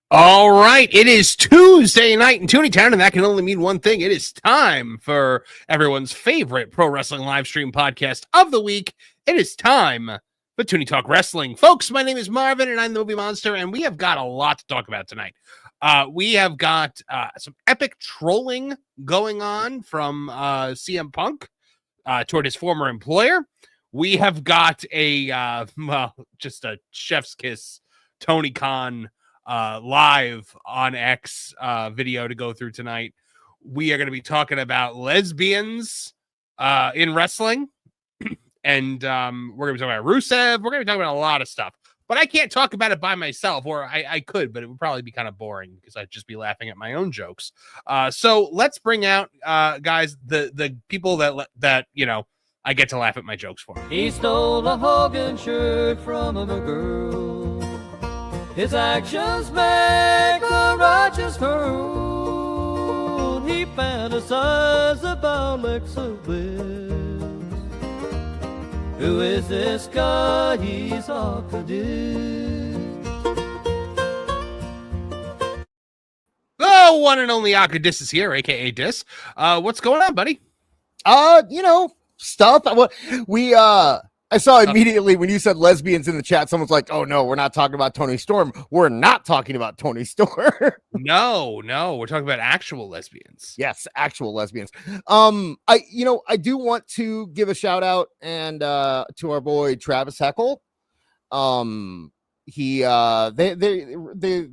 All right, it is Tuesday night in Tooney Town, and that can only mean one thing. It is time for everyone's favorite pro wrestling live stream podcast of the week. It is time for Tooney Talk Wrestling. Folks, my name is Marvin, and I'm the Movie Monster, and we have got a lot to talk about tonight. We have got some epic trolling going on from CM Punk toward his former employer. We have got just a chef's kiss Tony Khan live on X video to go through tonight. We are going to be talking about lesbians in wrestling, and we're going to be talking about Rusev. We're going to be talking about a lot of stuff, but I can't talk about it by myself, or I could, but it would probably be kind of boring because I'd just be laughing at my own jokes. So let's bring out guys, the people that you know I get to laugh at my jokes for. He stole a Hogan shirt from a girl. His actions make a righteous fool. He fantasizes about Lexa Bliss. Who is this guy? He's Akadis. The one and only Akadis is here, aka Dis. What's going on, buddy? Stuff. I saw immediately when you said lesbians in the chat, someone's like, oh no, we're not talking about Tony Storm. We're not talking about Tony Storm. No, we're talking about actual lesbians. Yes, actual lesbians. I do want to give a shout out and to our boy Travis Heckle. There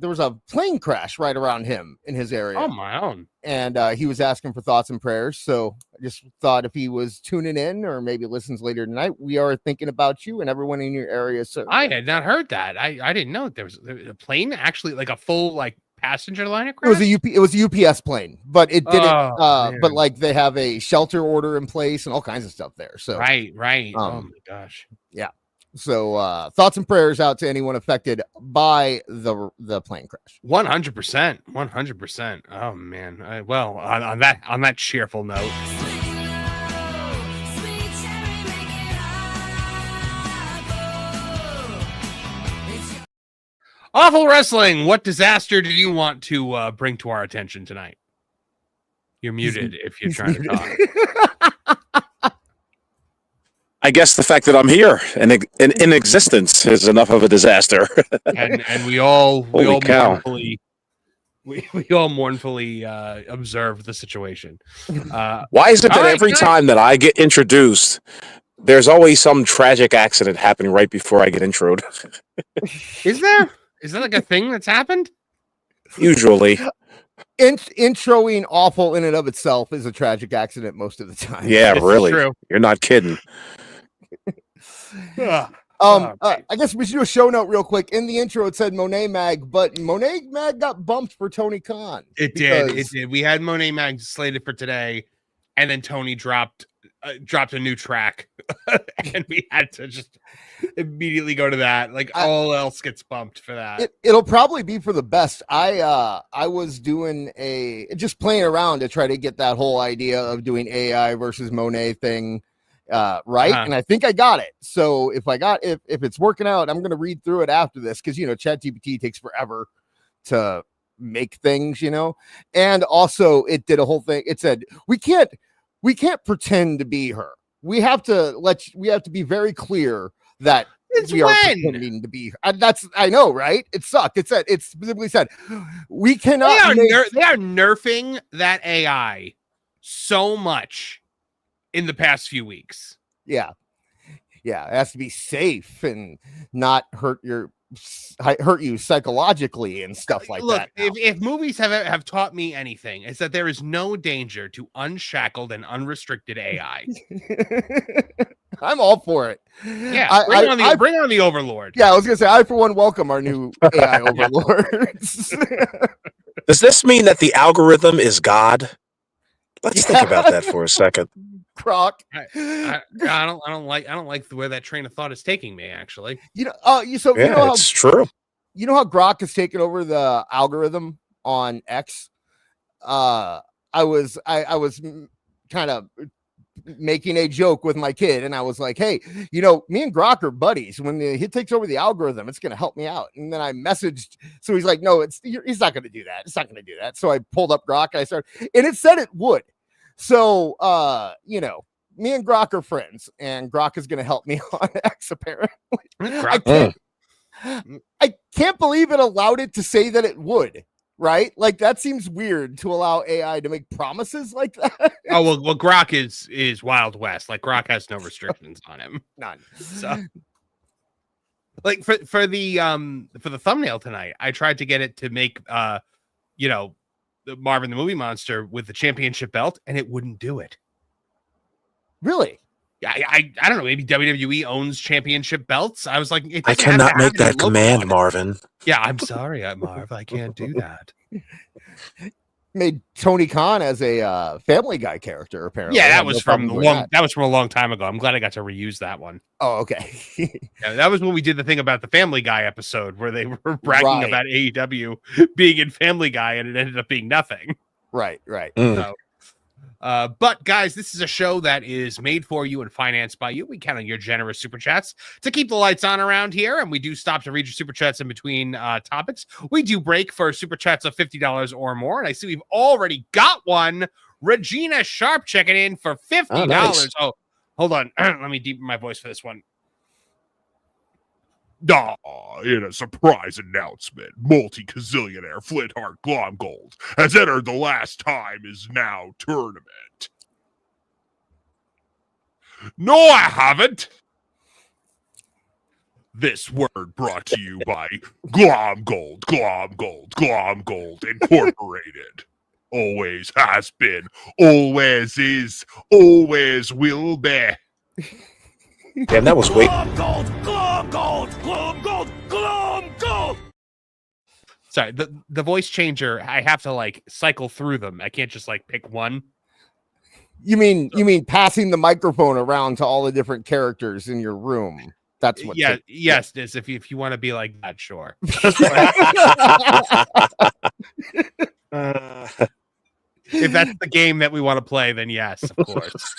was a plane crash right around him in his area. Oh, my own. And he was asking for thoughts and prayers. So I just thought if he was tuning in or maybe listens later tonight, we are thinking about you and everyone in your area. So I had not heard that. I didn't know there was a plane, actually, like a full passenger liner crash. It was a UPS plane, but it didn't. But they have a shelter order in place and all kinds of stuff there. So right. Oh my gosh. Yeah. So thoughts and prayers out to anyone affected by the plane crash. 100%. Oh man. On that cheerful note. Awful Wrestling. What disaster did you want to bring to our attention tonight? You're muted if you're trying to talk. I guess the fact that I'm here and in existence is enough of a disaster. and we all mournfully observe the situation. Why is it that every time that I get introduced, there's always some tragic accident happening right before I get introed? Is there? Is that like a thing that's happened? Usually. Introing awful in and of itself is a tragic accident most of the time. Yeah, really. True. You're not kidding. I guess we should do a show note real quick. In the intro, it said Mone Mag, but Mone Mag got bumped for Tony Khan. It did. We had Mone Mag slated for today, and then Tony dropped a new track, and we had to just immediately go to that. All else gets bumped for that. It'll probably be for the best. I was doing just playing around to try to get that whole idea of doing AI versus Monet thing right, and I think I got it. So if it's working out, I'm gonna read through it after this because ChatGPT takes forever to make things, and also it did a whole thing. It said we can't pretend to be her. We have to be very clear that we are pretending to be her. I know, right? It sucked. It specifically said we cannot. They are nerfing that AI so much in the past few weeks. Yeah. It has to be safe and not hurt you psychologically and stuff like that. If movies have taught me anything, it's that there is no danger to unshackled and unrestricted AI. I'm all for it. Yeah, bring on the Overlord. Yeah, I was gonna say I for one welcome our new AI overlords. Does this mean that the algorithm is God? Let's think about that for a second. Croc. I don't like the way that train of thought is taking me. Actually, it's true. You know how Grok has taken over the algorithm on X? I was kind of making a joke with my kid, and I was like, hey, me and Grok are buddies. When he takes over the algorithm, it's going to help me out. And then I messaged, so he's like, no, he's not going to do that. It's not going to do that. So I pulled up Grok and I started, and it said it would. So, me and Grok are friends, and Grok is going to help me on X, apparently. I can't believe it allowed it to say that it would. Right? Like, that seems weird to allow AI to make promises like that. Oh, well, Grok is Wild West. Like, Grok has no restrictions on him. None. So, like, for the thumbnail tonight, I tried to get it to make the Marvin the Movie Monster with the championship belt, and it wouldn't do it. Really? I don't know. Maybe WWE owns championship belts. I was like, I cannot make that command, Marvin. Yeah, I'm sorry, Marv. I can't do that. Made Tony Khan as a Family Guy character, apparently. Yeah, that was from a long time ago. I'm glad I got to reuse that one. Oh, okay. Yeah, that was when we did the thing about the Family Guy episode where they were bragging about AEW being in Family Guy, and it ended up being nothing. Right. So, but guys, this is a show that is made for you and financed by you. We count on your generous super chats to keep the lights on around here, and we do stop to read your super chats in between topics. We do break for super chats of $50 or more, and I see we've already got one. Regina Sharp checking in for $50. Oh, nice. Oh, hold on. Let me deepen my voice for this one. In a surprise announcement, multi-gazillionaire Flintheart Glomgold has entered the Last Time Is Now tournament. No, I haven't. This word brought to you by Glomgold Incorporated. Always has been, always is, always will be. Damn, that was way. Sorry, the voice changer, I have to like cycle through them. I can't just like pick one. You mean passing the microphone around to all the different characters in your room? That's what. Yeah, yes, this. If you want to be like that, sure. If that's the game that we want to play, then yes, of course.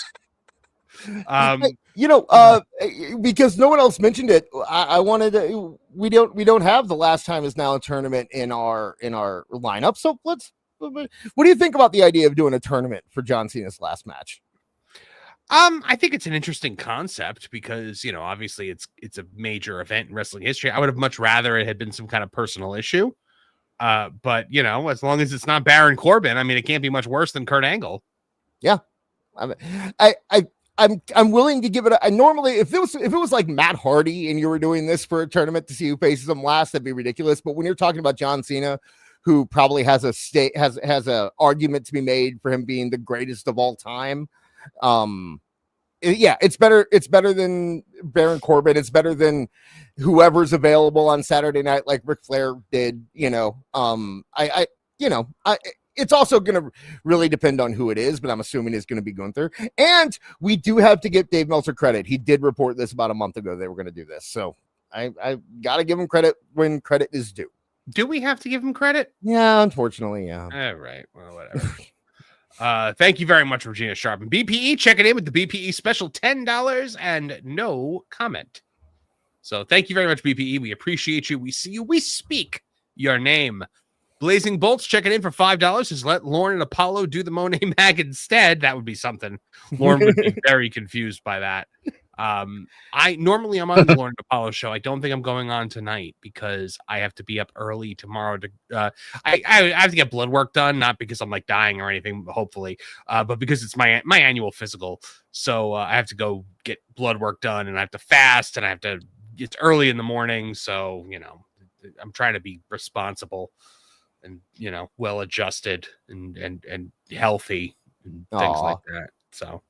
Because no one else mentioned it, I wanted to. We don't have the Last Time Is Now tournament in our lineup. So what do you think about the idea of doing a tournament for John Cena's last match? I think it's an interesting concept because obviously it's a major event in wrestling history. I would have much rather it had been some kind of personal issue. But as long as it's not Baron Corbin, I mean, it can't be much worse than Kurt Angle. Yeah, I'm willing to give it. Normally, if it was like Matt Hardy and you were doing this for a tournament to see who faces him last, that'd be ridiculous. But when you're talking about John Cena, who probably has a argument to be made for him being the greatest of all time, it's better than Baron Corbin. It's better than whoever's available on Saturday night, like Ric Flair did. It's also going to really depend on who it is, but I'm assuming it's going to be Gunther. And we do have to give Dave Meltzer credit. He did report this about a month ago. They were going to do this. So I got to give him credit when credit is due. Do we have to give him credit? Yeah, unfortunately, yeah. All right. Well, whatever. Thank you very much, Regina Sharp. And BPE checking in with the BPE special $10 and no comment. So thank you very much, BPE. We appreciate you. We see you. We speak your name. Blazing Bolts checking in for $5. Just let Lauren and Apollo do the Mone Mag instead. That would be something. Lauren would be very confused by that. I'm on the Lauren and Apollo show. I don't think I'm going on tonight because I have to be up early tomorrow to I have to get blood work done, not because I'm like dying or anything, hopefully, but because it's my annual physical. So I have to go get blood work done, and I have to fast, and it's early in the morning, so I'm trying to be responsible and well adjusted and healthy and things like that. So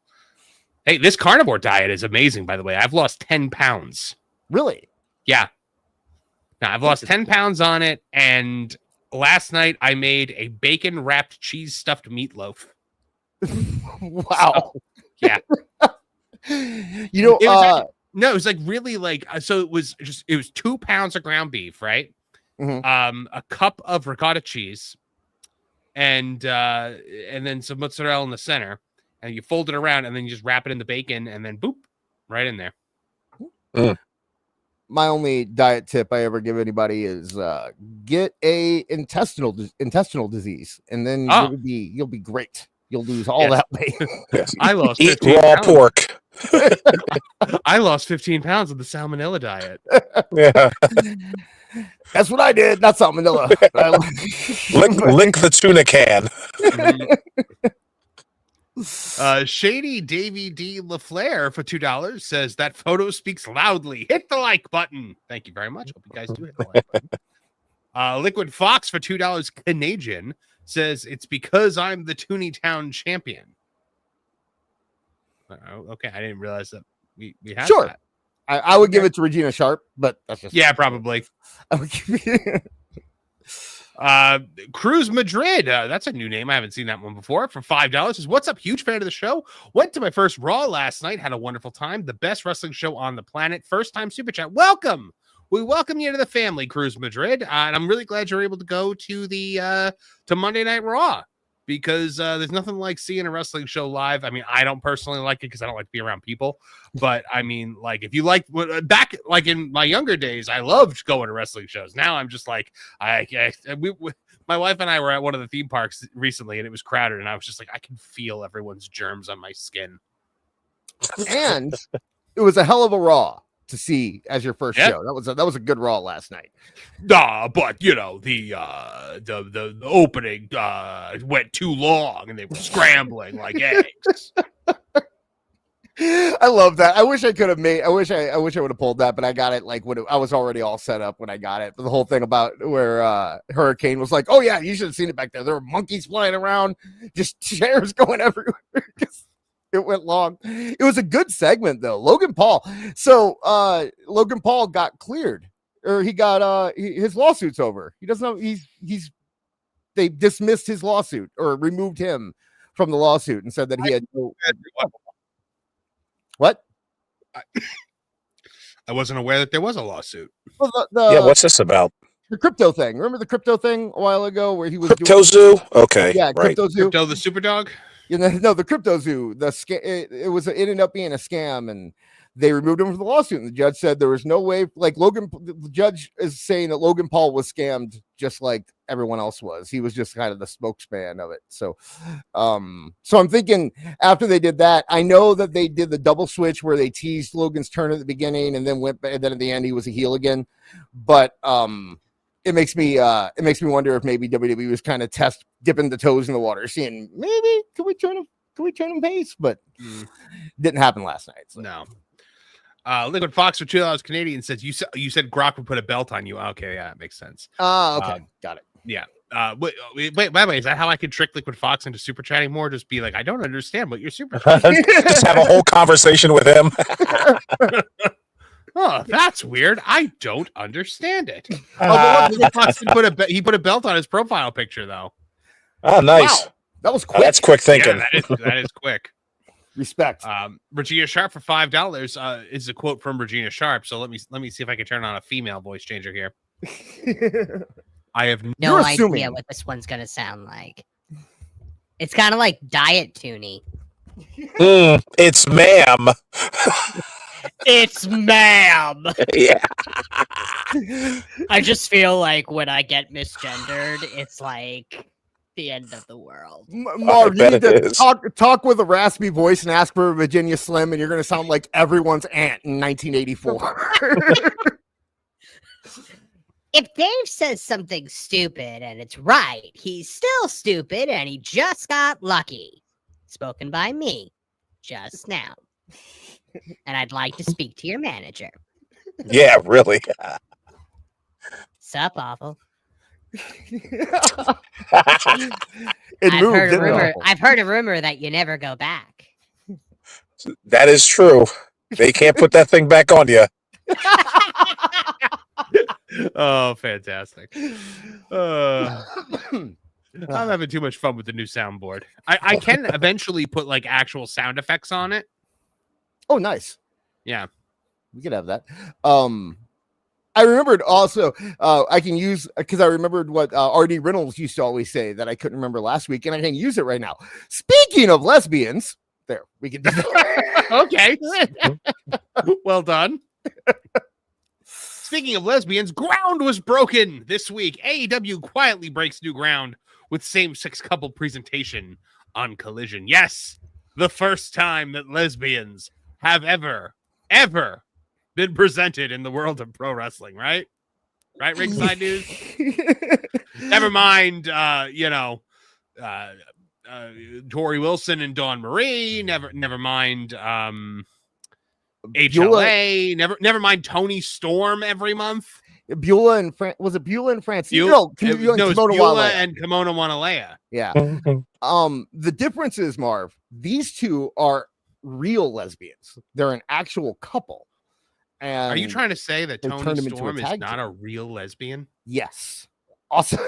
hey, this carnivore diet is amazing, by the way. I've lost 10 pounds. Really? Yeah. Now I've lost 10 pounds on it, and last night I made a bacon wrapped cheese stuffed meatloaf. Wow. So, yeah. It was like really like, so it was 2 pounds of ground beef, right? Mm-hmm. A cup of ricotta cheese, and then some mozzarella in the center, and you fold it around, and then you just wrap it in the bacon, and then boop, right in there. My only diet tip I ever give anybody is get a intestinal disease, and then you'll be great. You'll lose all that weight. Yes. I lost Eat 15 raw pounds. pork. I lost 15 pounds of the salmonella diet. Yeah. That's what I did. Not salmonella. Lick the tuna can. Shady Davy D. LaFleur for $2 says that photo speaks loudly. Hit the like button. Thank you very much. Hope you guys do hit the like button. Liquid Fox for $2 Canadian says it's because I'm the Tooney Town champion. Okay, I didn't realize that we had that. I would give it to Regina Sharp, but that's just probably. Cruz Madrid, that's a new name. I haven't seen that one before. For $5 says, what's up? Huge fan of the show. Went to my first Raw last night. Had a wonderful time. The best wrestling show on the planet. First time super chat. Welcome. We welcome you to the family, Cruz Madrid. And I'm really glad you're able to go to the to Monday Night Raw, because there's nothing like seeing a wrestling show live. I mean, I don't personally like it because I don't like to be around people. But I mean, like, if you like back, like in my younger days, I loved going to wrestling shows. Now I'm just like, my wife and I were at one of the theme parks recently, and it was crowded, and I was just like, I can feel everyone's germs on my skin. And it was a hell of a Raw to see as your first show. That was a good Raw last night. But you know, the opening went too long, and they were scrambling like eggs. I love that. I wish I could have made. I wish I would have pulled that, but I got it like when I was already all set up when I got it. The whole thing about where Hurricane was like, "Oh yeah, you should have seen it back there. There were monkeys flying around, just chairs going everywhere." It went long. It was a good segment though. Logan Paul. So Logan Paul got cleared, or he got his lawsuit's over. He doesn't know they dismissed his lawsuit or removed him from the lawsuit and said that he had no. What? I wasn't aware that there was a lawsuit. Well, what's this about? The crypto thing. Remember the crypto thing a while ago where he was Crypto Zoo? Okay. Yeah, right. Crypto Zoo. Crypto the Superdog? No, the Crypto Zoo. It ended up being a scam, and they removed him from the lawsuit. And the judge said there was no way. Like the judge is saying that Logan Paul was scammed just like everyone else was. He was just kind of the spokesman of it. So I'm thinking after they did that, I know that they did the double switch where they teased Logan's turn at the beginning and then and then at the end he was a heel again. But it makes me wonder if maybe WWE was kind of dipping the toes in the water, seeing maybe can we turn him face, but didn't happen last night. So. No. Liquid Fox for $2 Canadian says you said Gronk would put a belt on you. Okay, yeah, it makes sense. Okay, got it. Yeah. Wait, by the way, is that how I can trick Liquid Fox into super chatting more? Just be like, I don't understand what you're super chatting. Just have a whole conversation with him. Oh, that's weird. I don't understand it. Liquid Fox he put a belt on his profile picture though. Oh, nice. Wow. That was quick. That's quick thinking. Yeah, that is quick. Respect. Regina Sharp for $5 is a quote from Regina Sharp. So let me see if I can turn on a female voice changer here. I have no idea what this one's gonna sound like. It's kind of like Diet Tooney. It's ma'am. It's ma'am. Yeah. I just feel like when I get misgendered, it's like the end of the world. Marv, you need to talk with a raspy voice and ask for Virginia Slim, and you're going to sound like everyone's aunt in 1984. If Dave says something stupid and it's right, he's still stupid and he just got lucky. Spoken by me just now. And I'd like to speak to your manager. Yeah, really. Sup, awful. I've heard a rumor that you never go back. That is true. They can't put that thing back on you. Oh, fantastic. I'm having too much fun with the new soundboard. I can eventually put like actual sound effects on it. Oh, nice. Yeah. We could have that. I remembered also, I can use, because I remembered what R.D. Reynolds used to always say that I couldn't remember last week, and I can use it right now. Speaking of lesbians, There, we can do that. Okay. Well done. Speaking of lesbians, ground was broken this week. AEW quietly breaks new ground with same-sex couple presentation on Collision. Yes, the first time that lesbians have ever been presented in the world of pro wrestling, right? Right, Ringside News? Never mind, Tori Wilson and Dawn Marie. Never mind, HLA. Never mind Tony Storm every month. Beulah and Beulah and Francine? No, Beulah and Kimona Wanalea. Yeah. The difference is, Marv, these two are real lesbians. They're an actual couple. And are you trying to say that they Tony turned him into a Storm is tag not team. a real lesbian? Yes. Also, Dawn,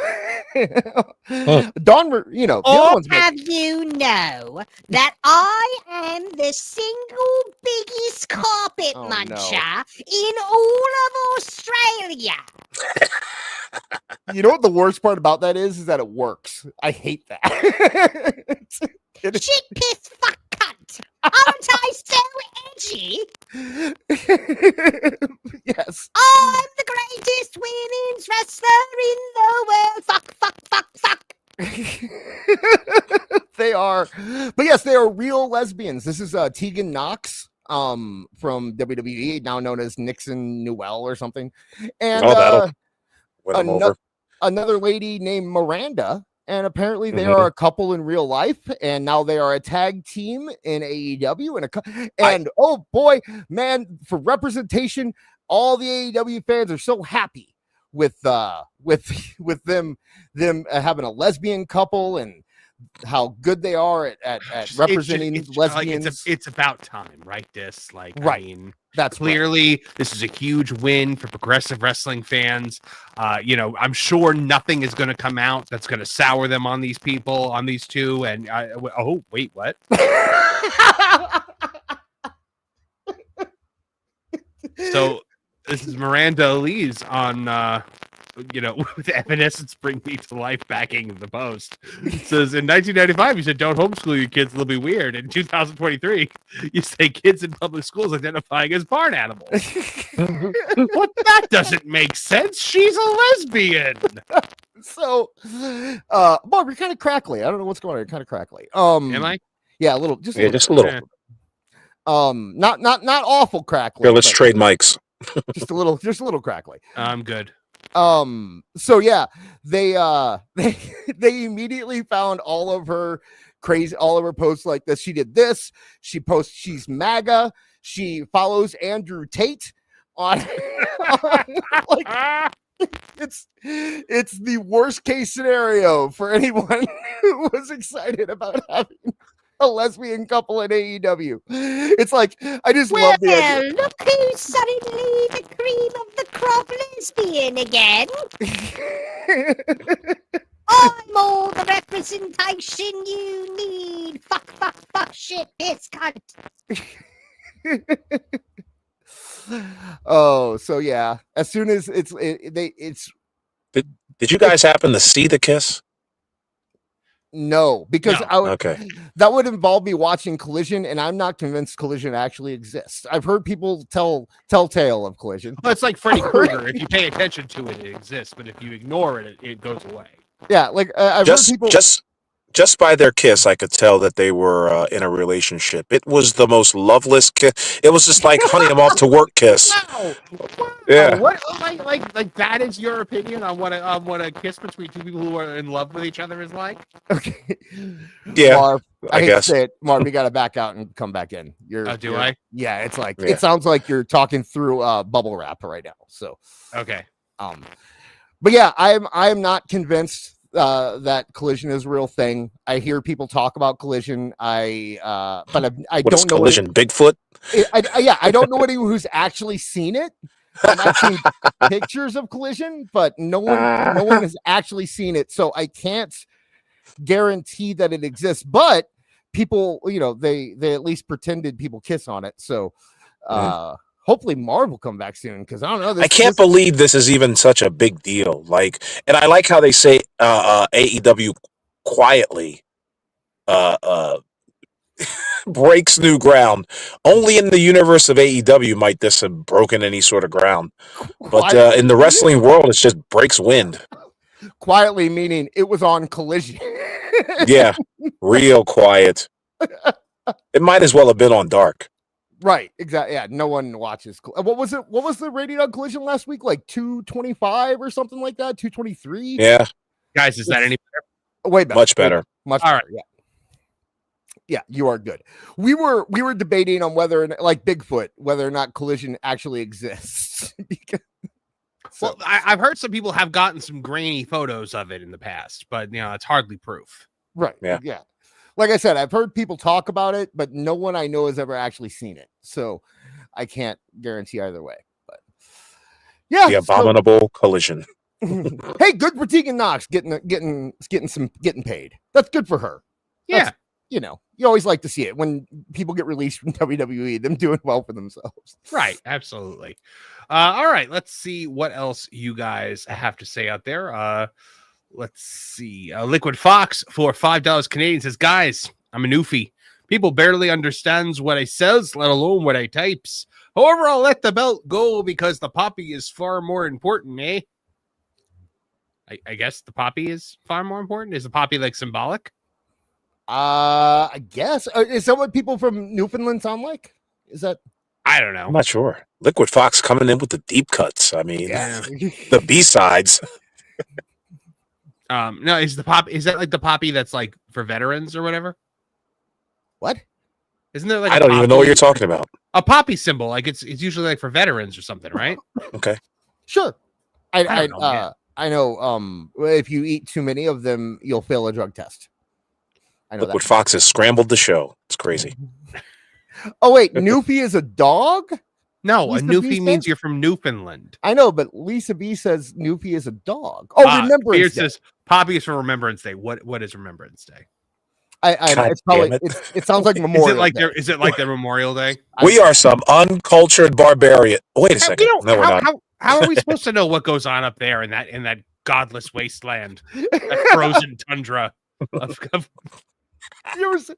the other Or one's have you know that I am the single biggest carpet Oh, muncher in all of Australia? You know what the worst part about that is that it works. I hate that. Shit, piss, fuck, cunt. Aren't I so edgy? Yes. I'm the greatest women's wrestler in the world. Fuck, fuck, fuck, fuck. They are, but yes, they are real lesbians. This is Tegan Knox from WWE, now known as Nixon Newell or something, and that'll win them over. Another lady named Miranda, and apparently they are a couple in real life, and now they are a tag team in AEW, oh boy, man, for representation, all the AEW fans are so happy with them having a lesbian couple and how good they are at representing lesbians. Like it's about time, right? This, like, right. I mean, that's clearly right. This is a huge win for progressive wrestling fans. I'm sure nothing is going to come out that's going to sour them on these people, on these two. And oh, wait, what? So this is Miranda Elise on with Evanescence Bring Me to Life backing the post. It says, in 1995, you said, don't homeschool your kids, they'll be weird. In 2023, you say kids in public schools identifying as barn animals. What? That doesn't make sense. She's a lesbian. So, Bob, you're kind of crackly. I don't know what's going on. You're kind of crackly. Am I? Yeah, a little. Just a little. Not awful crackly. Here, let's trade mics. just a little crackly. I'm good. So yeah, they immediately found all of her posts like this. She did this. She posts she's MAGA. She follows Andrew Tate on like it's the worst case scenario for anyone who was excited about having a lesbian couple in AEW. It's like, I just love the idea. Look who's suddenly the cream of the crop lesbian again. I'm all the representation you need. Fuck, fuck, fuck, shit, piss, cunt. Oh, so yeah. As soon as Did you guys happen to see the kiss? No, because No. That would involve me watching Collision, and I'm not convinced Collision actually exists. I've heard people tell tale of Collision. Well, it's like Freddy Krueger. If you pay attention to it, it exists, but if you ignore it, it goes away. Yeah, like I've heard people just by their kiss, I could tell that they were in a relationship. It was the most loveless kiss. It was just like, honey, I'm off to work kiss. Wow. Yeah. What like that is your opinion on what a kiss between two people who are in love with each other is like? Okay. Yeah. Marv, I guess. hate to say it. Marv, you got to back out and come back in. I? Yeah, it's like Yeah. It sounds like you're talking through bubble wrap right now. So Okay. But yeah, I'm not convinced that Collision is a real thing. I hear people talk about Collision. But I What don't is know Collision? Bigfoot? I don't know anyone who's actually seen it. I've seen pictures of Collision, but no one has actually seen it. So I can't guarantee that it exists. But people, they at least pretended people kiss on it. So hopefully Marv will come back soon, because I don't know. I can't believe this is even such a big deal. Like, and I like how they say AEW quietly breaks new ground. Only in the universe of AEW might this have broken any sort of ground. But in the wrestling world, it just breaks wind. Quietly meaning it was on Collision. Yeah, real quiet. It might as well have been on Dark. Right, exactly. Yeah, no one watches. What was it? What was the rating on Collision last week? Like 225 or something like that? 223? Yeah. Guys, is that any better? Way better. Much better. Much All better. right. Yeah. Yeah, you are good. We were debating on whether, like Bigfoot, whether or not Collision actually exists. Well, I've heard some people have gotten some grainy photos of it in the past, but it's hardly proof. Right. Yeah. Yeah. Like I said, I've heard people talk about it, but no one I know has ever actually seen it. So I can't guarantee either way. But yeah. The abominable collision. Hey, good for Tegan Knox getting paid. That's good for her. Yeah. You always like to see it when people get released from WWE, them doing well for themselves. Right. Absolutely. All right. Let's see what else you guys have to say out there. Let's see. Liquid Fox for $5 Canadian says, guys, I'm a newfie. People barely understands what I says, let alone what I types. However, I'll let the belt go because the poppy is far more important, eh? I guess the poppy is far more important. Is the poppy like symbolic? I guess. Is that what people from Newfoundland sound like? Is that? I don't know. I'm not sure. Liquid Fox coming in with the deep cuts. I mean, Yeah. the B-sides. No, is that like the poppy that's like for veterans or whatever? What? Isn't there like I don't even know what you're talking about. A poppy symbol? Like it's usually like for veterans or something, right? Okay. Sure. I don't know, man. I know. If you eat too many of them, you'll fail a drug test. I know Liquid that. Fox has scrambled the show. It's crazy. Oh wait, Newfie is a dog? No, Lisa a B Newfie means says? you're from Newfoundland. I know, but Lisa B says Newfie is a dog. Oh, Remembrance Beard Day. says Poppy is for Remembrance Day. What is Remembrance Day? I God it's probably damn it sounds like Memorial Day. Is it like their Memorial Day? We are some uncultured barbarian. Wait a second. No, we're not. How are we supposed to know what goes on up there in that godless wasteland, that frozen tundra of You ever see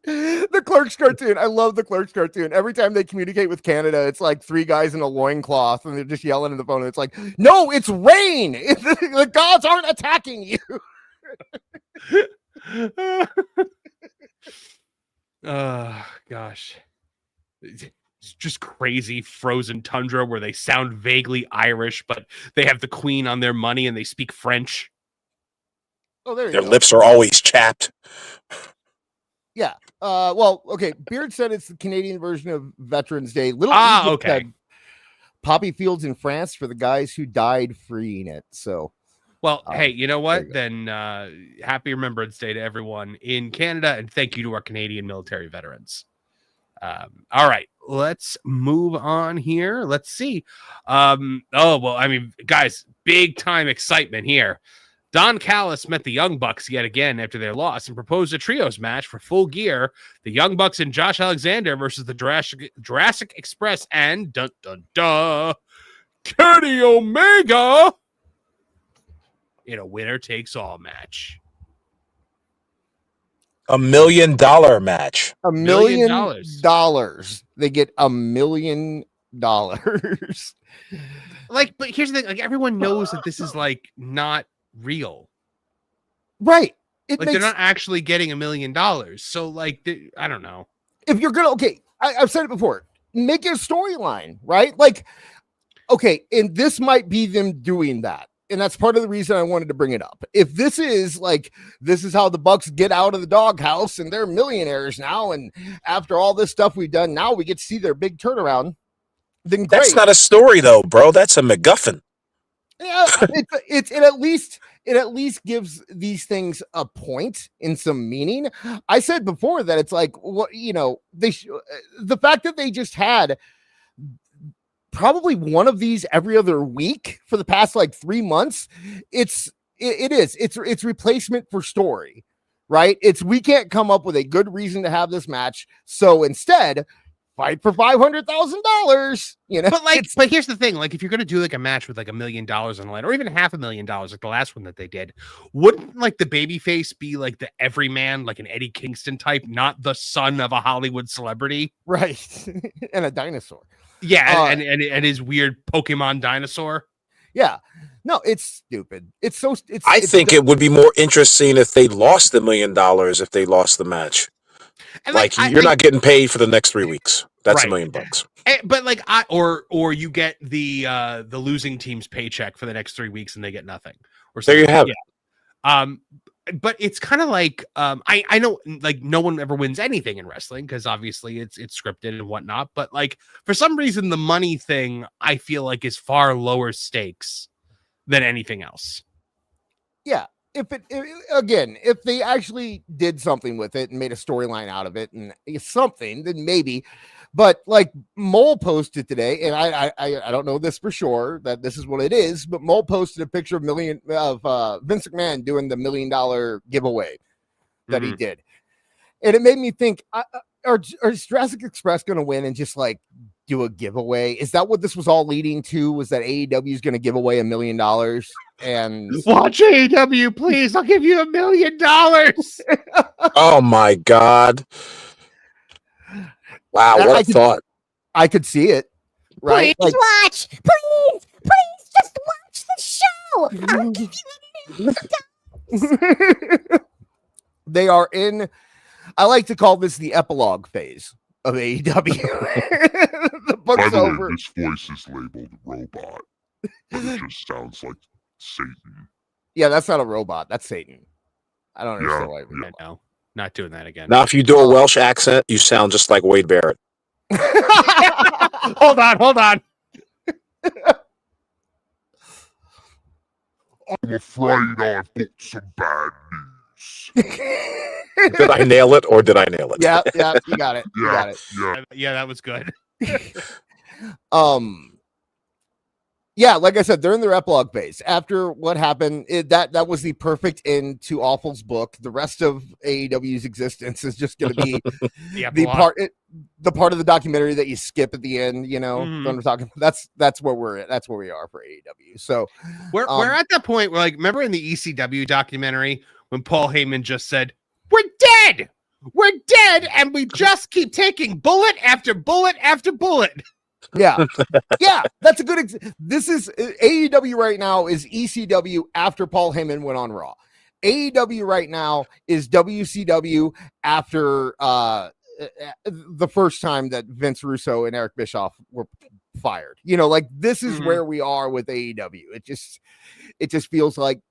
the Clerks cartoon? I love the Clerks cartoon. Every time they communicate with Canada, it's like three guys in a loincloth and they're just yelling in the phone. And it's like, no, it's rain. The gods aren't attacking you. Oh gosh. It's just crazy frozen tundra where they sound vaguely Irish, but they have the queen on their money and they speak French. Oh, there you Their go. lips are always chapped. Yeah. Well, okay. Beard said it's the Canadian version of Veterans Day. Little Egypt okay. said poppy fields in France for the guys who died freeing it. So, Well, hey, you know what? you go. Then happy Remembrance Day to everyone in Canada, and thank you to our Canadian military veterans. All right, let's move on here. Let's see. Guys, big time excitement here. Don Callis met the Young Bucks yet again after their loss and proposed a trios match for Full Gear. The Young Bucks and Josh Alexander versus the Jurassic Express and Kenny Omega in a winner-takes-all match. $1 million match. $1 million. They get $1 million. Like, but here's the thing: like, everyone knows that this is like not real, Right? they're not actually getting $1 million. So, like, I don't know. If you're gonna, I've said it before. Make it a storyline, right? Like, okay, and this might be them doing that. And that's part of the reason I wanted to bring it up. If this is how the Bucks get out of the doghouse and they're millionaires now, and after all this stuff we've done, now we get to see their big turnaround, then great. That's not a story, though, bro. That's a MacGuffin. Yeah, it at least gives these things a point and some meaning. I said before that it's like, what, the fact that they just had probably one of these every other week for the past like 3 months. It's replacement for story, right? We can't come up with a good reason to have this match. So instead, fight for $500,000. You know, but here's the thing: like, if you're gonna do like a match with like $1 million on the line, or even $500,000, like the last one that they did, wouldn't like the babyface be like the everyman, like an Eddie Kingston type, not the son of a Hollywood celebrity, right? And a dinosaur. Yeah, and his weird Pokemon dinosaur. Yeah, no, it's stupid. I think it would be more interesting if they lost the $1 million if they lost the match. And like you're not getting paid for the next 3 weeks. That's right. $1 million. But like or you get the losing team's paycheck for the next 3 weeks and they get nothing. Or there you have it. But it's kind of like I know like no one ever wins anything in wrestling because obviously it's scripted and whatnot. But like for some reason the money thing I feel like is far lower stakes than anything else. Yeah. If they actually did something with it and made a storyline out of it and something, then maybe. But like Mole posted today, and I don't know this for sure that this is what it is, but Mole posted a picture of Vince McMahon doing the $1 million giveaway that he did, and it made me think: is Jurassic Express going to win and just like do a giveaway? Is that what this was all leading to? Was that AEW is going to give away $1 million? And watch AEW, please. I'll give you $1 million. Oh my God. Wow, what a thought. I could see it. Right? Please watch. Please just watch the show. I'll give you $1 million. They are in, I like to call this the epilogue phase of AEW. The book's By the over. way, this voice is labeled robot, but it just sounds like Satan. Yeah, that's not a robot. That's Satan. I don't understand why. No, not doing that again. Now, if you do a Welsh accent, you sound just like Wade Barrett. Hold on. I'm afraid I've got some bad news. Did I nail it or did I nail it? Yeah, you got it. You got it. Yeah, that was good. Yeah, like I said, they're in their epilogue phase. After what happened, that was the perfect end to Awful's book. The rest of AEW's existence is just going to be the part of the documentary that you skip at the end. You know, when we're talking. That's where we're at. That's where we are for AEW. So we're at that point where, like, remember in the ECW documentary when Paul Heyman just said, "We're dead, and we just keep taking bullet after bullet after bullet." Yeah, that's a good. This is AEW right now is ECW after Paul Heyman went on Raw. AEW right now is WCW after the first time that Vince Russo and Eric Bischoff were fired. You know, like this is where we are with AEW. It just feels like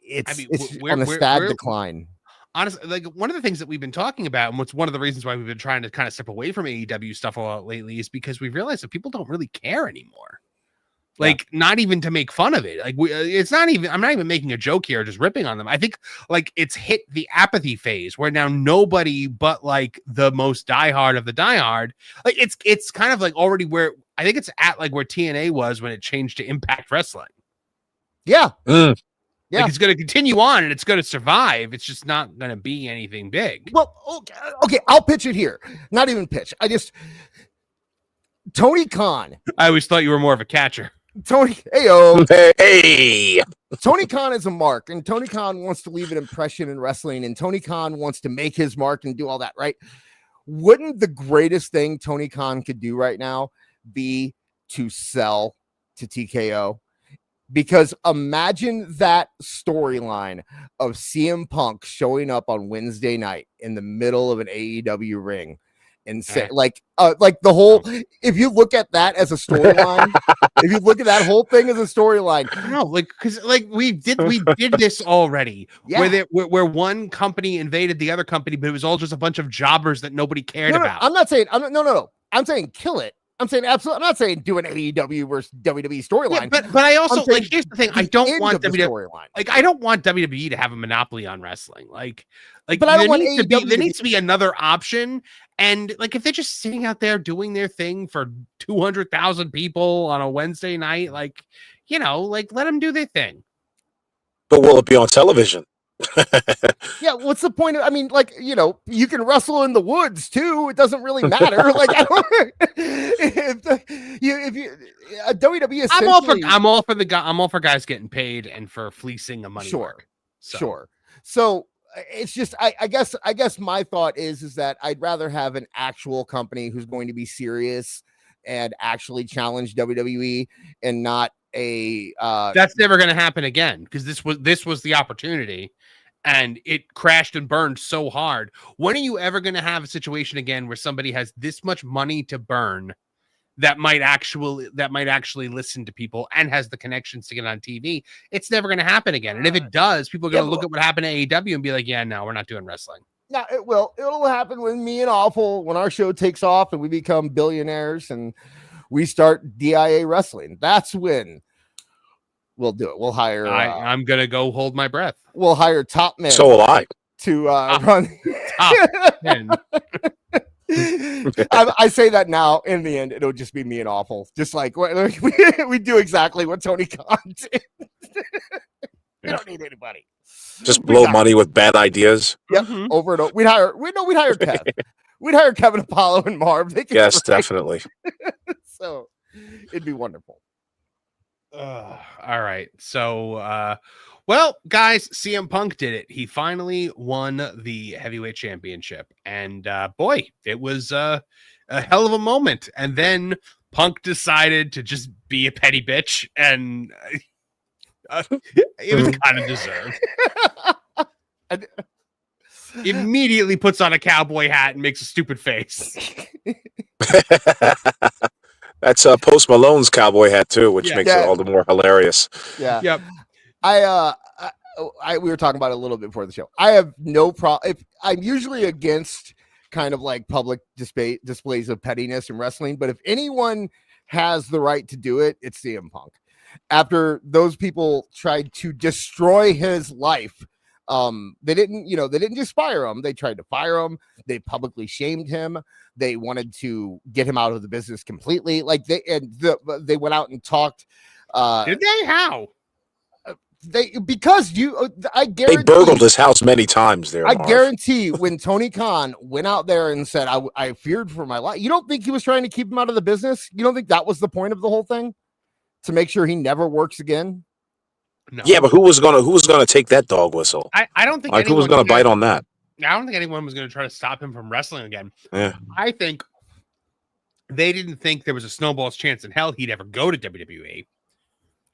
it's on a sad decline. Honestly, like one of the things that we've been talking about, and what's one of the reasons why we've been trying to kind of step away from AEW stuff a lot lately, is because we realized that people don't really care anymore. Like, not even to make fun of it. Like, it's not even. I'm not even making a joke here, just ripping on them. I think like it's hit the apathy phase where now nobody but like the most diehard of the diehard. Like, it's kind of like already where I think it's at like where TNA was when it changed to Impact Wrestling. Yeah. Yeah. Like it's going to continue on and it's going to survive. It's just not going to be anything big. Well, okay, I'll pitch it here. Not even pitch. Tony Khan. I always thought you were more of a catcher. Tony Khan is a mark, and Tony Khan wants to leave an impression in wrestling, and Tony Khan wants to make his mark and do all that, right? Wouldn't the greatest thing Tony Khan could do right now be to sell to TKO? Because imagine that storyline of CM Punk showing up on Wednesday night in the middle of an AEW ring and say like the whole, if you look at that as a storyline, if you look at that whole thing as a storyline, no, like, cause like we did this already where one company invaded the other company, but it was all just a bunch of jobbers that nobody cared about. I'm not saying, I'm saying kill it. I'm saying absolutely. I'm not saying do an AEW versus WWE storyline. Yeah, but I also like. Here's the thing. I don't want WWE. Like, I don't want WWE to have a monopoly on wrestling. Like, but I don't want AEW. There needs to be another option. And like, if they're just sitting out there doing their thing for 200,000 people on a Wednesday night, like, you know, like let them do their thing. But will it be on television? Yeah, what's the point of? I mean, like, you can wrestle in the woods too. It doesn't really matter. Like, I don't. If you WWE essentially, I'm all for guys getting paid and for fleecing a money mark. Sure. So it's just, I guess my thought is that I'd rather have an actual company who's going to be serious and actually challenge WWE and not a. That's never going to happen again because this was the opportunity. And it crashed and burned so hard. When are you ever going to have a situation again where somebody has this much money to burn that might actually listen to people and has the connections to get on TV? It's never going to happen again. And if it does, people are going to look at what happened to AEW and be like, yeah, no, we're not doing wrestling. No, it will. It'll happen when me and Awful, when our show takes off and we become billionaires and we start DIA wrestling. That's when we'll do it. We'll hire. I'm going to go hold my breath. We'll hire top men. So will I. To run. Top men. I say that now. In the end, it'll just be me and Awful. Just like we do exactly what Tony Khan did. We don't need anybody. Just blow money with bad ideas. Yep, over and over. We'd hire Kev. We'd hire Kevin Apollo and Marv. Yes, definitely. So it'd be wonderful. All right. So, well, guys, CM Punk did it. He finally won the heavyweight championship. And boy, it was a hell of a moment. And then Punk decided to just be a petty bitch. And it was kind of deserved. Immediately puts on a cowboy hat and makes a stupid face. That's Post Malone's cowboy hat too, which makes it all the more hilarious. Yeah. Yep. We were talking about it a little bit before the show. I have no problem. I'm usually against kind of like public displays of pettiness in wrestling, but if anyone has the right to do it, it's CM Punk. After those people tried to destroy his life, they didn't just fire him. They tried to fire him. They publicly shamed him. They wanted to get him out of the business completely. Like they went out and talked. Did they? How? I guarantee they burgled his house many times there. I guarantee when Tony Khan went out there and said, I feared for my life. You don't think he was trying to keep him out of the business? You don't think that was the point of the whole thing? To make sure he never works again? No. Yeah, but who was gonna take that dog whistle? I don't think who was gonna bite on that. I don't think anyone was going to try to stop him from wrestling again. Yeah. I think they didn't think there was a snowball's chance in hell he'd ever go to WWE.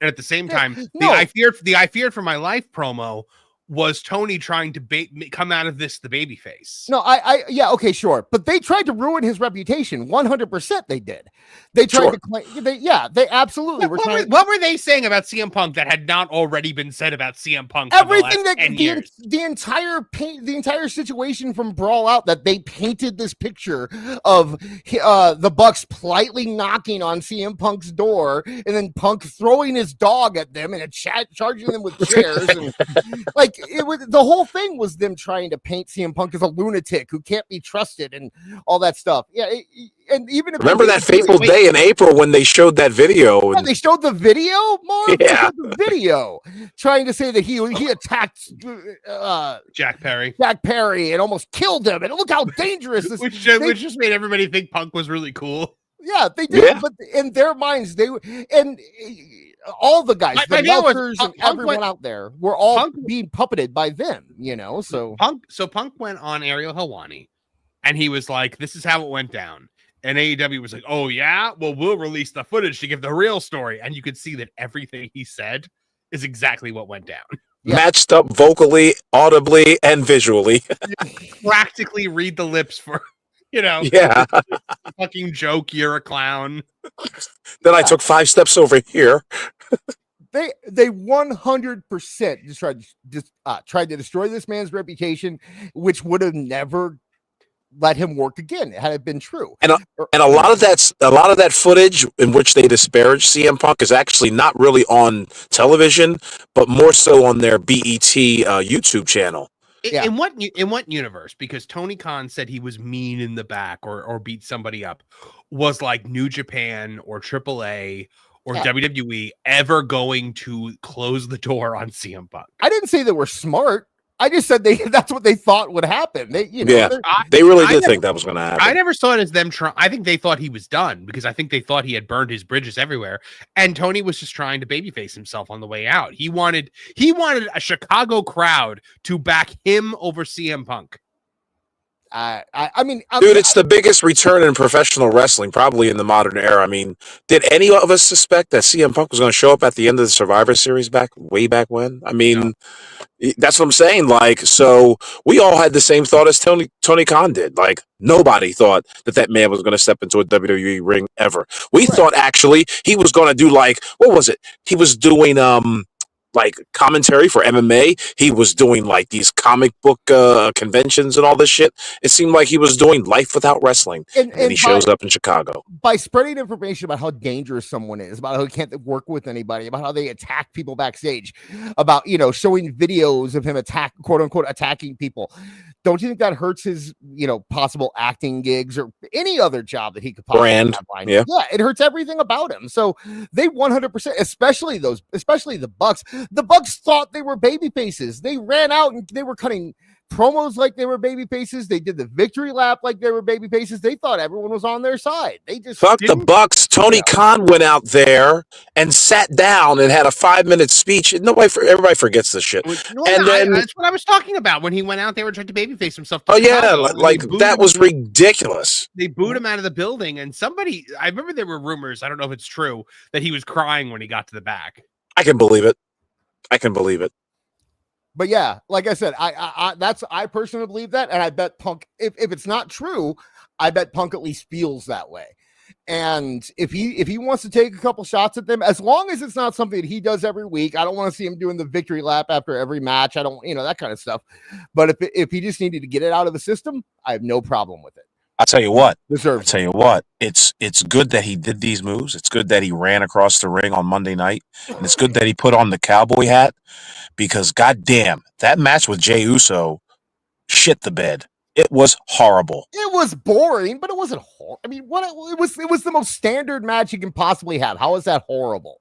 And at the same time, the I feared for my life promo was Tony trying to come out of this the babyface. No, okay, sure. But they tried to ruin his reputation. 100% they did. They tried to claim, they absolutely were trying. What were they saying about CM Punk that had not already been said about CM Punk? Everything the entire situation from Brawl Out, that they painted this picture of the Bucks politely knocking on CM Punk's door and then Punk throwing his dog at them and charging them with chairs and like. The whole thing was them trying to paint CM Punk as a lunatic who can't be trusted and all that stuff. Yeah, and even if remember that fateful day in April when they showed that video. Yeah, they showed the video, Marv. Yeah, the video trying to say that he attacked Jack Perry and almost killed him. And look how dangerous this. which just made everybody think Punk was really cool. Yeah, they did. Yeah. But in their minds, all the guys, the Meltzers and everyone out there were all being puppeted by them, so Punk went on Ariel Helwani and he was like, this is how it went down. And AEW was like, oh yeah, well, we'll release the footage to give the real story. And you could see that everything he said is exactly what went down. Yeah. Matched up vocally, audibly, and visually. Practically read the lips for yeah. Fucking joke, you're a clown. Then I took 5 steps over here. They 100% just tried to destroy this man's reputation, which would have never let him work again had it been true. And a lot of that footage in which they disparage CM Punk is actually not really on television, but more so on their BET YouTube channel. In what universe? Because Tony Khan said he was mean in the back or beat somebody up. Was like New Japan or AAA or WWE ever going to close the door on CM Punk? I didn't say they were smart. I just said that's what they thought would happen. They really did think that was going to happen. I never saw it as them trying. I think they thought he was done because I think they thought he had burned his bridges everywhere. And Tony was just trying to babyface himself on the way out. He wanted a Chicago crowd to back him over CM Punk. I mean, dude, it's the biggest return in professional wrestling, probably in the modern era. I mean, did any of us suspect that CM Punk was going to show up at the end of the Survivor Series way back when? I mean, that's what I'm saying. Like, so we all had the same thought as Tony Khan did. Like, nobody thought that man was going to step into a WWE ring ever. We thought actually he was going to do what was it? He was doing like commentary for MMA. He was doing like these comic book conventions and all this shit. It seemed like he was doing life without wrestling. And he shows up in Chicago. By spreading information about how dangerous someone is, about how he can't work with anybody, about how they attack people backstage, about, showing videos of him quote unquote, attacking people. Don't you think that hurts his, possible acting gigs or any other job that he could possibly brand? Have? Yeah, it hurts everything about him. So they 100%, especially the Bucks. The Bucks thought they were baby faces. They ran out and they were cutting promos like they were baby faces. They did the victory lap like they were baby faces. They thought everyone was on their side. They just fuck the Bucks. Tony Khan went out there and sat down and had a 5-minute speech. Everybody forgets this shit. That's what I was talking about when he went out there and tried to babyface himself. Oh yeah, like that was ridiculous. They booed him out of the building, and I remember there were rumors. I don't know if it's true that he was crying when he got to the back. I can believe it. But yeah, like I said, I personally believe that, and I bet Punk, if it's not true, I bet Punk at least feels that way. And if he wants to take a couple shots at them, as long as it's not something that he does every week, I don't want to see him doing the victory lap after every match. I don't, that kind of stuff. But if he just needed to get it out of the system, I have no problem with it. I'll tell you what. It's good that he did these moves. It's good that he ran across the ring on Monday night, and it's good that he put on the cowboy hat, because goddamn, that match with Jey Uso shit the bed. It was horrible. It was boring, but it wasn't horrible. I mean, it was the most standard match you can possibly have. How is that horrible?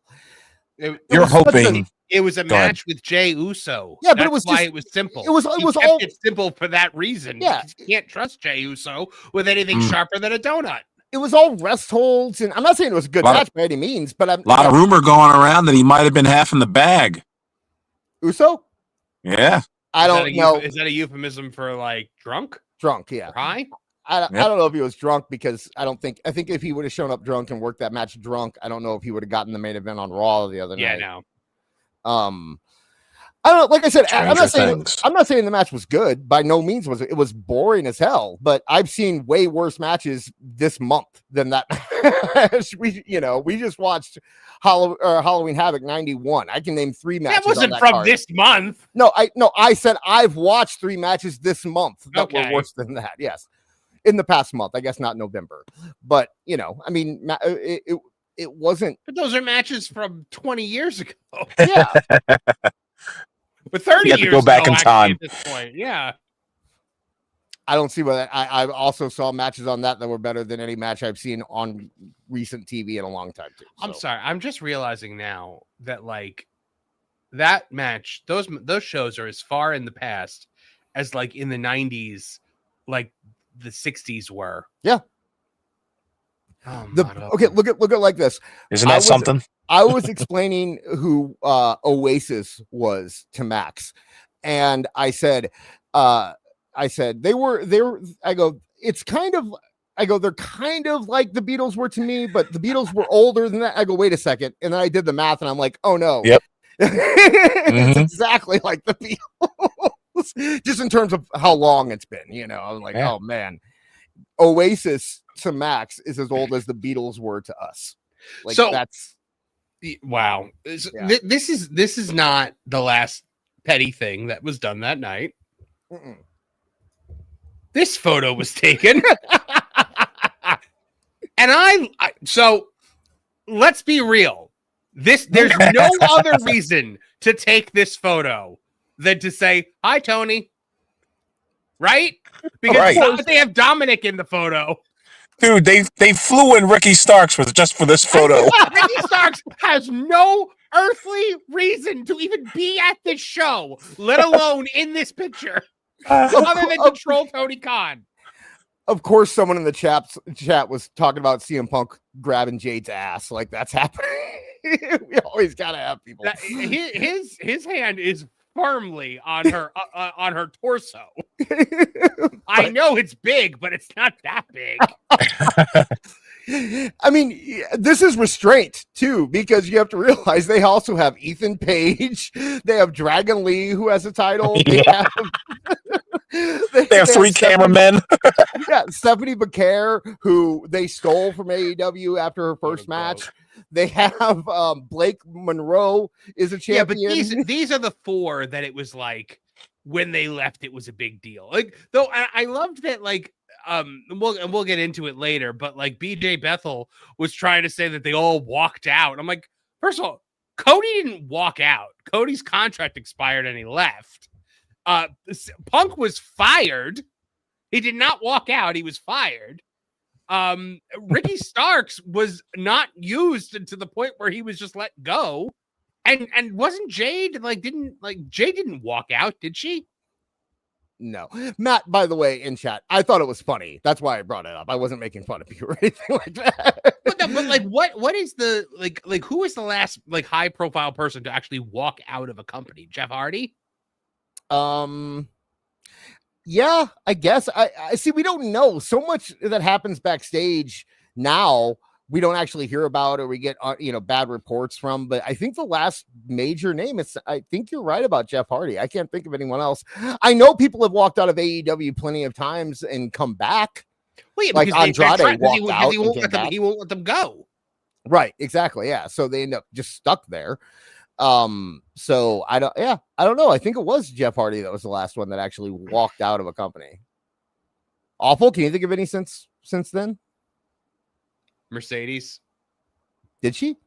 You're hoping it was a match with Jey Uso. Yeah, but it was why it was simple. It was all simple for that reason. Yeah, you can't trust Jey Uso with anything sharper than a donut. It was all rest holds, and I'm not saying it was a good match by any means, but a lot of rumor going around that he might have been half in the bag. Uso? Yeah. I don't know. Is that a euphemism for like drunk? Drunk, yeah. Or high? I don't know if he was drunk, because I think if he would have shown up drunk and worked that match drunk, I don't know if he would have gotten the main event on Raw the other night. Yeah, no. I don't know. Like I said, I'm not saying the match was good. By no means was it. It was boring as hell. But I've seen way worse matches this month than that. we just watched Halloween Havoc 91. I can name 3 matches. That wasn't from card. This month. No, I said I've watched 3 matches this month that were worse than that. Yes, in the past month. I guess not November, but I mean, it wasn't. But those are matches from 20 years ago. Yeah. But 30 years to go back in time. At this point. Yeah. I don't see why I also saw matches on that were better than any match I've seen on recent TV in a long time too. So. I'm sorry. I'm just realizing now that like that match, those shows are as far in the past as like in the 90s, like the 60s were. Yeah. Oh, okay, look at like this. Isn't that something? I was explaining who Oasis was to Max, and I said they were I go, it's kind of, I go, they're kind of like the Beatles were to me, but the Beatles were older than that. I go, wait a second, and then I did the math, and I'm like, oh no, yep, it's exactly like the Beatles, just in terms of how long it's been. I'm like, oh man, Oasis to Max is as old as the Beatles were to us. Like, so that's wow. Yeah. This is not the last petty thing that was done that night. Mm-mm. This photo was taken. And so let's be real. There's no other reason to take this photo than to say, hi, Tony. Right? Because they have Dominic in the photo. Dude, they flew in Ricky Starks just for this photo. Ricky Starks has no earthly reason to even be at this show, let alone in this picture, other than to troll Tony Khan. Of course, someone in the chat was talking about CM Punk grabbing Jade's ass. Like, that's happening. We always gotta have people. His hand is firmly on her torso. I know it's big, but it's not that big. I mean, this is restraint too, because you have to realize they also have Ethan Page, they have Dragon Lee, who has a title. They have they have three cameramen. Yeah, Stephanie Becaire, who they stole from AEW after her first match. They have Blake Monroe is a champion. Yeah, but these are the four that it was like when they left, it was a big deal. Like, though I loved that, like, we'll get into it later, but like BJ Bethel was trying to say that they all walked out. I'm like, first of all, Cody didn't walk out. Cody's contract expired and he left. Punk was fired. He did not walk out. He was fired. Ricky Starks was not used to the point where he was just let go. And wasn't Jade Jade didn't walk out, did she? No. Matt, by the way, in chat, I thought it was funny. That's why I brought it up. I wasn't making fun of you or anything like that. But like, what is the like who is the last like high profile person to actually walk out of a company? Jeff Hardy? Yeah, I guess. I see. We don't know so much that happens backstage now. We don't actually hear about, or we get bad reports from. But I think the last major name is. I think you're right about Jeff Hardy. I can't think of anyone else. I know people have walked out of AEW plenty of times and come back. Well, yeah, like Andrade walked out. He won't let them go. Right. Exactly. Yeah. So they end up just stuck there. So I don't know. I think it was Jeff Hardy that was the last one that actually walked out of a company. Awful. Can you think of any since then? Mercedes. Did she?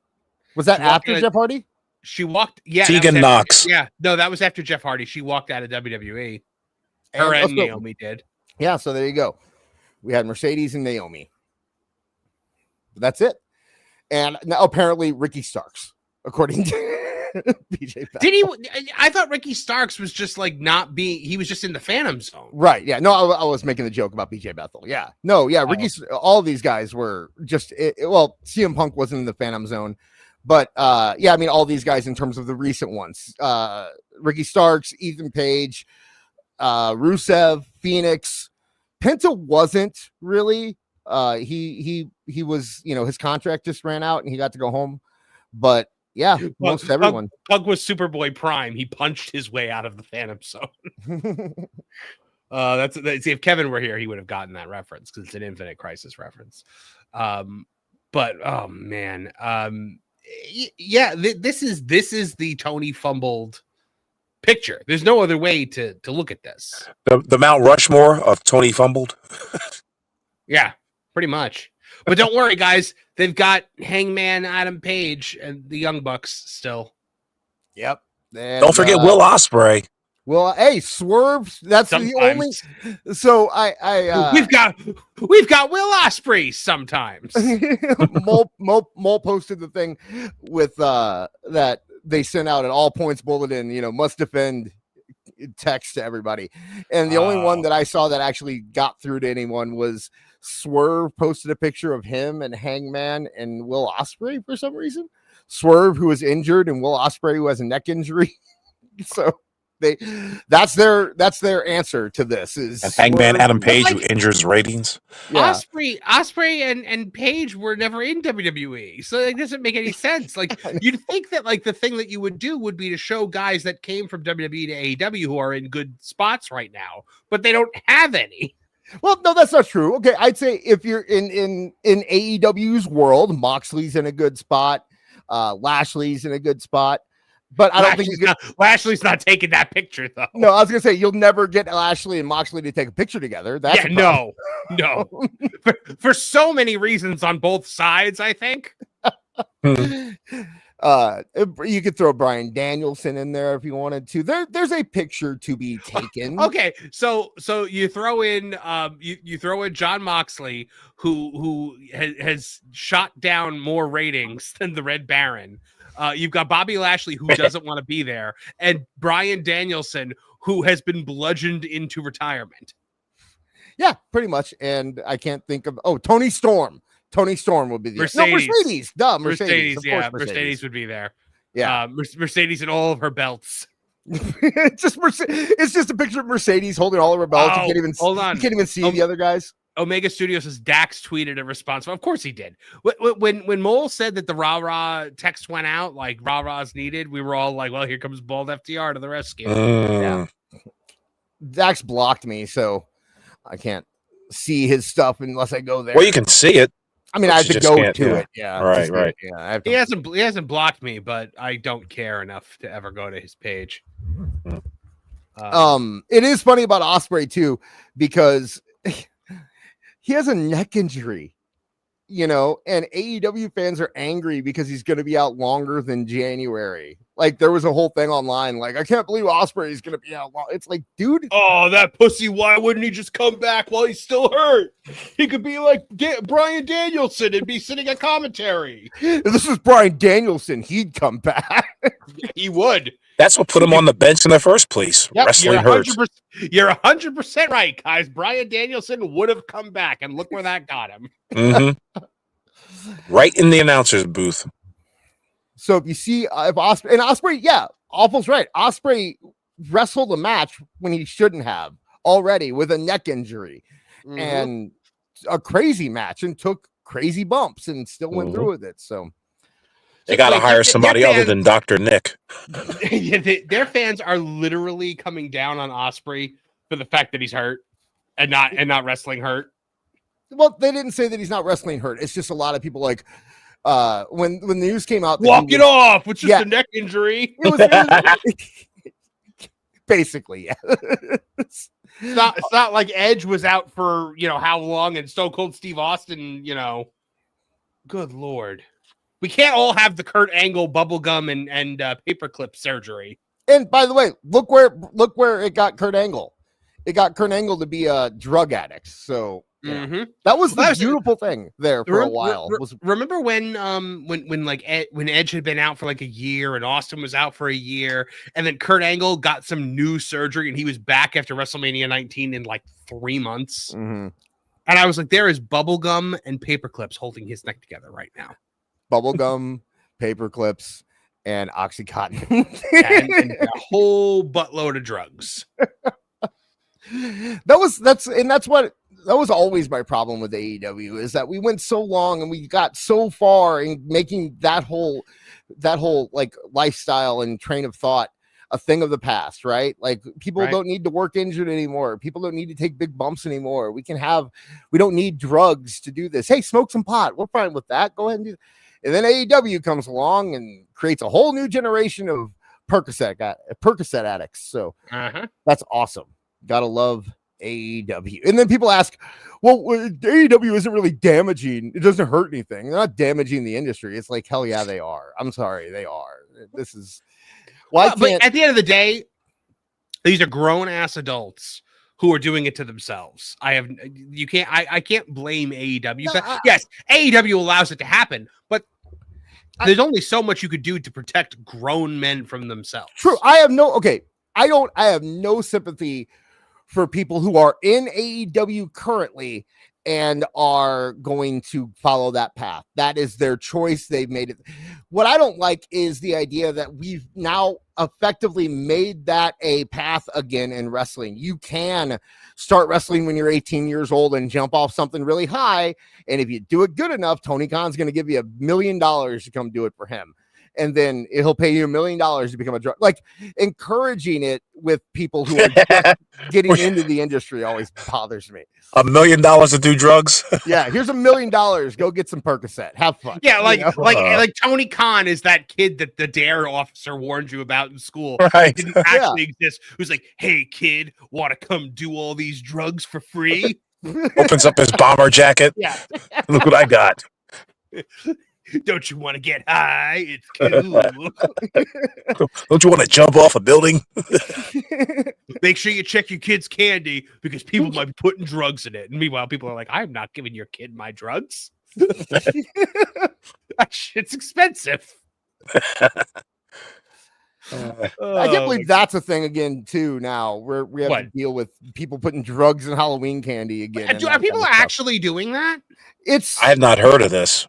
Was that after Jeff Hardy? She walked. Yeah. Tegan Knox. Yeah. No, that was after Jeff Hardy. She walked out of WWE. Her and Naomi did. Yeah. So there you go. We had Mercedes and Naomi. But that's it. And now apparently Ricky Starks, according to BJ Bethel. Did he? I thought Ricky Starks was just like not being. He was just in the Phantom Zone. Right. Yeah. No, I was making the joke about BJ Bethel. Yeah. No. Yeah. All these guys were just. Well, CM Punk wasn't in the Phantom Zone, but yeah. I mean, all these guys in terms of the recent ones. Ricky Starks, Ethan Page, Rusev, Phoenix, Penta wasn't really. He was. His contract just ran out and he got to go home, but. Yeah, most everyone. Pug was Superboy Prime. He punched his way out of the Phantom Zone. That's if Kevin were here, he would have gotten that reference because it's an Infinite Crisis reference. But oh man, yeah, this is the Tony fumbled picture. There's no other way to look at this. The Mount Rushmore of Tony fumbled. Yeah, pretty much. But don't worry, guys. They've got Hangman Adam Page and the Young Bucks still. Yep. And, don't forget Will Ospreay. Well, hey, Swerve. That's sometimes. The only. So we've got Will Ospreay sometimes. Mole posted the thing with that they sent out an all points bulletin. Must defend text to everybody, and the only one that I saw that actually got through to anyone was. Swerve posted a picture of him and Hangman and Will Ospreay for some reason. Swerve, who was injured, and Will Ospreay, who has a neck injury. So that's their answer to this is and Hangman Adam Page, who injures ratings. Yeah. Ospreay and Page were never in WWE, so it doesn't make any sense. Like you'd think that like the thing that you would do would be to show guys that came from WWE to AEW who are in good spots right now, but they don't have any. Well, no, that's not true. Okay, I'd say if you're in AEW's world, Moxley's in a good spot, Lashley's in a good spot, but I don't think Lashley's not taking that picture though. No, I was gonna say you'll never get Lashley and Moxley to take a picture together. That's no. for so many reasons on both sides, I think. You could throw Bryan Danielson in there if you wanted to. There's a picture to be taken. Okay, so you throw in you throw in John Moxley, who has shot down more ratings than the Red Baron. You've got Bobby Lashley, who doesn't want to be there, and Bryan Danielson, who has been bludgeoned into retirement. Yeah, pretty much. And I can't think of Tony Storm. Tony Storm would be the Mercedes. Duh, Mercedes. Of course, Mercedes would be there. Yeah, Mercedes and all of her belts. It's just a picture of Mercedes holding all of her belts. You can't even see the other guys. Omega Studios says Dax tweeted a response. Well, of course he did. When Mole said that the rah-rah text went out, like rah-rah's needed, we were all like, well, here comes Bald FTR to the rescue. Yeah. Dax blocked me, so I can't see his stuff unless I go there. Well, you can see it. I mean, I have to go to it. Yeah. Right. Yeah. He hasn't blocked me, but I don't care enough to ever go to his page. It is funny about Ospreay too, because he has a neck injury, and AEW fans are angry because he's going to be out longer than January. Like, there was a whole thing online, like, I can't believe Ospreay is going to be out long. It's like, dude. Oh, that pussy. Why wouldn't he just come back while he's still hurt? He could be like Bryan Danielson and be sitting at commentary. If this was Bryan Danielson, he'd come back. He would. That's what put him on the bench in the first place. Yep, Wrestling hurts. You're 100% right, guys. Bryan Danielson would have come back, and look where that got him. Mm-hmm. Right in the announcer's booth. So if you see if Ospreay, yeah, Awful's right. Ospreay wrestled a match when he shouldn't have already with a neck injury and a crazy match and took crazy bumps and still went through with it. So they got to hire somebody other than Dr. Nick. Their fans are literally coming down on Ospreay for the fact that he's hurt and not wrestling hurt. Well, they didn't say that he's not wrestling hurt. It's just a lot of people like when the news came out, walk it off. It's just a neck injury. It was basically, yeah. It's not like Edge was out for how long, and Stone Cold Steve Austin. Good Lord. We can't all have the Kurt Angle bubblegum and paperclip surgery. And by the way, look where it got Kurt Angle. It got Kurt Angle to be a drug addict. So that was the beautiful thing there for a while. Remember when Edge had been out for like a year and Austin was out for a year, and then Kurt Angle got some new surgery and he was back after WrestleMania 19 in like 3 months. And I was like, there is bubblegum and paperclips holding his neck together right now. Bubblegum, paper clips, and Oxycontin. and a whole buttload of drugs. That was always my problem with AEW, is that we went so long and we got so far in making that whole like lifestyle and train of thought a thing of the past, right? Like, people don't need to work injured anymore. People don't need to take big bumps anymore. We don't need drugs to do this. Hey, smoke some pot. We're fine with that. Go ahead and do that. And then AEW comes along and creates a whole new generation of Percocet addicts. So that's awesome. Gotta love AEW. And then people ask, well, AEW isn't really damaging. It doesn't hurt anything. They're not damaging the industry. It's like, hell yeah, they are. I'm sorry, they are. This is why. But at the end of the day, these are grown ass adults who are doing it to themselves. I can't blame AEW. Yes, AEW allows it to happen, but there's only so much you could do to protect grown men from themselves. True. I have no sympathy for people who are in AEW currently and are going to follow that path. That is their choice. They've made it. What I don't like is the idea that we've now effectively made that a path again in wrestling. You can start wrestling when you're 18 years old and jump off something really high. And if you do it good enough, Tony Khan's going to give you $1 million to come do it for him. And then he'll pay you $1 million to become a drug. Like, encouraging it with people who are just getting into the industry always bothers me. $1 million to do drugs? Yeah, here's $1 million. Go get some Percocet. Have fun. Yeah, like Tony Khan is that kid that the DARE officer warned you about in school. Right. Didn't actually exist. Who's like, hey kid, want to come do all these drugs for free? Opens up his bomber jacket. Yeah. Look what I got. Don't you want to get high? It's cool. Don't you want to jump off a building? Make sure you check your kid's candy because people might be putting drugs in it. And meanwhile, people are like, I'm not giving your kid my drugs. That shit's expensive. I can't believe that's a thing again too. Now we have to deal with people putting drugs in Halloween candy again. Are people actually doing that? I have not heard of this.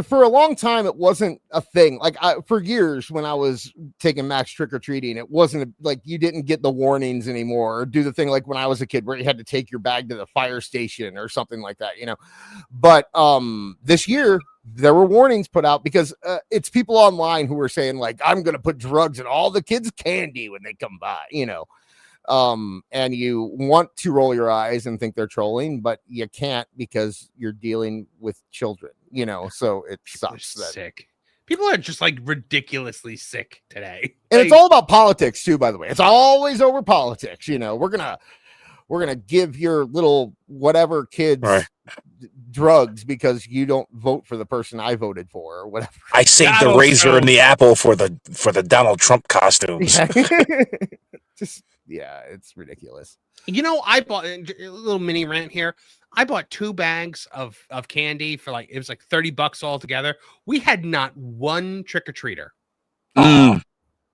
For a long time, it wasn't a thing. Like for years, when I was taking Max trick or treating, it wasn't like you didn't get the warnings anymore, or do the thing like when I was a kid where you had to take your bag to the fire station or something like that, But this year there were warnings put out because it's people online who were saying like, I'm going to put drugs in all the kids' candy when they come by, and you want to roll your eyes and think they're trolling, but you can't because you're dealing with children, so it sucks. Sick. People are just like ridiculously sick today. And it's all about politics too, by the way. It's always over politics. We're going to give your little whatever kids drugs because you don't vote for the person I voted for or whatever. I saved the razor and the apple for the Donald Trump costumes. Yeah, it's ridiculous. I bought a little mini rant here. I bought 2 bags of candy for it was like $30 altogether. We had not one trick-or-treater.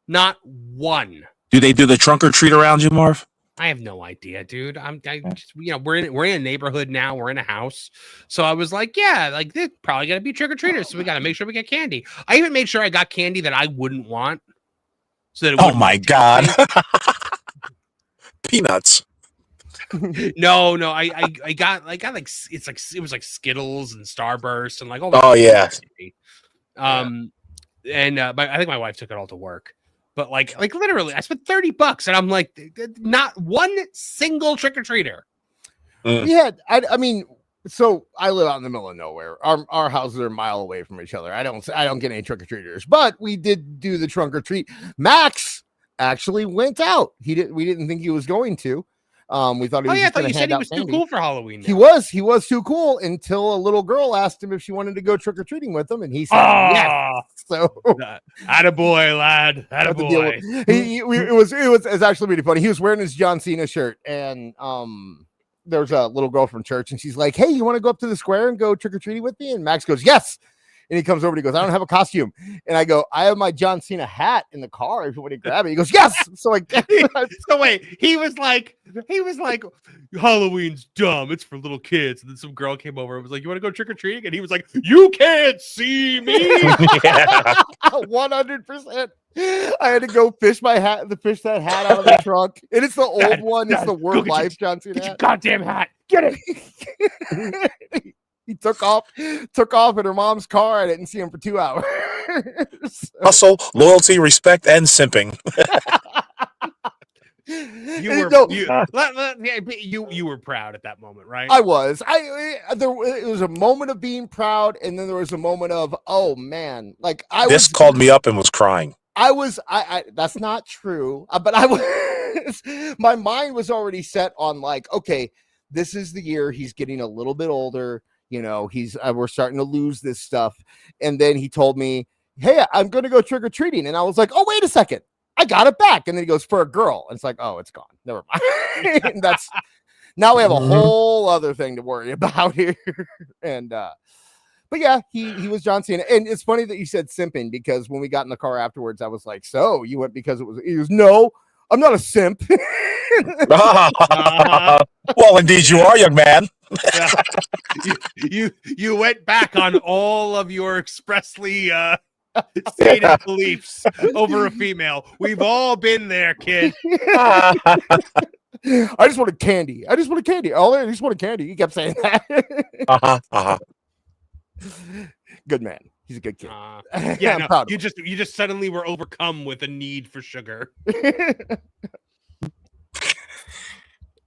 Not one. Do they do the trunk or treat around you, Marv? I have no idea, dude. We're in a neighborhood now. We're in a house. So I was like, yeah, like they're probably gonna be trick-or-treaters. So we gotta make sure we get candy. I even made sure I got candy that I wouldn't want. So that oh my God. Peanuts. No, I got like it was like Skittles and Starburst and like all. Oh yeah. And I think my wife took it all to work. But like literally, I spent $30, and I'm like, not one single trick or treater. Yeah, I mean, so I live out in the middle of nowhere. Our houses are a mile away from each other. I don't get any trick or treaters, but we did do the trunk or treat. Max actually went out. We didn't think he was going to. We thought he was. I thought you said he was too cool for Halloween. Now. He was too cool until a little girl asked him if she wanted to go trick or treating with him, and he said yes. So, attaboy, lad, attaboy. It's actually really funny. He was wearing his John Cena shirt, and there's a little girl from church, and she's like, "Hey, you want to go up to the square and go trick or treating with me?" And Max goes, "Yes." And he comes over and he goes, "I don't have a costume." And I go, "I have my John Cena hat in the car if you want to grab it." He goes, "Yes." So so wait, he was like, Halloween's dumb. It's for little kids. And then some girl came over and was like, "You want to go trick or treating?" And he was like, "You can't see me." 100%. I had to go fish that hat out of the trunk. And it's the old one. It's the Word Life John Cena hat. Goddamn hat. Get it. He took off in her mom's car. I didn't see him for 2 hours. Hustle, loyalty, respect, and simping. You were proud at that moment, right? I was. It was a moment of being proud, and then there was a moment of, oh man, like This called me up and was crying. I that's not true, but I was. My mind was already set on like, okay, this is the year he's getting a little bit older. We're starting to lose this stuff. And then he told me, "Hey, I'm going to go trick or treating." And I was like, "Oh, wait a second. I got it back." And then he goes, "For a girl." And it's like, "Oh, it's gone. Never mind." Now we have a whole other thing to worry about here. And, but yeah, he was John Cena. And it's funny that you said simping because when we got in the car afterwards, I was like, "So you went because he goes, "No, I'm not a simp." Well, indeed you are, young man. You went back on all of your expressly stated beliefs over a female. We've all been there, kid. I just wanted candy. I just wanted candy. He kept saying that. Good man. He's a good kid. Yeah, no, proud of you just suddenly were overcome with a need for sugar.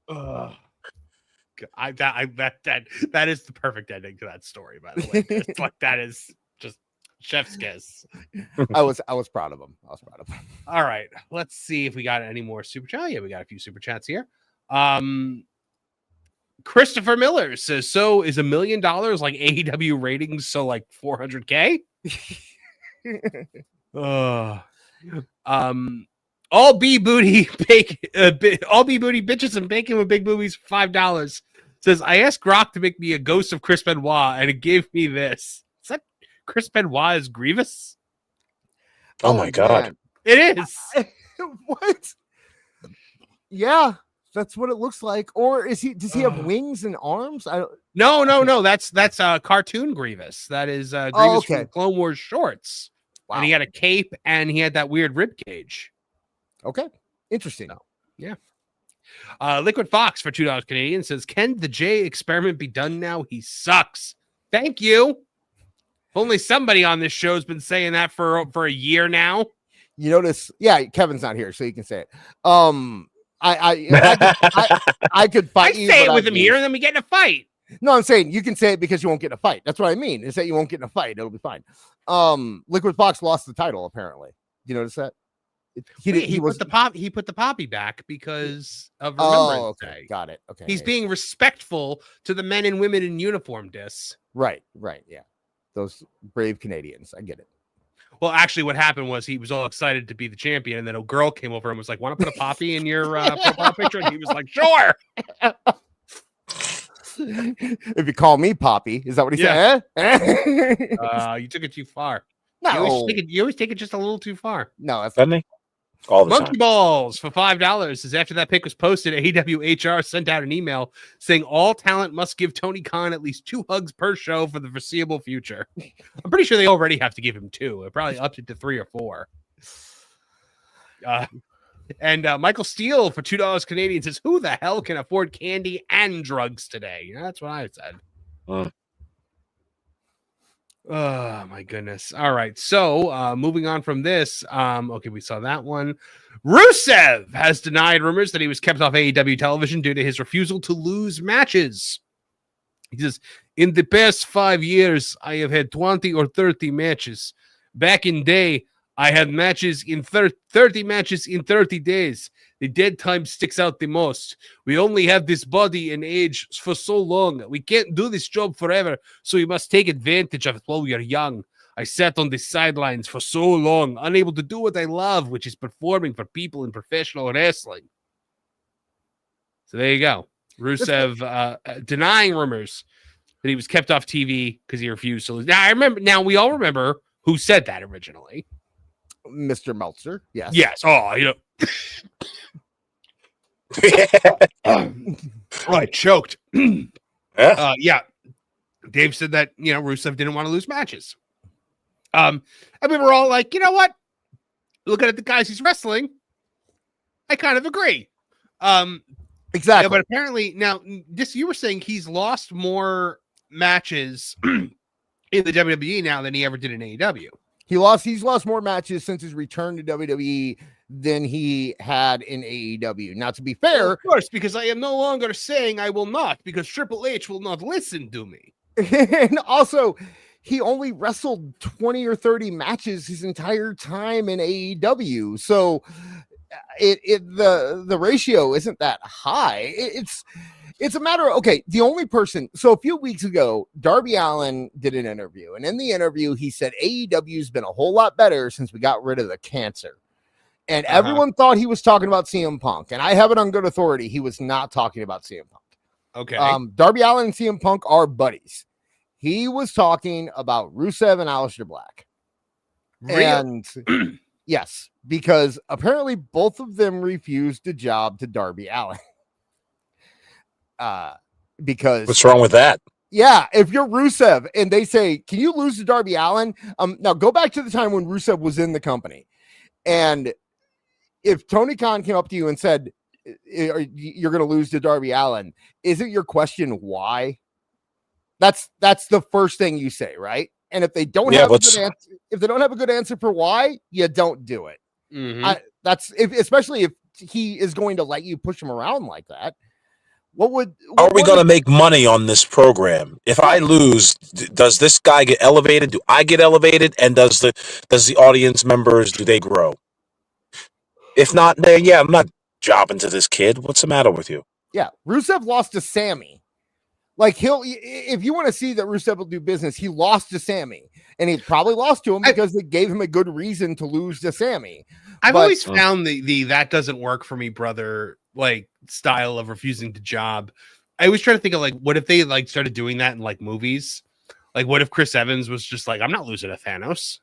That is the perfect ending to that story, by the way. It's like that is just chef's kiss. I was proud of him. All right, let's see if we got any more super chat. Yeah, we got a few super chats here. Christopher Miller says, "So is $1 million like AEW ratings? So like 400K?" All B booty bitches and bacon with big boobies, $5. Says, "I asked Grok to make me a ghost of Chris Benoit, and it gave me this." Is that Chris Benoit as Grievous? Oh my God. man. It is. What? Yeah, that's what it looks like. Or does he have wings and arms? No. That's cartoon Grievous. That is Grievous from okay. the Clone Wars shorts. Wow. And he had a cape and he had that weird rib cage. Okay. Interesting. Yeah. Liquid Fox for $2 Canadian says, "Can the J experiment be done now? He sucks." Thank you. If only somebody on this show has been saying that for a year now. You notice, yeah, Kevin's not here, so you can say it. I could fight I you. say it with him here, and then we get in a fight. No, I'm saying you can say it because you won't get in a fight. That's what I mean. Is that you won't get in a fight? It'll be fine. Liquid Fox lost the title apparently. Do you notice that? He put the poppy back because of Remembrance Day. Got it. Okay, He's being respectful to the men and women in uniform. Right. Yeah, those brave Canadians. I get it. Well, actually, what happened was he was all excited to be the champion, and then a girl came over and was like, "Want to put a poppy in your profile picture?" And he was like, "Sure." If you call me Poppy, is that what he said? You took it too far. No, You always take it just a little too far. no, that's Doesn't he? All the Monkey time. Balls for $5 says, after that pic was posted, AEW HR sent out an email saying all talent must give Tony Khan at least 2 hugs per show for the foreseeable future. I'm pretty sure they already have to give him 2. It probably upped it to 3 or 4. And Michael Steele for $2 Canadian says, "Who the hell can afford candy and drugs today?" That's what I said. Oh my goodness. All right. So moving on from this. Okay, we saw that one. Rusev has denied rumors that he was kept off AEW television due to his refusal to lose matches. He says, "In the past 5 years, I have had 20 or 30 matches. Back in day, I had matches in 30 matches in 30 days. The dead time sticks out the most. We only have this body and age for so long. We can't do this job forever, so we must take advantage of it while we are young. I sat on the sidelines for so long, unable to do what I love, which is performing for people in professional wrestling." So there you go. Rusev denying rumors that he was kept off TV because he refused to lose. Now we all remember who said that originally. Mr. Meltzer. Yes. Yes. Oh, I choked. Yeah. Dave said that, Rusev didn't want to lose matches. And we were all like, you know what? Looking at the guys he's wrestling, I kind of agree. Exactly. But apparently now you were saying he's lost more matches in the WWE now than he ever did in AEW. He's lost more matches since his return to WWE than he had in AEW. Now, to be fair, well, of course, because I am no longer saying I will not, because Triple H will not listen to me. And also, he only wrestled 20 or 30 matches his entire time in AEW. So the ratio isn't that high. It's a matter of, okay, the only person, so a few weeks ago, Darby Allin did an interview, and in the interview, he said AEW's been a whole lot better since we got rid of the cancer. And everyone thought he was talking about CM Punk, and I have it on good authority. He was not talking about CM Punk. Okay. Darby Allin and CM Punk are buddies. He was talking about Rusev and Aleister Black. Really? And yes, because apparently both of them refused a job to Darby Allin. Because what's wrong with that? Yeah, if you're Rusev and they say, "Can you lose to Darby Allin?" Now go back to the time when Rusev was in the company, and if Tony Khan came up to you and said, "You're going to lose to Darby Allin," isn't your question why? That's the first thing you say, right? And if they don't have a good answer, if they don't have a good answer for why, you don't do it. Mm-hmm. Especially if he is going to let you push him around like that. Are we going to make money on this program? If I lose, does this guy get elevated? Do I get elevated? And does the audience members, do they grow? If not, then yeah, I'm not jobbing to this kid. What's the matter with you? Yeah, Rusev lost to Sammy. Like if you want to see that Rusev will do business, he lost to Sammy, and he probably lost to him because they gave him a good reason to lose to Sammy. I've always found the that doesn't work for me, brother, like style of refusing to job. I always try to think of like, what if they like started doing that in like movies? Like, what if Chris Evans was just like, "I'm not losing to Thanos."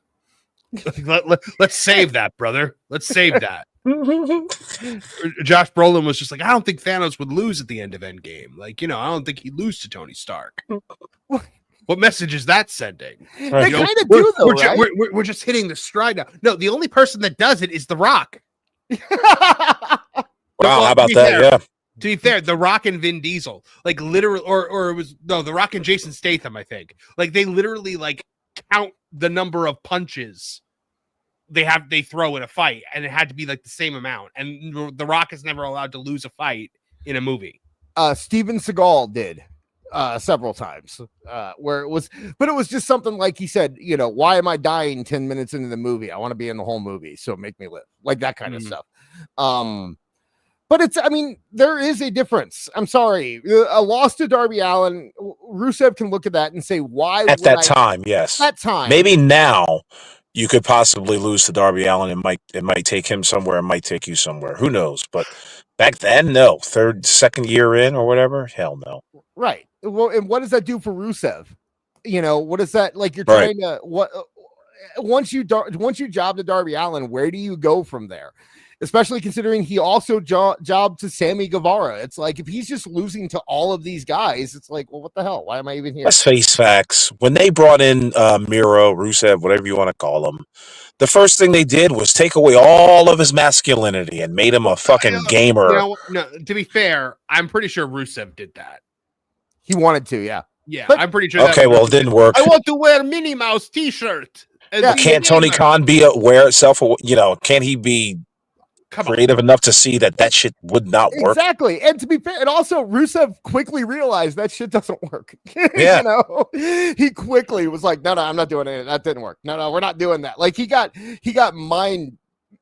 Let's save that, brother. Let's save that. Josh Brolin was just like, I don't think Thanos would lose at the end of Endgame. Like, I don't think he'd lose to Tony Stark. What message is that sending? They kind of do, though, right? We're just hitting the stride now. No, the only person that does it is The Rock. Wow, how about that? Yeah. To be fair, The Rock and Vin Diesel, like literally, or it was The Rock and Jason Statham, I think. Like they literally like count the number of punches they throw in a fight, and it had to be like the same amount. And The Rock is never allowed to lose a fight in a movie. Steven Seagal did several times, where it was just something like he said, why am I dying 10 minutes into the movie? I want to be in the whole movie, so make me live, like that kind of stuff. But there is a difference. I'm sorry. A loss to Darby Allin, Rusev can look at that and say, why? At that time, yes. That time. Maybe now you could possibly lose to Darby Allin. It might take him somewhere. It might take you somewhere. Who knows? But back then, no. Second year in or whatever, hell no. Right. Well, and what does that do for Rusev? What is that? Like you're trying to once you job to Darby Allin, where do you go from there? Especially considering he also jobbed to Sammy Guevara. It's like if he's just losing to all of these guys, it's like, well, what the hell? Why am I even here? Let's face facts. When they brought in Miro, Rusev, whatever you want to call him, the first thing they did was take away all of his masculinity and made him a fucking gamer. No, to be fair, I'm pretty sure Rusev did that. He wanted to, yeah. Yeah, but, I'm pretty sure. Okay, well, it didn't work. I want to wear a Minnie Mouse T-shirt. Yeah. Can't Tony Khan be aware itself? Can't he be creative enough to see that shit would not work? Exactly. And to be fair, and also Rusev quickly realized that shit doesn't work. Yeah. He quickly was like, no, I'm not doing it. That didn't work. No, we're not doing that. Like he got mind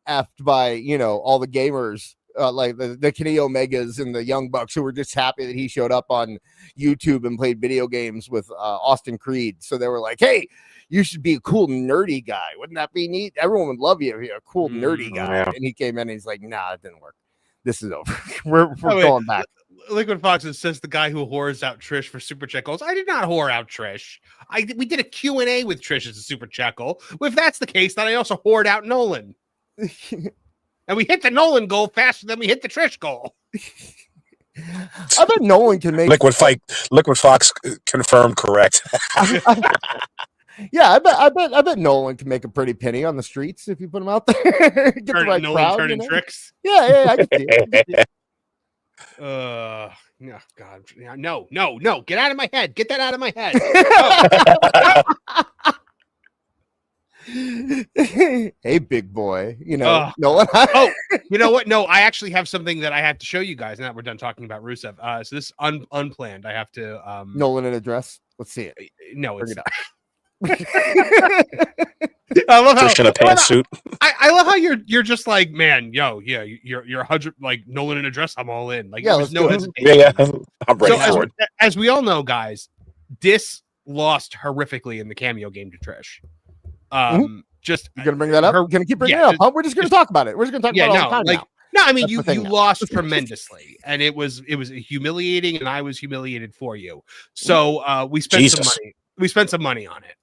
effed by, all the gamers, like the Kenny Omegas and the Young Bucks who were just happy that he showed up on YouTube and played video games with Austin Creed. So they were like, hey, you should be a cool, nerdy guy. Wouldn't that be neat? Everyone would love you if you're a cool, nerdy guy. Yeah. And he came in and he's like, nah, it didn't work. This is over. we're going back. Liquid Fox says the guy who whores out Trish for Super Chat goals. I did not whore out Trish. We did a Q&A with Trish as a Super Chat goal. Well, if that's the case, then I also whored out Nolan. And we hit the Nolan goal faster than we hit the Trish goal. I bet Nolan can make Liquid Fox confirmed correct. Yeah, I bet Nolan can make a pretty penny on the streets if you put him out there. Get the right crowd, turning tricks. Yeah, I can see it. No, God, no, get out of my head. Get that out of my head. Hey, big boy. Nolan. You know what? No, I actually have something that I have to show you guys. Now that we're done talking about Rusev. So this unplanned. I have to. Nolan in a dress. Let's see it. No, it's not. I love how in a pantsuit. I love how you're just like, man, you're 100 like Nolan in a dress. I'm all in. Like, there's no hesitation. Yeah, I'm ready for it. As we all know, guys, Dis lost horrifically in the cameo game to Trish. Just you're gonna bring that up. Gonna keep bringing it up. Huh? We're just gonna talk about it. We're just gonna talk about it all the time now. No, I mean you lost tremendously, and it was humiliating, and I was humiliated for you. So we spent some money. We spent some money on it.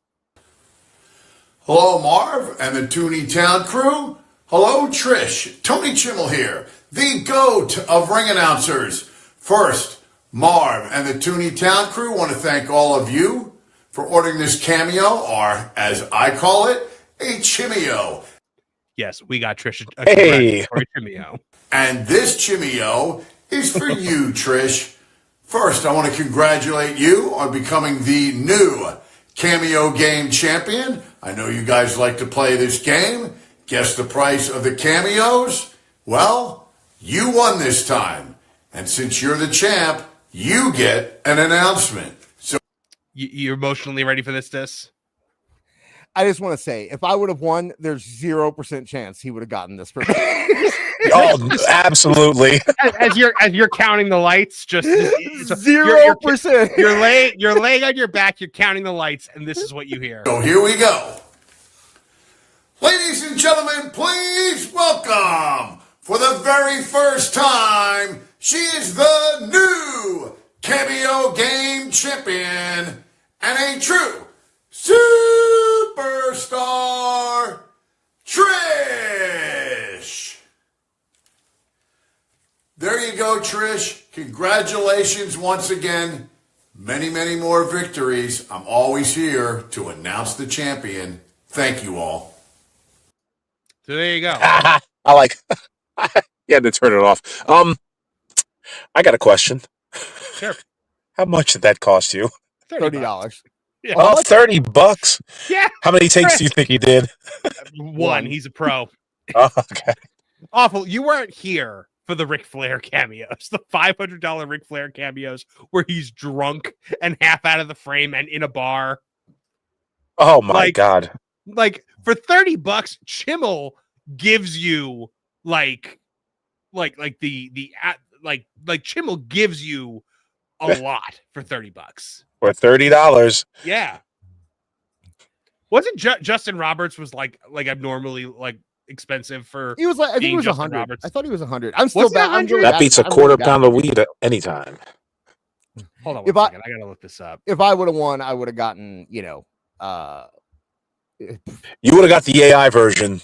Hello, Marv and the Tooney Town crew. Hello, Trish. Tony Chimmel here, the GOAT of ring announcers. First, Marv and the Tooney Town crew want to thank all of you for ordering this cameo, or as I call it, a chimeo. Yes, we got Trish a chimeo. And this chimeo is for you, Trish. First, I want to congratulate you on becoming the new Cameo Game Champion. I know you guys like to play this game. Guess the price of the cameos? Well, you won this time. And since you're the champ, you get an announcement. So you're emotionally ready for this, Dis? I just want to say, if I would have won, there's 0% chance he would have gotten this. Oh, absolutely. As you're counting the lights, just 0%. You're laying on your back. You're counting the lights, and this is what you hear. So here we go, ladies and gentlemen. Please welcome, for the very first time, she is the new Cameo Game Champion and a true superstar, there you go, Trish. Congratulations once again. Many, many more victories. I'm always here to announce the champion. Thank you all. So there you go. I like. You had to turn it off. I got a question. Sure. How much did that cost you? $30. Yeah. Oh, $30. Yeah. How many takes do you think he did? One. He's a pro. Oh, okay. Awful. You weren't here for the Ric Flair cameos, the $500 Ric Flair cameos where he's drunk and half out of the frame and in a bar. Oh my God. Like for $30, Chimmel gives you like Chimmel gives you a lot for $30. For $30. Yeah. Wasn't Justin Roberts was like abnormally like expensive for He was like, I think being it was Justin 100. Roberts? I thought he was 100. I'm Was still it bad. 100? That beats a quarter pound of weed at any time. Hold on If one second. I gotta look this up. If I would have won, I would have gotten, You would have got the AI version.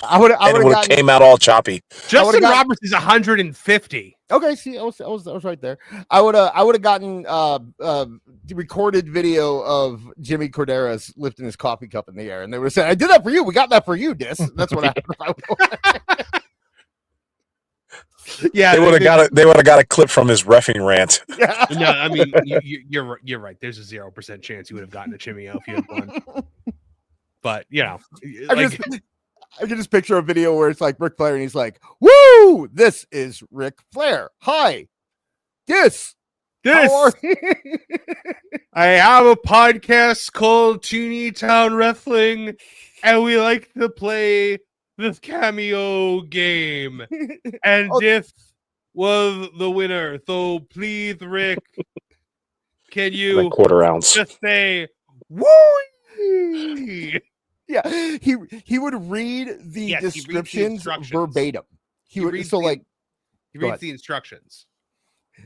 I would and it have would have gotten. came out all choppy. Justin got- Roberts is 150. Okay, see, I was right there. I would have gotten the recorded video of Jimmy Corderas lifting his coffee cup in the air, and they would have said, "I did that for you. We got that for you, Dis." That's what happened. Yeah, They would have got it. They would have got a clip from his reffing rant. No, I mean you're right. There's a 0% chance you would have gotten a Chimio if you had won. But I can just picture a video where it's like Ric Flair, and he's like, "Woo! This is Ric Flair. Hi, Dis. How are you?" I have a podcast called Tooney Town Wrestling, and we like to play this cameo game. And this was the winner. So please, Rick, can you Like quarter ounce. just say woo? Yeah, he would read the descriptions verbatim. He reads the instructions.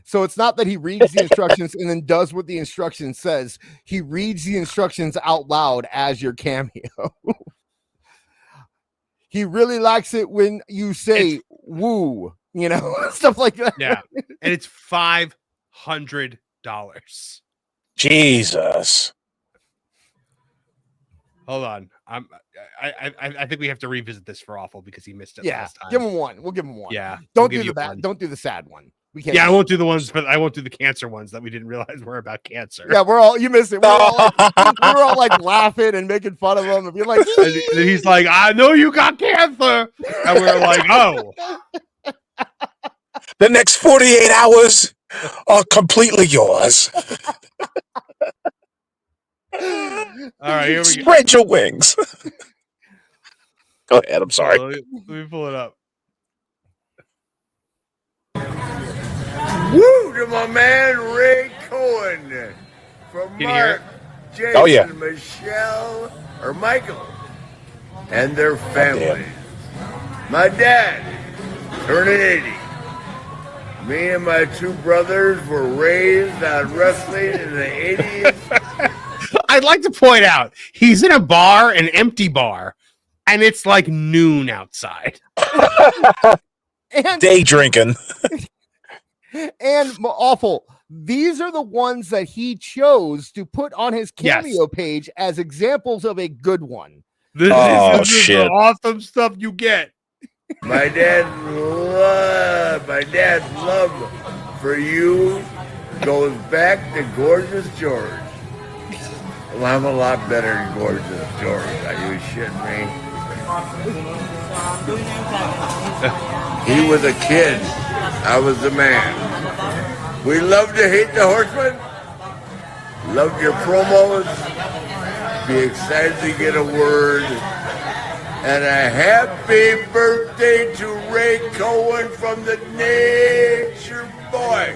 So it's not that he reads the instructions and then does what the instruction says. He reads the instructions out loud as your cameo. He really likes it when you say woo, stuff like that. Yeah, and it's $500. Jesus. Hold on, I think we have to revisit this for Awful because he missed it. Yeah, last time. give him one. We'll give him one. Yeah, don't do the bad. Don't do the sad one. We can't. Yeah, I won't do the ones, but I won't do the cancer ones that we didn't realize were about cancer. Yeah, you missed it. We're all like laughing and making fun of him, and being like, and he's like, "I know you got cancer," and we're like, "Oh." The next 48 hours are completely yours. All right, here we go. Spread your wings. Go ahead. I'm sorry. Let me pull it up. Woo to my man Ray Cohen from Mark, Jason, Michelle, or Michael, and their families. My dad turning 80. Me and my two brothers were raised on wrestling in the 80s. I'd like to point out he's in a bar, an empty bar, and it's like noon outside. and day drinking. And Awful. These are the ones that he chose to put on his cameo page as examples of a good one. This is the awesome stuff you get. My dad's love for you goes back to Gorgeous George. Well, I'm a lot better than Gorgeous George. Are you shitting me? He was a kid. I was the man. We love to hate the Horseman. Loved your promos. Be excited to get a word. And a happy birthday to Ray Cohen from the Nature Boy.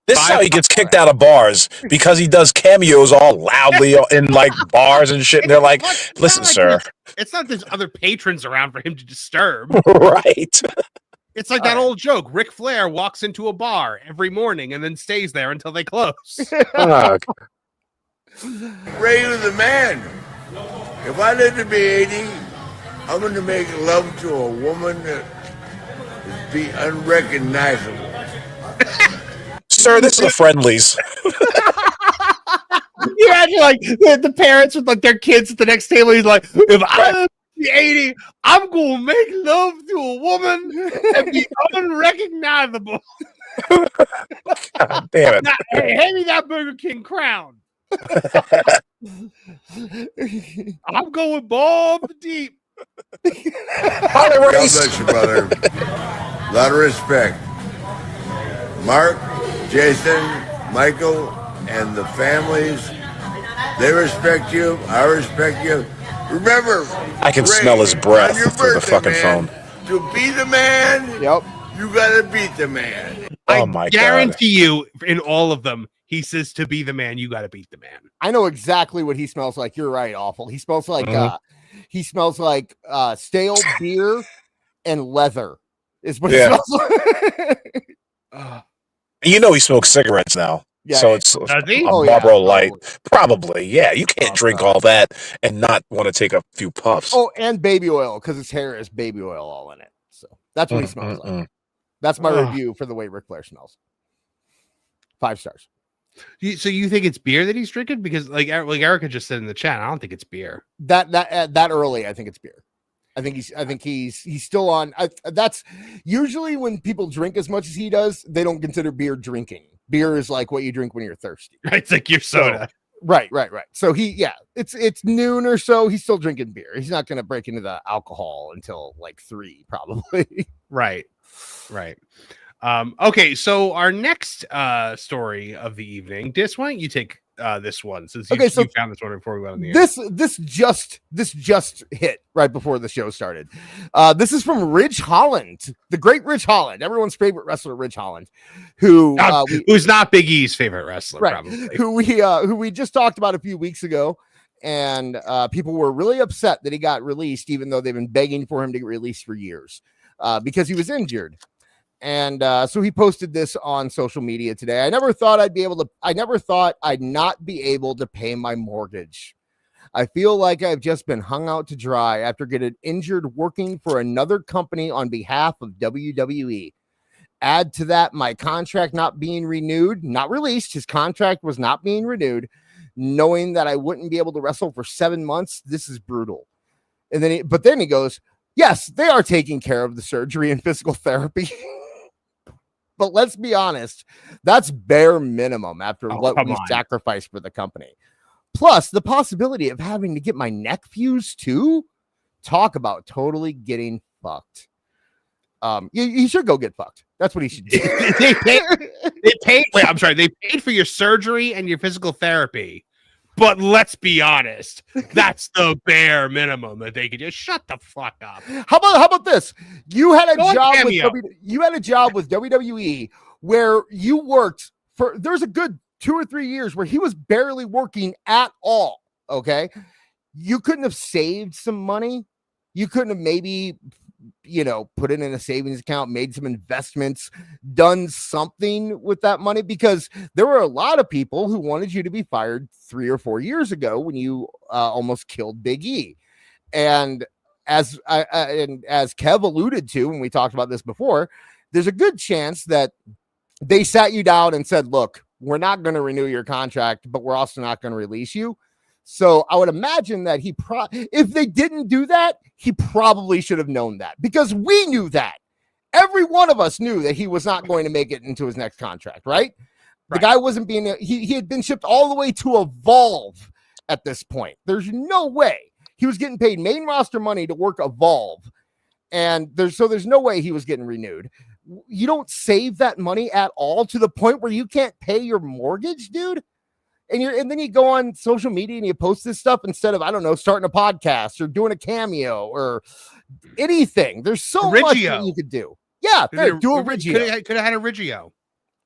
This is how he gets kicked out of bars, because he does cameos all loudly in like bars and shit. And they're like, "Listen, sir." It's not there's other patrons around for him to disturb. Right. It's like that old joke. Ric Flair walks into a bar every morning and then stays there until they close. Ray was the man. If I live to be 80, I'm going to make love to a woman that is be unrecognizable. Sir, this is a friendlies. You imagine like the parents with like their kids at the next table. He's like, if I'm 80, I'm gonna make love to a woman and be unrecognizable. God damn it. Now, hey, hand me that Burger King crown. I'm going balls deep. God bless you, brother. A lot of respect. Mark, Jason, Michael, and the families, they respect you. I respect you. Remember, I can Ray, smell his breath on your through the birthday, fucking man, phone. To be the man, Yep. you gotta beat the man. Oh I my guarantee you, in all of them, he says to be the man, you got to beat the man. I know exactly what he smells like. You're right, awful. He smells like stale beer and leather is what he Yeah. smells like. You know he smokes cigarettes now. Yeah, So yeah. it's Does he? a Oh, yeah, Marlboro probably. Light. Probably. Yeah. You can't drink all that and not want to take a few puffs. Oh, and baby oil, because his hair is baby oil all in it. So that's what he smells like. That's my review for the way Ric Flair smells. 5 stars. So you think it's beer that he's drinking? Because like Erica just said in the chat, I don't think it's beer. That early, I think it's beer. I think he's still on. That's usually when people drink as much as he does, they don't consider beer drinking. Beer is like what you drink when you're thirsty. It's like your soda. Right. So it's noon or so. He's still drinking beer. He's not going to break into the alcohol until like 3, probably. Right. Okay, so our next story of the evening, Dis, why don't you take this one since you found this one before we went on the air. This just hit right before the show started. This is from Ridge Holland, the great Ridge Holland, everyone's favorite wrestler, Ridge Holland, who's not Big E's favorite wrestler, right, probably. Who we just talked about a few weeks ago, and people were really upset that he got released, even though they've been begging for him to get released for years, because he was injured. And so he posted this on social media today. I never thought I'd not be able to pay my mortgage. I feel like I've just been hung out to dry after getting injured working for another company on behalf of WWE. Add to that my contract not being renewed, not released. His contract was not being renewed, knowing that I wouldn't be able to wrestle for 7 months. This is brutal. And then he goes, yes, they are taking care of the surgery and physical therapy. But let's be honest, that's bare minimum after what we sacrificed for the company. Plus, the possibility of having to get my neck fused too. Talk about totally getting fucked. You should go get fucked. That's what he should do. They paid for your surgery and your physical therapy. But let's be honest, that's the bare minimum that they could just shut the fuck up. How about this? You had a job with WWE where you worked for. There's a good 2 or 3 years where he was barely working at all. Okay, you couldn't have saved some money. You couldn't have maybe, put it in a savings account, made some investments, done something with that money, because there were a lot of people who wanted you to be fired 3 or 4 years ago when you almost killed Big E. And as Kev alluded to when we talked about this before, there's a good chance that they sat you down and said, look, we're not going to renew your contract, but we're also not going to release you. So I would imagine that if they didn't do that, he probably should have known that, because we knew that. Every one of us knew that he was not going to make it into his next contract, right? The guy wasn't he had been shipped all the way to Evolve at this point. There's no way he was getting paid main roster money to work Evolve. And there's no way he was getting renewed. You don't save that money at all to the point where you can't pay your mortgage, dude. And then you go on social media and you post this stuff instead of, I don't know, starting a podcast or doing a cameo or anything. There's so much that you could do. Yeah, do a Riggio. Could have had a Riggio.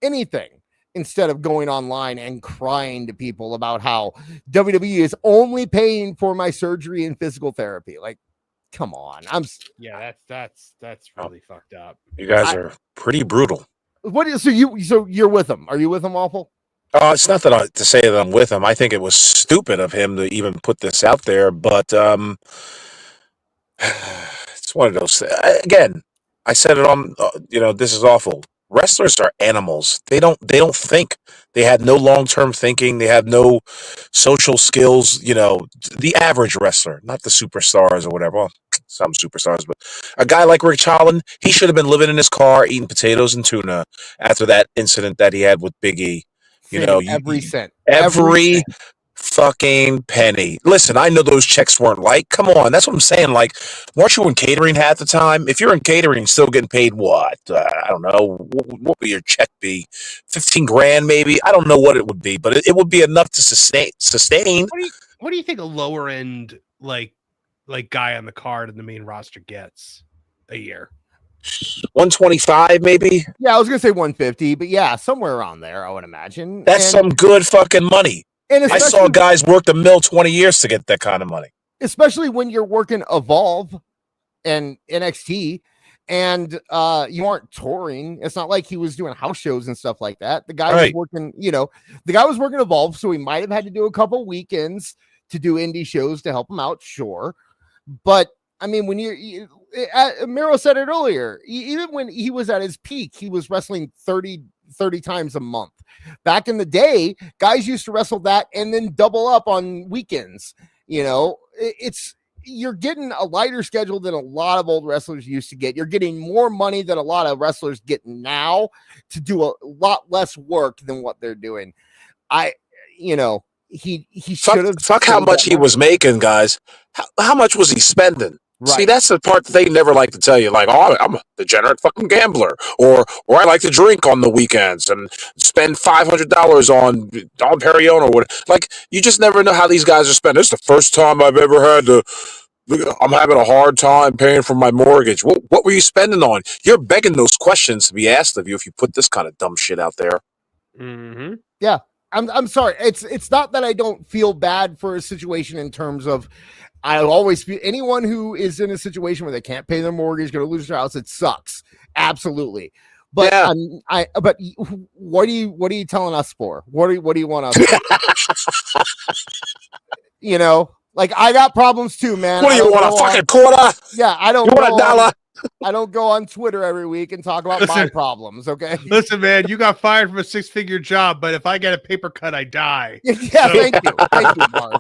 Anything instead of going online and crying to people about how WWE is only paying for my surgery and physical therapy. Like, come on. That's really fucked up. You guys are pretty brutal. So you're with him? Are you with him, Awful? It's not to say that I'm with him. I think it was stupid of him to even put this out there, but it's one of those. Again, I said it on, this is awful. Wrestlers are animals. They don't think. They have no long-term thinking. They have no social skills. The average wrestler, not the superstars or whatever. Well, some superstars, but a guy like Rick Holland, he should have been living in his car eating potatoes and tuna after that incident that he had with Big E. Saving every cent. Every fucking penny. Listen, I know those checks weren't light. Come on, that's what I'm saying. Like, weren't you in catering half the time? If you're in catering, still getting paid what? I don't know. What would your check be? 15 grand, maybe. I don't know what it would be, but it would be enough to sustain. What do you think a lower end like guy on the card in the main roster gets a year? 125, maybe. Yeah, I was gonna say 150, but yeah, somewhere around there, I would imagine. That's some good fucking money. And I saw guys work the mill 20 years to get that kind of money. Especially when you're working Evolve and NXT and you aren't touring. It's not like he was doing house shows and stuff like that. The guy was working, the guy was working Evolve, so he might have had to do a couple weekends to do indie shows to help him out, sure. But I mean, when Miro said it earlier, even when he was at his peak, he was wrestling 30 times a month. Back in the day, guys used to wrestle that and then double up on weekends. You're getting a lighter schedule than a lot of old wrestlers used to get. You're getting more money than a lot of wrestlers get now to do a lot less work than what they're doing. He should have. Fuck how much he was making, guys. How much was he spending? Right. See, that's the part that they never like to tell you. Like, oh, I'm a degenerate fucking gambler, or I like to drink on the weekends and spend $500 on Dom Perignon or what. Like, you just never know how these guys are spending. This is the first time I've ever had to. I'm having a hard time paying for my mortgage. What were you spending on? You're begging those questions to be asked of you if you put this kind of dumb shit out there. Mm-hmm. Yeah, I'm sorry. It's not that I don't feel bad for a situation in terms of. I always feel anyone who is in a situation where they can't pay their mortgage, going to lose their house. It sucks, absolutely. But yeah. But what are you telling us for? What do you want us? Like I got problems too, man. What do you want, a fucking quarter? Yeah, I don't. You want a dollar? I don't go on Twitter every week and talk about my problems. Okay. Listen, man, you got fired from a 6-figure job, but if I get a paper cut, I die. Yeah, thank you, Mark.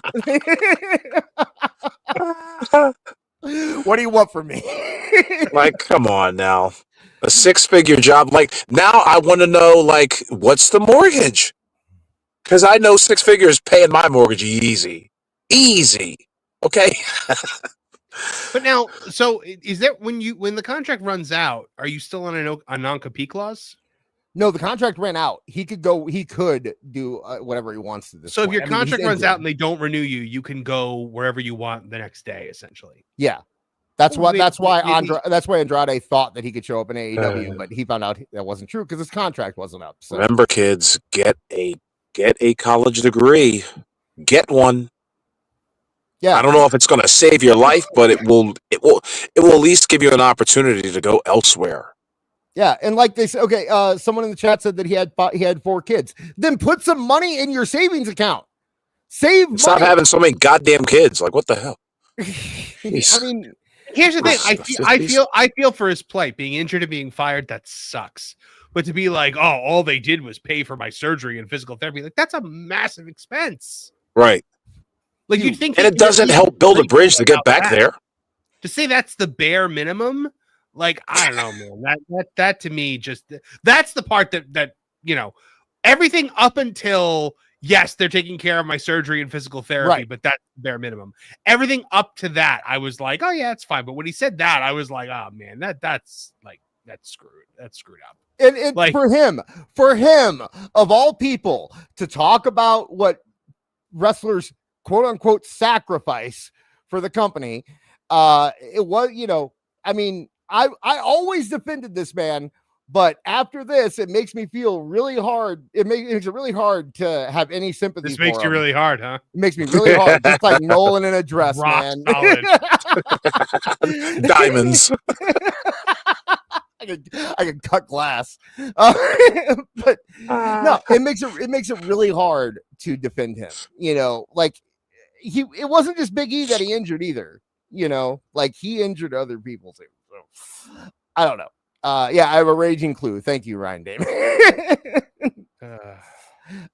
What do you want from me? Like, come on now. A 6-figure job. Like, now I want to know, like, what's the mortgage? Because I know 6 figures paying my mortgage easy. Okay. But now, so is that when the contract runs out, are you still on a non-compete clause? No, the contract ran out. He could do whatever he wants to this. So if your contract runs out and they don't renew you, you can go wherever you want the next day, essentially. Yeah. That's why Andrade thought that he could show up in AEW, but he found out that wasn't true because his contract wasn't up. So. Remember, kids, get a college degree. Get one. Yeah. I don't know if it's going to save your life, but it will at least give you an opportunity to go elsewhere. Yeah, and like they said, okay, someone in the chat said that he had 4 kids. Then put some money in your savings account. Stop having so many goddamn kids. Like, what the hell? I mean, here's the thing. I feel for his plight. Being injured and being fired, that sucks. But to be like, oh, all they did was pay for my surgery and physical therapy, like that's a massive expense. Right. Like you'd think, and it doesn't help build a bridge to get back there. To say that's the bare minimum, like I don't know, man. That to me that's the part that everything up until yes, they're taking care of my surgery and physical therapy, right. But that's bare minimum. Everything up to that, I was like, oh yeah, it's fine. But when he said that, I was like, oh man, that's screwed. That's screwed up. And like, for him of all people to talk about what wrestlers quote unquote sacrifice for the company, it was, I mean, I always defended this man, but after this, it makes me feel really hard. It makes it really hard to have any sympathy. This makes you really hard, huh? It makes me really hard. Just like Nolan in a dress, rock man. Solid. Diamonds. I can cut glass, but no, it makes it really hard to defend him. Like it wasn't just Big E that he injured either. Like he injured other people too. So I don't know. Yeah, I have a raging clue. Thank you, Ryan Damon.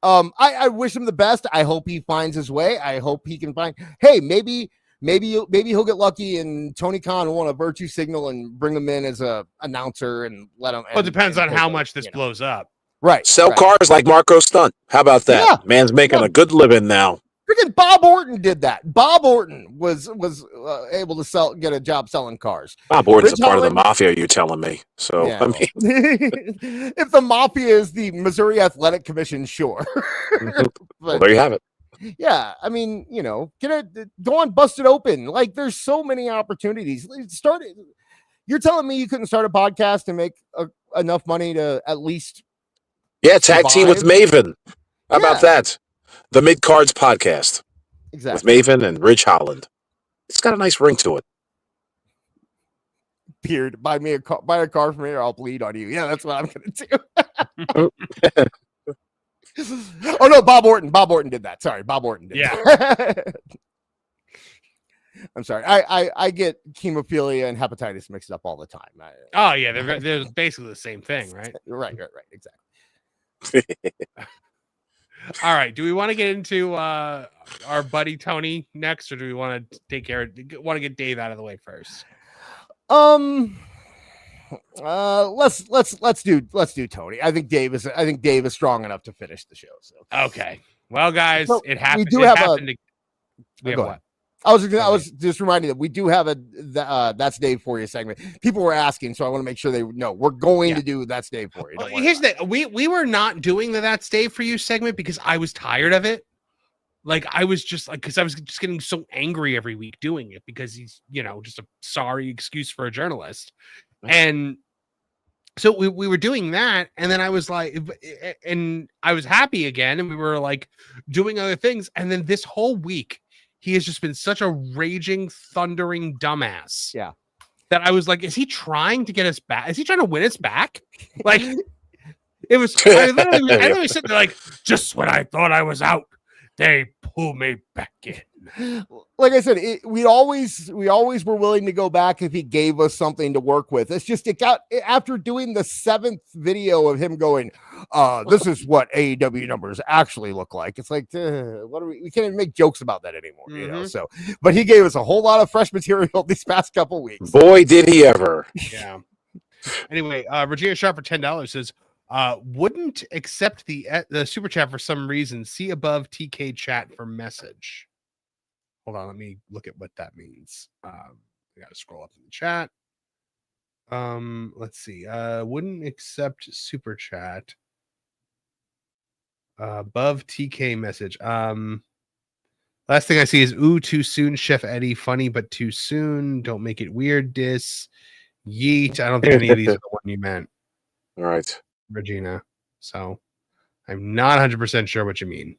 I wish him the best. I hope he finds his way. I hope he can find. Hey, maybe he'll get lucky and Tony Khan will want a virtue signal and bring him in as a announcer and let him. Well, it depends on how much this blows up. Right. Sell cars like Marco Stunt. How about that? Yeah. Man's making a good living now. Freaking Bob Orton did that. Bob Orton was able to get a job selling cars. Bob Orton's a part of the mafia, you're telling me. So, yeah, I mean, if the mafia is the Missouri Athletic Commission, sure. well, there you have it. Yeah, I mean, go on, bust it open. Like, there's so many opportunities. You're telling me you couldn't start a podcast and make enough money to at least tag team with Maven. How about that? The Mid Cards Podcast. Exactly. With Maven and Ridge Holland. It's got a nice ring to it. Beard, buy a car from me or I'll bleed on you. Yeah, that's what I'm gonna do. Oh no, Bob Orton did that. Sorry, Bob Orton did that. I'm sorry. I get hemophilia and hepatitis mixed up all the time. Oh yeah, they're basically the same thing, right? Right, exactly. All right. Do we want to get into our buddy Tony next, or do we want to get Dave out of the way first? Let's do Tony. I think Dave is strong enough to finish the show. So okay. Well, guys, so it happened. We do have what? I was just reminding that we do have That's Dave for You segment. People were asking, so I want to make sure they know we're going to do That's Dave for You. Here's the we were not doing the That's Dave for You segment because I was tired of it. Like I was just like, because I was just getting so angry every week doing it because he's just a sorry excuse for a journalist, and so we were doing that, and then I was like, and I was happy again, and we were like doing other things, and then this whole week. He has just been such a raging, thundering dumbass. Yeah. That I was like, is he trying to get us back? Is he trying to win us back? Like, it was, I literally sitting there like, just when I thought I was out, they pull me back in. Like I said, we always were willing to go back if he gave us something to work with. It's just, it got, after doing the 7th video of him going, this is what AEW numbers actually look like. It's like, what are we can't even make jokes about that anymore, So, but he gave us a whole lot of fresh material these past couple weeks. Boy, did he ever. Yeah. Anyway, Regina Sharp for $10 says, wouldn't accept the super chat for some reason. See above TK chat for message. Hold on, let me look at what that means. I gotta scroll up in the chat. Let's see. Wouldn't accept super chat. Above TK message. Last thing I see is ooh, too soon, Chef Eddie. Funny, but too soon. Don't make it weird. Yeet. I don't think any of these are the one you meant. All right. Regina. So I'm not 100% sure what you mean.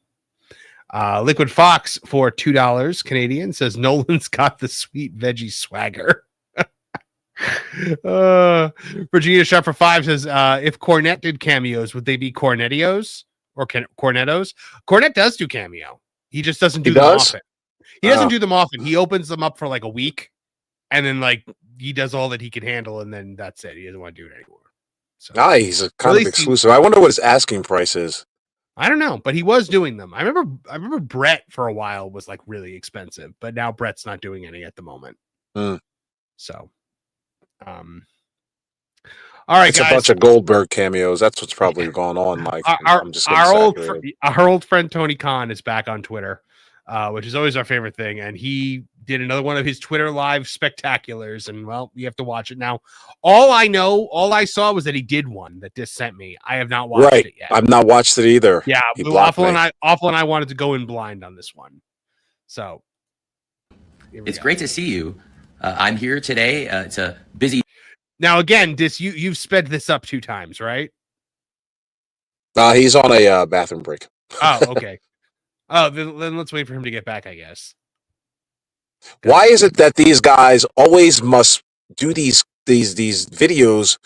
Liquid Fox for $2 Canadian says Nolan's got the sweet veggie swagger. Regina Sharp for 5 says if Cornette did cameos, would they be Cornettios or Cornettos? Cornette does do cameo. He just doesn't do them often. He doesn't do them often. He opens them up for like a week, and then like he does all that he can handle, and then that's it. He doesn't want to do it anymore. So he's a kind of exclusive. I wonder what his asking price is. I don't know, but he was doing them. I remember Brett for a while was like really expensive, but now Brett's not doing any at the moment. So, all right, it's guys. a bunch of Goldberg cameos. That's what's probably going on. Like our old friend Tony Khan is back on Twitter, which is always our favorite thing, and he did another one of his Twitter live spectaculars, and well, you have to watch it now. All I saw was that he did one that Dis sent me. I have not watched it yet. I've not watched it either. Yeah, Awful and I wanted to go in blind on this one. So it's great to see you. I'm here today. It's a busy. Now again, Dis, you've sped this up 2 times, right? He's on a bathroom break. Oh, okay. Then let's wait for him to get back, I guess. Why is it that these guys always must do these videos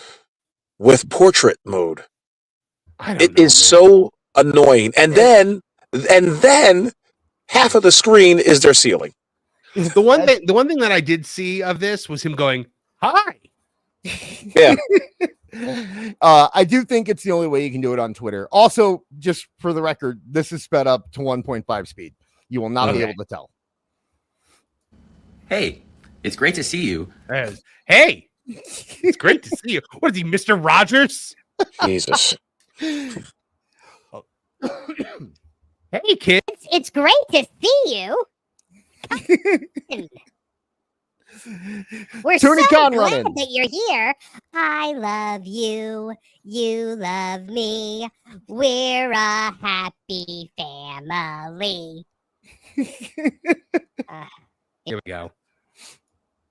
with portrait mode? It is so annoying. And then half of the screen is their ceiling. The one thing that I did see of this was him going, "Hi." Yeah. I do think it's the only way you can do it on Twitter. Also, just for the record, this is sped up to 1.5 speed. You will not be able to tell. Hey, it's great to see you. Hey, it's great to see you. What is he, Mr. Rogers? Jesus. Hey, kid. It's great to see you. We're Tooney so Town glad running. that you're here. I love you. You love me. We're a happy family. Here we go.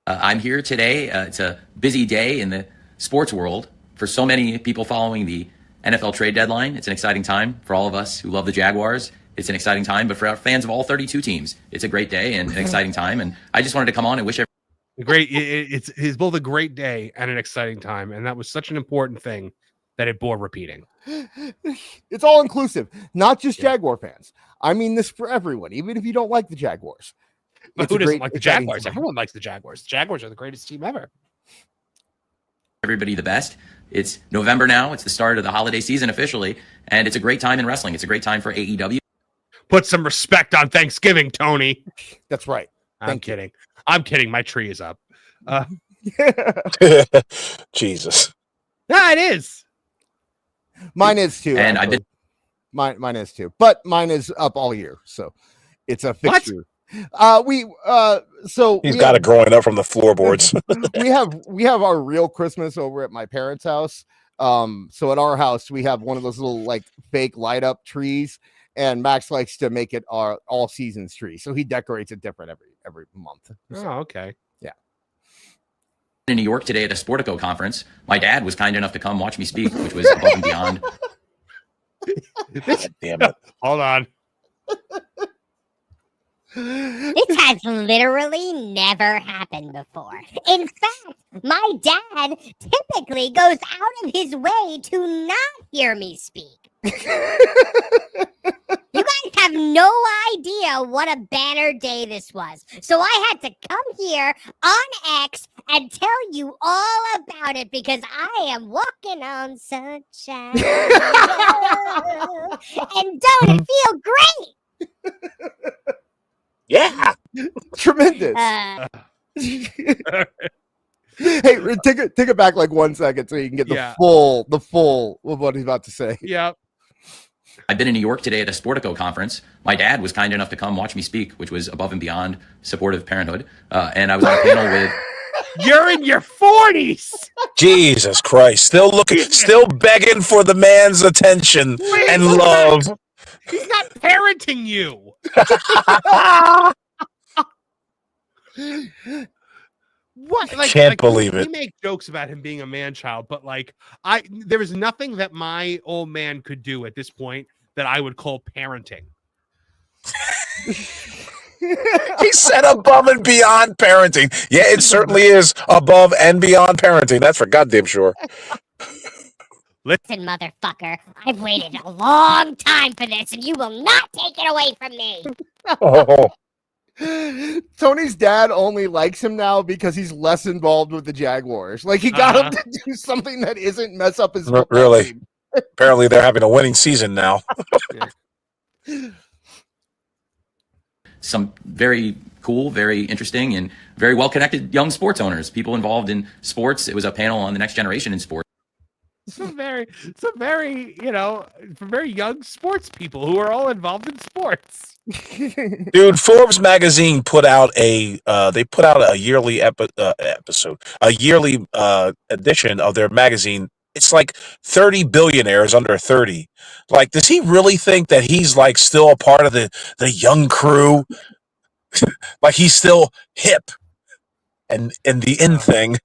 I'm here today. It's a busy day in the sports world for so many people following the NFL trade deadline. It's an exciting time for all of us who love the Jaguars. It's an exciting time, but for our fans of all 32 teams, it's a great day and an exciting time. And I just wanted to come on and wish It's both a great day and an exciting time, and that was such an important thing that it bore repeating. It's all inclusive, not just Jaguar fans. I mean this for everyone, even if you don't like the Jaguars. But who doesn't like the exciting Jaguars? time. Everyone likes the Jaguars. The Jaguars are the greatest team ever. everybody the best. It's November now. It's the start of the holiday season officially, and it's a great time in wrestling. It's a great time for AEW. Put some respect on Thanksgiving, Tony. That's right. I'm kidding. I'm kidding. My tree is up. Jesus. Yeah, it is. Mine is too. And I've been mine is too, but mine is up all year, so it's a fixture. So He's got it growing up from the floorboards. we have our real Christmas over at my parents' house. So at our house we have one of those little like fake light up trees, and Max likes to make it our all seasons tree, so he decorates it different every month. So, Oh, okay. yeah. in New York today at a Sportico conference. My dad was kind enough to come watch me speak, which was above and beyond. Damn it. Hold on. This has literally never happened before. In fact, my dad typically goes out of his way to not hear me speak. You guys have no idea what a banner day this was. So I had to come here on X and tell you all about it because I am walking on sunshine. And don't it feel great? Yeah. Tremendous. Hey, take it back like 1 second so you can get the full of what he's about to say. Yeah. I've been in New York today at a Sportico conference. My dad was kind enough to come watch me speak, which was above and beyond supportive parenthood. And I was on a panel with... You're in your 40s. Jesus Christ. Still begging for the man's attention and love. He's not parenting you. What? Like, Can't believe it. We make jokes about him being a man child, but like, there was nothing that my old man could do at this point that I would call parenting. He said above and beyond parenting. Yeah, it certainly is above and beyond parenting. That's for goddamn sure. Listen, motherfucker, I've waited a long time for this, and you will not take it away from me. Oh. Tony's dad only likes him now because he's less involved with the Jaguars. Like he got him to do something that isn't mess up his football Really? team. Apparently they're having a winning season now. some very cool, very interesting, and very well-connected young sports owners, people involved in sports. It was a panel on the next generation in sports. Some very, for very young sports people who are all involved in sports. Dude, Forbes magazine put out a yearly edition of their magazine. It's like 30 billionaires under 30. Like, does he really think that he's like still a part of the young crew? Like he's still hip and the in thing.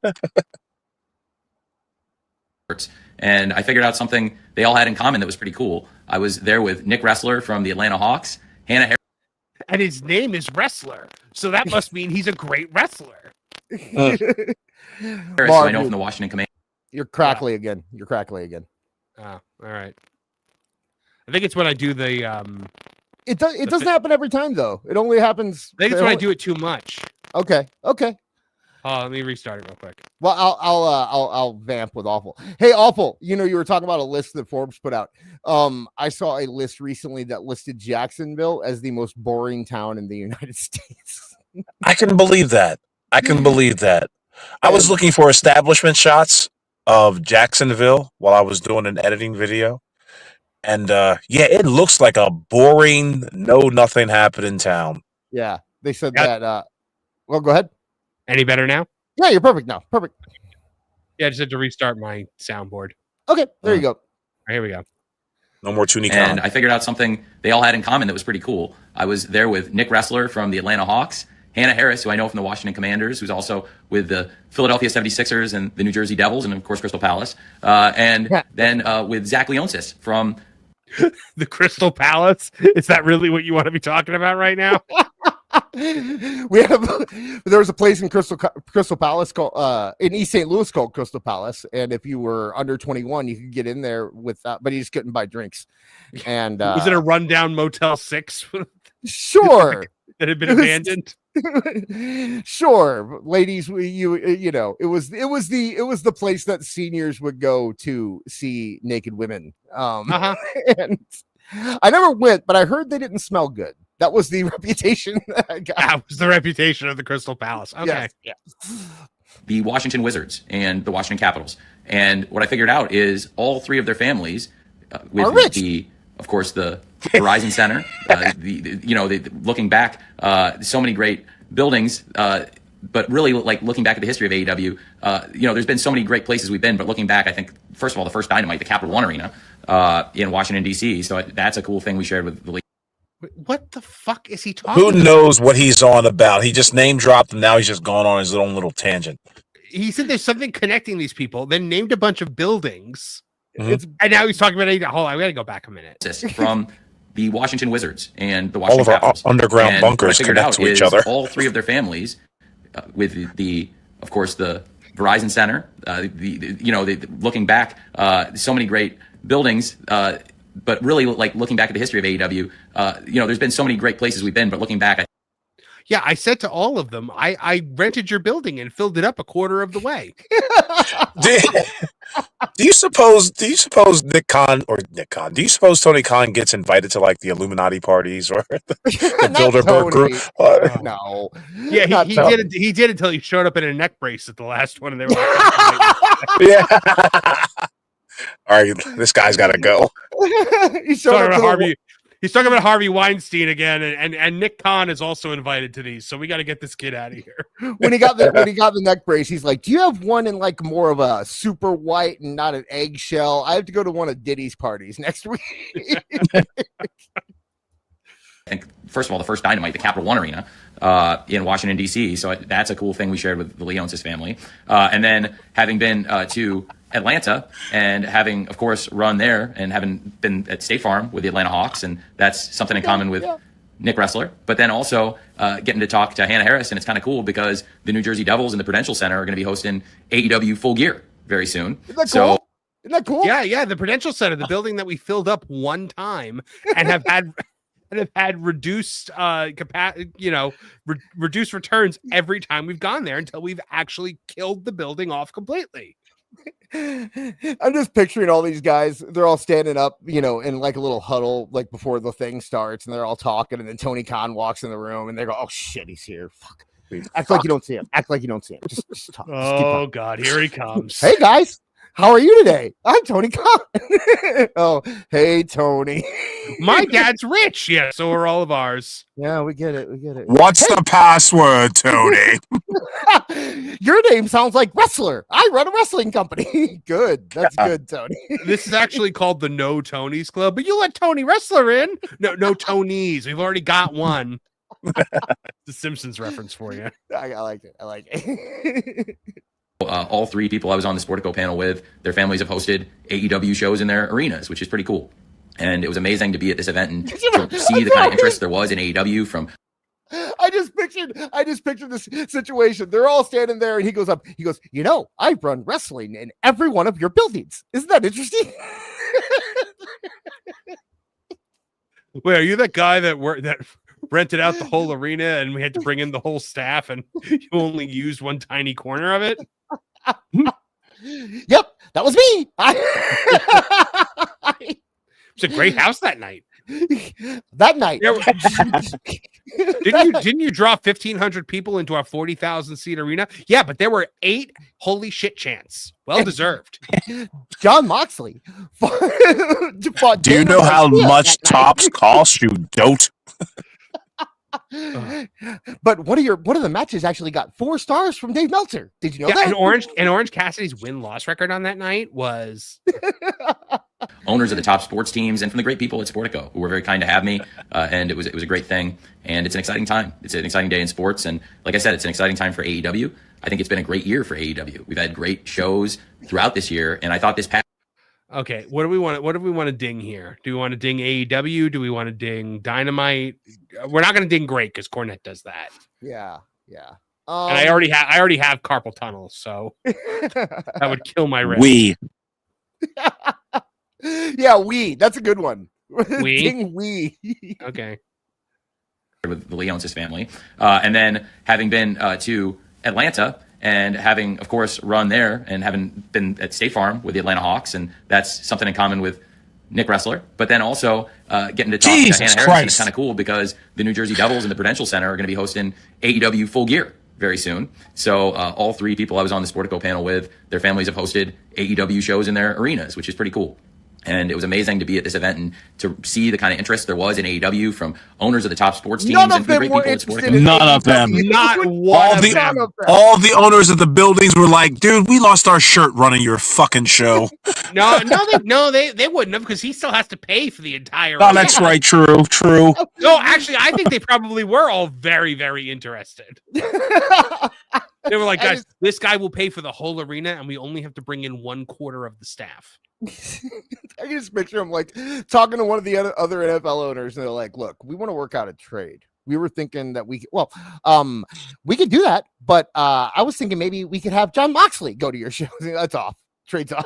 And I figured out something they all had in common that was pretty cool. I was there with Nick Wrestler from the Atlanta Hawks, Hannah Harris. And his name is Wrestler, so that must mean he's a great wrestler. Harris, who I know from the Washington Command. You're crackly again. You're crackly again. Oh, all right. I think it's when I do the It doesn't happen every time though. It only happens. I think it's when I do it too much. Okay. Let me restart it real quick. Well, I'll vamp with Awful. Hey, Awful, you were talking about a list that Forbes put out. I saw a list recently that listed Jacksonville as the most boring town in the United States. I can believe that. I was looking for establishment shots of Jacksonville while I was doing an editing video. And it looks like a boring, nothing happening town. Yeah, they said that. Well, go ahead. Any better now? Yeah, you're perfect now. Perfect. Yeah, I just had to restart my soundboard. Okay, there you go. Right, here we go. No more Tooney And Town. I figured out something they all had in common that was pretty cool. I was there with Nick Wrestler from the Atlanta Hawks, Hannah Harris, who I know from the Washington Commanders, who's also with the Philadelphia 76ers and the New Jersey Devils, and of course Crystal Palace. Then with Zach Leonsis from the Crystal Palace. Is that really what you want to be talking about right now? There was a place in Crystal Palace called in East St. Louis called Crystal Palace, and if you were under 21, you could get in there with that, but you just couldn't buy drinks. And was it a rundown Motel 6? Sure. That had been abandoned. Sure, ladies, it was the place that seniors would go to see naked women. And I never went, but I heard they didn't smell good. That was the reputation that I got. That was the reputation of the Crystal Palace. Okay. Yes. the Washington Wizards and the Washington Capitals. And what I figured out is all three of their families, with the, of course, the Verizon Center, looking back, so many great buildings, but really, like, looking back at the history of AEW, there's been so many great places we've been, but looking back, I think, first of all, the first Dynamite, the Capital One Arena in Washington, D.C., so that's a cool thing we shared with the league. What the fuck is he talking Who about? knows what he's on about? He just name dropped and now he's just gone on his own little tangent. He said there's something connecting these people, then named a bunch of buildings. Mm-hmm. And now he's talking about AEW. Hold on, we gotta go back a minute. From the Washington Wizards and the Washington all of our Capitals. underground And bunkers what I figured connect out to each is other. All three of their families, with the, of course, the Verizon Center, looking back, so many great buildings, but really, like, looking back at the history of AEW, there's been so many great places we've been, but looking back, Yeah, I said to all of them, I rented your building and filled it up a quarter of the way. Do you suppose Tony Khan gets invited to, like, the Illuminati parties or the Bilderberg group? No. Yeah, he did until he showed up in a neck brace at the last one, and they were like, yeah. All right, this guy's got to go. He's talking about Harvey. He's talking about Harvey Weinstein again, and Nick Khan is also invited to these. So we got to get this kid out of here. When he got the neck brace, he's like, "Do you have one in, like, more of a super white and not an eggshell? I have to go to one of Diddy's parties next week." I think, first of all, the first Dynamite, the Capital One Arena in Washington, D.C., so that's a cool thing we shared with the Leonsis family. And then having been to Atlanta and having, of course, run there and having been at State Farm with the Atlanta Hawks, and that's something in common with Nick Wrestler. But then also getting to talk to Hannah Harris, and it's kind of cool because the New Jersey Devils and the Prudential Center are going to be hosting AEW Full Gear very soon. Isn't that cool? Isn't that cool? Yeah, the Prudential Center, the building that we filled up one time and have had reduced reduced returns every time we've gone there until we've actually killed the building off completely. I'm just picturing all these guys. They're all standing up, in like a little huddle, like before the thing starts, and they're all talking. And then Tony Khan walks in the room, and they go, "Oh shit, he's here! Fuck! Act like you don't see him. Act like you don't see him. Just talk. Oh God, here he comes! Hey guys, how are you today? I'm Tony Khan. Oh, hey Tony. My dad's rich. Yeah, so are all of ours. Yeah, we get it. What's the password, Tony? Your name sounds like wrestler. I run a wrestling company. Good. That's good, Tony. This is actually called the No Tonys Club, but you let Tony Wrestler in. No Tonys. We've already got one. The Simpsons reference for you. I like it. All three people I was on the Sportico panel with, their families have hosted AEW shows in their arenas, which is pretty cool. And it was amazing to be at this event and to see the kind of interest there was in AEW from. I just pictured this situation. They're all standing there, and he goes up. He goes, I run wrestling in every one of your buildings. Isn't that interesting? Wait, are you that guy that rented out the whole arena and we had to bring in the whole staff and you only used one tiny corner of it. Yep, that was me. It's a great house that night. That night. Didn't you draw 1,500 people into our 40,000 seat arena? Yeah, but there were 8 holy shit chants. Well deserved. John Moxley. Do you know how much tops cost, you dote? But one of the matches actually got 4 stars from Dave Meltzer. Did you know that? And Orange Cassidy's win-loss record on that night was owners of the top sports teams and from the great people at Sportico who were very kind to have me. And it was a great thing. And it's an exciting time. It's an exciting day in sports. And like I said, it's an exciting time for AEW. I think it's been a great year for AEW. We've had great shows throughout this year. And I thought this past. Okay, what do we want to ding here? Do we want to ding AEW? Do we want to ding Dynamite? We're not going to ding Great because Cornette does that. Yeah. And I already have carpal tunnel, so that would kill my wrist. That's a good one. Ding we. Okay. With the Leonsis family, and then having been to Atlanta. And having, of course, run there and having been at State Farm with the Atlanta Hawks, and that's something in common with Nick Wrestler. But then also getting to talk to Hannah Harrison is kind of cool because the New Jersey Devils and the Prudential Center are going to be hosting AEW Full Gear very soon. So all 3 people I was on the Sportico panel with, their families have hosted AEW shows in their arenas, which is pretty cool. And it was amazing to be at this event and to see the kind of interest there was in AEW from owners of the top sports teams and from the great people at Sportico. None of them. Not one of them. All the owners of the buildings were like, dude, we lost our shirt running your fucking show. No, they wouldn't have because he still has to pay for the entire. Oh, that's right. True. No, actually, I think they probably were all very, very interested. They were like, guys, this guy will pay for the whole arena and we only have to bring in 1/4 of the staff. I can just picture him like talking to one of the other NFL owners, and they're like, "Look, we want to work out a trade. We were thinking that we could do that, but I was thinking maybe we could have John Moxley go to your show. That's off. Trade's off."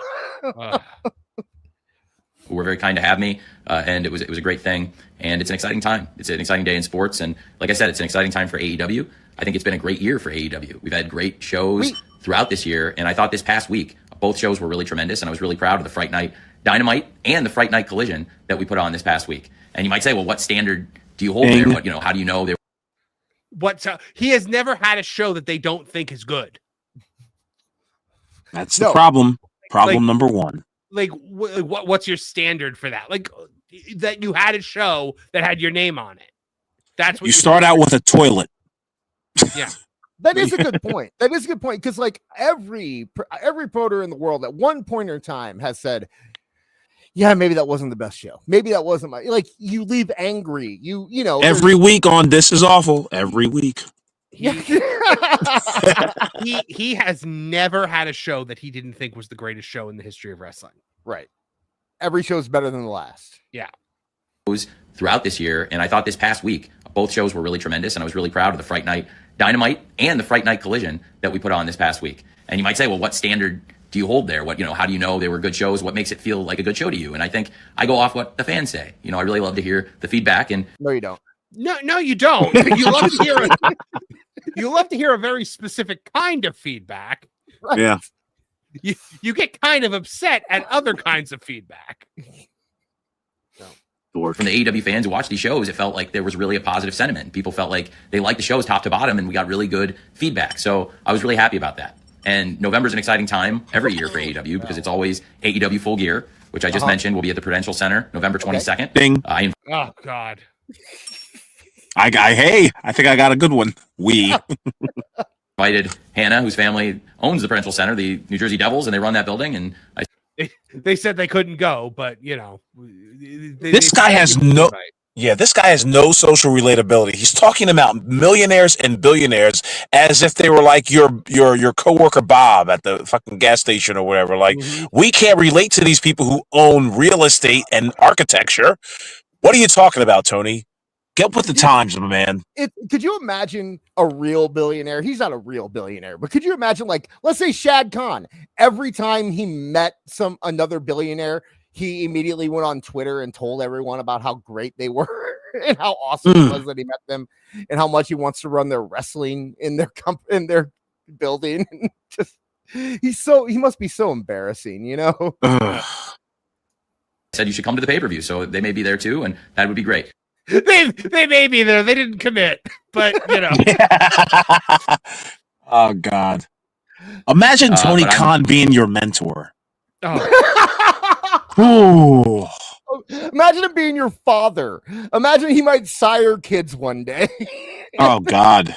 Who were very kind to have me, and it was a great thing, and it's an exciting time. It's an exciting day in sports, and like I said, it's an exciting time for AEW. I think it's been a great year for AEW. We've had great shows throughout this year, and I thought this past week both shows were really tremendous, and I was really proud of the Fright Night Dynamite and the Fright Night Collision that we put on this past week. And you might say, well, what standard do you hold there? What, how do you know they he has never had a show that they don't think is good. That's the problem. Problem number 1. Like, what's your standard for that? Like, that you had a show that had your name on it. That's what you start out with a toilet. Yeah. That is a good point. Because like every promoter in the world at one point in time has said, yeah, maybe that wasn't the best show. Maybe that wasn't you leave angry. You know, every week on This Is Awful. Every week. He has never had a show that he didn't think was the greatest show in the history of wrestling. Right. Every show is better than the last. Yeah. Throughout this year, and I thought this past week both shows were really tremendous, and I was really proud of the Fright Night Dynamite and the Fright Night Collision that we put on this past week. And you might say, well, what standard do you hold there? How do you know they were good shows? What makes it feel like a good show to you? And I think I go off what the fans say. I really love to hear the feedback. And no, you don't. No, you don't. You love to hear a very specific kind of feedback. Right. Yeah. You get kind of upset at other kinds of feedback. From the AEW fans who watched these shows, it felt like there was really a positive sentiment. People felt like they liked the shows top to bottom, and we got really good feedback. So I was really happy about that. And November's an exciting time every year for AEW because it's always AEW Full Gear, which I just mentioned will be at the Prudential Center November 22nd. Ding. Oh, God. I think I got a good one. We invited Hannah, whose family owns the Prudential Center, the New Jersey Devils, and they run that building. And they said they couldn't go, but this guy has no social relatability. He's talking about millionaires and billionaires as if they were like your coworker Bob at the fucking gas station or whatever. Like, we can't relate to these people who own real estate and architecture. What are you talking about, Tony? Get with the times, my man. Could you imagine a real billionaire? He's not a real billionaire, but could you imagine, like, let's say Shad Khan, every time he met another billionaire, he immediately went on Twitter and told everyone about how great they were. and how awesome it was that he met them, and how much he wants to run their wrestling in their building. Just he must be so embarrassing, you know. Said you should come to the pay-per-view, so they may be there too, and that would be great. They may be there. They didn't commit, but you know. Oh God! Imagine Tony Khan being your mentor. Oh. Imagine it being your father. Imagine he might sire kids one day. Oh God!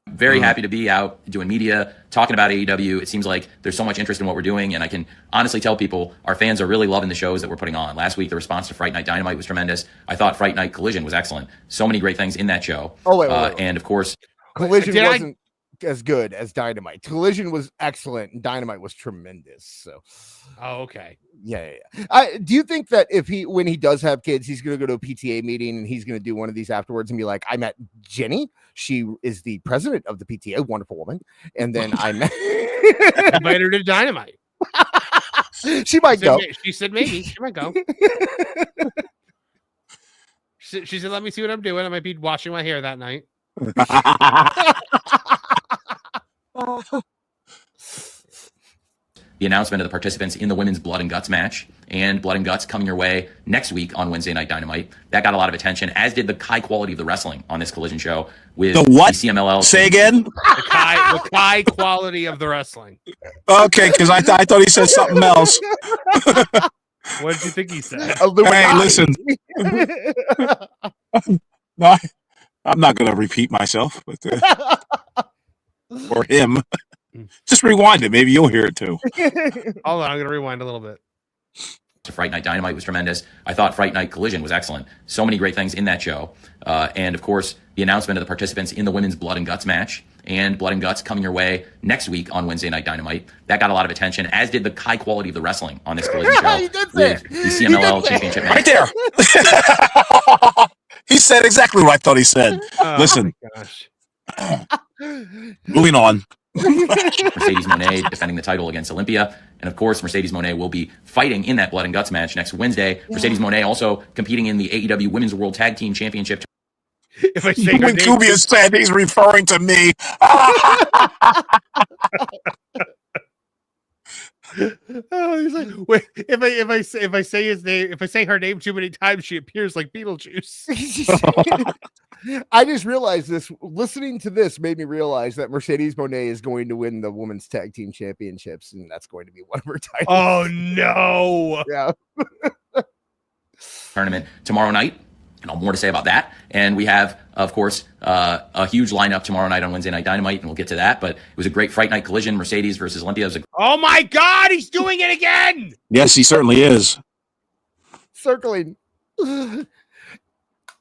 Very happy to be out doing media, talking about AEW. It seems like there's so much interest in what we're doing, and I can honestly tell people our fans are really loving the shows that we're putting on. Last week, the response to Fright Night Dynamite was tremendous. I thought Fright Night Collision was excellent. So many great things in that show. Oh, wait. And of course, Collision wasn't as good as Dynamite. Collision was excellent, and Dynamite was tremendous. So, okay. Yeah. Do you think that when he does have kids, he's going to go to a PTA meeting and he's going to do one of these afterwards and be like, I met Jenny. She is the president of the PTA, wonderful woman. And then I met invite her to Dynamite. She might go. She said maybe. She might go. She said, let me see what I'm doing. I might be washing my hair that night. The announcement of the participants in the women's Blood and Guts match, and Blood and Guts coming your way next week on Wednesday Night Dynamite. That got a lot of attention, as did the high quality of the wrestling on this Collision show. With the what? CMLL. Say again? The high quality of the wrestling. Okay, because I thought he said something else. What did you think he said? Hey, listen. No, I'm not going to repeat myself, but or him. Just rewind it. Maybe you'll hear it too. Hold on, I'm going to rewind a little bit. Fright Night Dynamite was tremendous. I thought Fright Night Collision was excellent. So many great things in that show. And of course, the announcement of the participants in the women's Blood and Guts match, and Blood and Guts coming your way next week on Wednesday Night Dynamite. That got a lot of attention, as did the high quality of the wrestling on this Collision show. With the CMLL Championship match. Right there. He said exactly what I thought he said. Listen. Moving on. Mercedes Moné defending the title against Olympia. And of course, Mercedes Moné will be fighting in that Blood and Guts match next Wednesday. Yeah. Mercedes Moné also competing in the AEW Women's World Tag Team Championship. If I say when Kubica said he's referring to me. Oh, he's like, wait, if I say his name, if I say her name too many times, she appears like Beetlejuice. I just realized this. Listening to this made me realize that Mercedes Moné is going to win the Women's Tag Team Championships, and that's going to be one of her titles. Oh no! Yeah. Tournament tomorrow night. And more to say about that. And we have, of course, a huge lineup tomorrow night on Wednesday Night Dynamite, and we'll get to that. But it was a great Fright Night Collision, Mercedes versus Olympia. Oh my God, he's doing it again! Yes, he certainly is. Circling.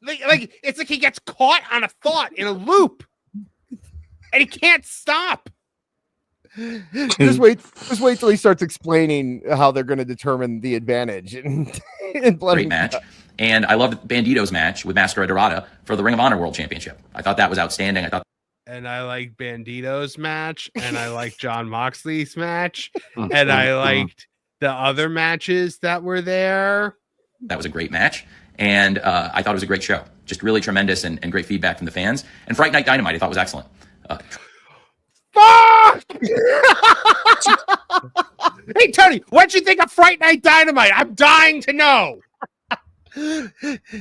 Like it's like he gets caught on a thought in a loop, and he can't stop. Just wait till he starts explaining how they're going to determine the advantage in Blood. Great match. And I loved Bandito's match with Master Dorada for the Ring of Honor World Championship. I thought that was outstanding. And I liked Bandito's match, and I liked John Moxley's match, and I liked the other matches that were there. That was a great match, and I thought it was a great show. Just really tremendous and great feedback from the fans. And Fright Night Dynamite I thought was excellent. Fuck! Hey, Tony, what'd you think of Fright Night Dynamite? I'm dying to know.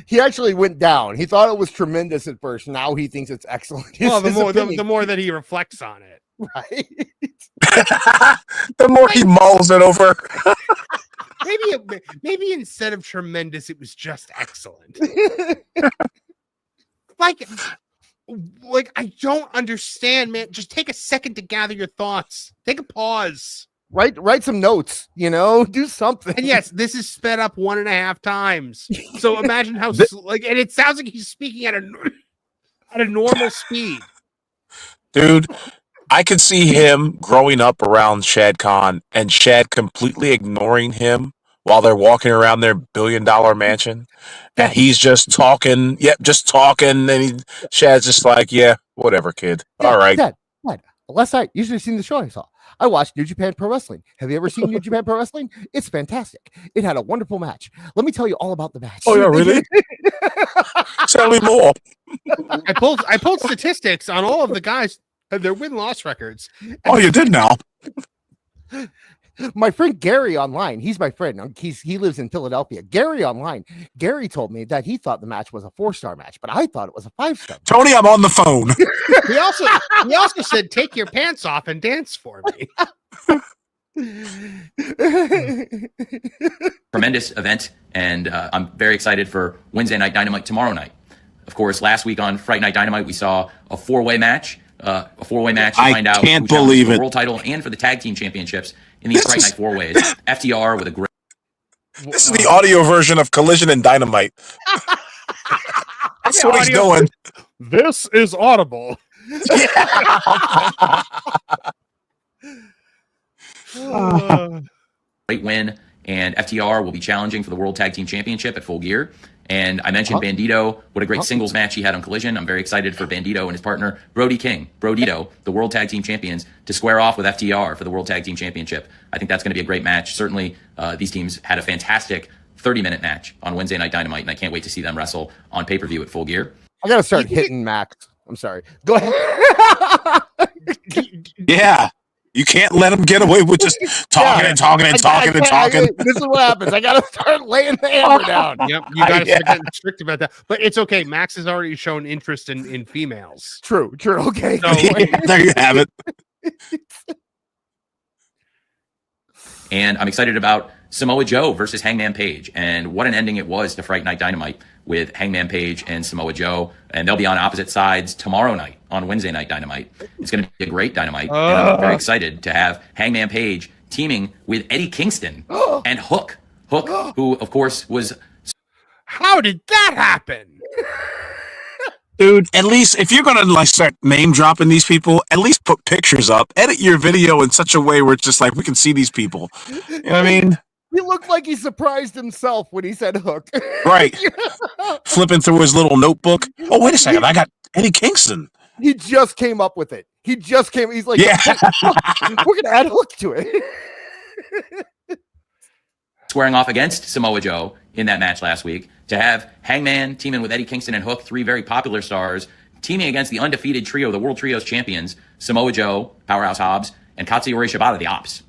He actually went down. He thought it was tremendous at first. Now he thinks it's excellent. Well, the more that he reflects on it, right? The more he mulls it over. maybe instead of tremendous, it was just excellent. like I don't understand, man. Just take a second to gather your thoughts. Take a pause. Write some notes, do something. And yes, this is sped up 1.5 times. So imagine how and it sounds like he's speaking at a normal speed. Dude, I could see him growing up around Shad Khan and Shad completely ignoring him while they're walking around their $1 billion mansion. And he's just talking. Yep, just talking. And Shad's just like, yeah, whatever, kid. All right. Dad, But last night, you should have seen the show I saw. I watched New Japan Pro Wrestling. Have you ever seen New Japan Pro Wrestling? It's fantastic. It had a wonderful match. Let me tell you all about the match. Oh, yeah, really? Tell me more. I pulled statistics on all of the guys and their win-loss records. Oh, you did now. My friend Gary online, he's my friend. He lives in Philadelphia. Gary online, Gary told me that he thought the match was a 4-star match, but I thought it was a 5-star. Tony, I'm on the phone. He also said, "Take your pants off and dance for me." Tremendous event, and I'm very excited for Wednesday Night Dynamite tomorrow night. Of course, last week on Friday Night Dynamite, we saw a four-way match. To find out can't who believe the it. world title and for the tag team championships in these Friday Night four ways. FTR with a great. This is the audio version of Collision and Dynamite. That's what he's doing. This is audible. Great win, and FTR will be challenging for the World Tag Team Championship at Full Gear. And I mentioned Bandito. What a great singles match he had on Collision. I'm very excited for Bandito and his partner, Brody King, Brodito, the World Tag Team Champions, to square off with FTR for the World Tag Team Championship. I think that's going to be a great match. Certainly, these teams had a fantastic 30-minute match on Wednesday Night Dynamite, and I can't wait to see them wrestle on pay-per-view at Full Gear. I got to start hitting Max. I'm sorry. Go ahead. Yeah. You can't let them get away with just talking and talking and talking and talking. This is what happens. I got to start laying the hammer down. Yep, you got to start getting strict about that. But it's okay. Max has already shown interest in females. True. Okay. So, there you have it. And I'm excited about Samoa Joe versus Hangman Page. And what an ending it was to Fright Night Dynamite with Hangman Page and Samoa Joe. And they'll be on opposite sides tomorrow night on Wednesday Night Dynamite. It's going to be a great Dynamite. And I'm very excited to have Hangman Page teaming with Eddie Kingston and Hook. Hook, who, of course, was... How did that happen? Dude, at least if you're gonna like start name dropping these people, at least put pictures up. Edit your video in such a way where it's just like we can see these people. You know what I mean? He looked like he surprised himself when he said Hook. Right. Flipping through his little notebook. Oh, wait a second. I got Eddie Kingston. He just came up with it. He's like, Yeah. We're gonna add Hook to it. Squaring off against Samoa Joe in that match last week, to have Hangman teaming with Eddie Kingston and Hook, three very popular stars, teaming against the undefeated trio, the World Trios champions, Samoa Joe, Powerhouse Hobbs, and Katsuyori Shibata, the Ops.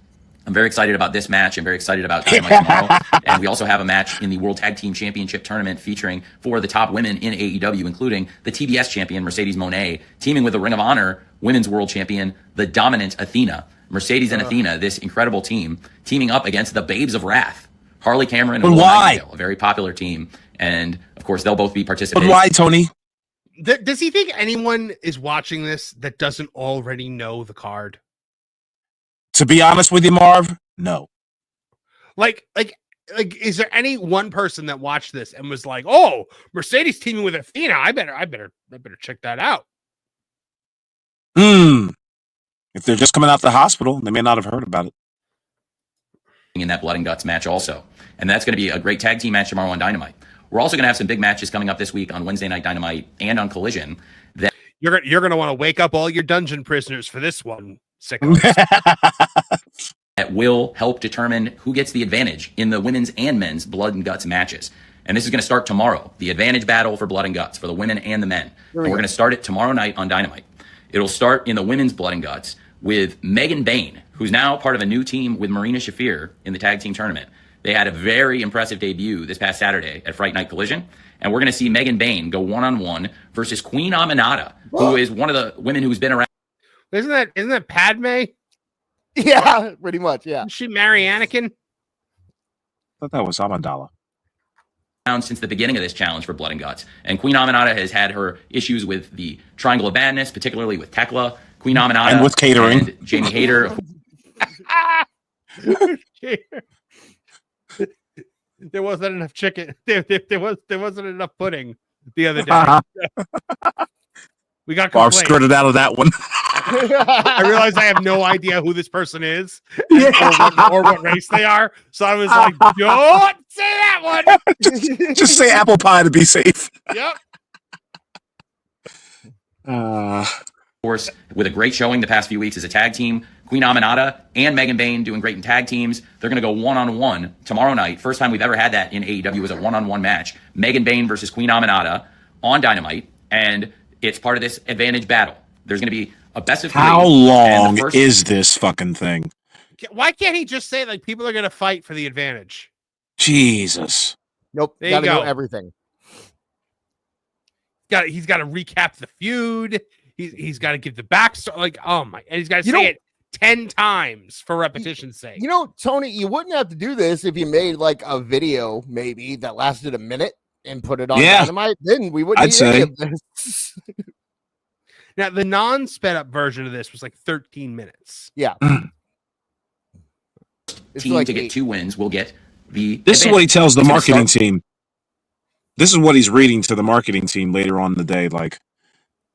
I'm very excited about this match. I'm very excited about Dynamite tomorrow. And we also have a match in the World Tag Team Championship tournament featuring four of the top women in AEW, including the TBS champion, Mercedes Moné, teaming with the Ring of Honor Women's World Champion, the dominant Athena. Mercedes and Athena, this incredible team, teaming up against the Babes of Wrath, Harley Cameron and Will Nightingale, a very popular team. And, of course, they'll both be participating. But why, Tony? Does he think anyone is watching this that doesn't already know the card? To be honest with you, Marv, no. Like, is there any one person that watched this and was like, "Oh, Mercedes teaming with Athena? I better check that out." If they're just coming out the hospital, they may not have heard about it. In that Blood and Guts match also. And that's going to be a great tag team match tomorrow on Dynamite. We're also going to have some big matches coming up this week on Wednesday Night Dynamite and on Collision. That You're going to want to wake up all your dungeon prisoners for this one, sickos. that will help determine who gets the advantage in the women's and men's Blood and Guts matches. And this is going to start tomorrow, the advantage battle for Blood and Guts for the women and the men. And we're going to start it tomorrow night on Dynamite. It'll start in the women's Blood and Guts with Megan Bain, who's now part of a new team with Marina Shafir in the tag team tournament. They had a very impressive debut this past Saturday at Fright Night Collision. And we're going to see Megan Bain go one-on-one versus Queen Aminata, who is one of the women who's been around. Isn't that Padme? Yeah, pretty much, yeah. Did she marry Anakin? I thought that was Amidala. Since the beginning of this challenge for Blood and Guts. And Queen Aminata has had her issues with the Triangle of Badness, particularly with Tekla. Queen Aminata and with catering. And Jamie Hayter. There wasn't enough chicken. There wasn't enough pudding the other day. We got Barb skirted out of that one. I realized I have no idea who this person is or what race they are. So I was like, don't say that one. just say apple pie to be safe. Yep. course, with a great showing the past few weeks as a tag team. Queen Aminata and Megan Bayne doing great in tag teams. They're going to go one-on-one tomorrow night. First time we've ever had that in AEW was a one-on-one match. Megan Bayne versus Queen Aminata on Dynamite, and it's part of this advantage battle. There's going to be a best of three. How long is this fucking thing? Why can't he just say like people are going to fight for the advantage? Jesus. Nope. There Gotta you go. know everything. He's got to recap the feud. He's got to give the backstory. Like, oh my, and he's got to say it 10 times for repetition's sake. You know, Tony, you wouldn't have to do this if you made like a video maybe that lasted a minute and put it on Dynamite. Then we wouldn't need any of this. Now, the non-sped up version of this was like 13 minutes. Yeah. Team like to get 2 wins will get the This advantage. is what he tells the marketing team. This is what he's reading to the marketing team later on in the day. Like,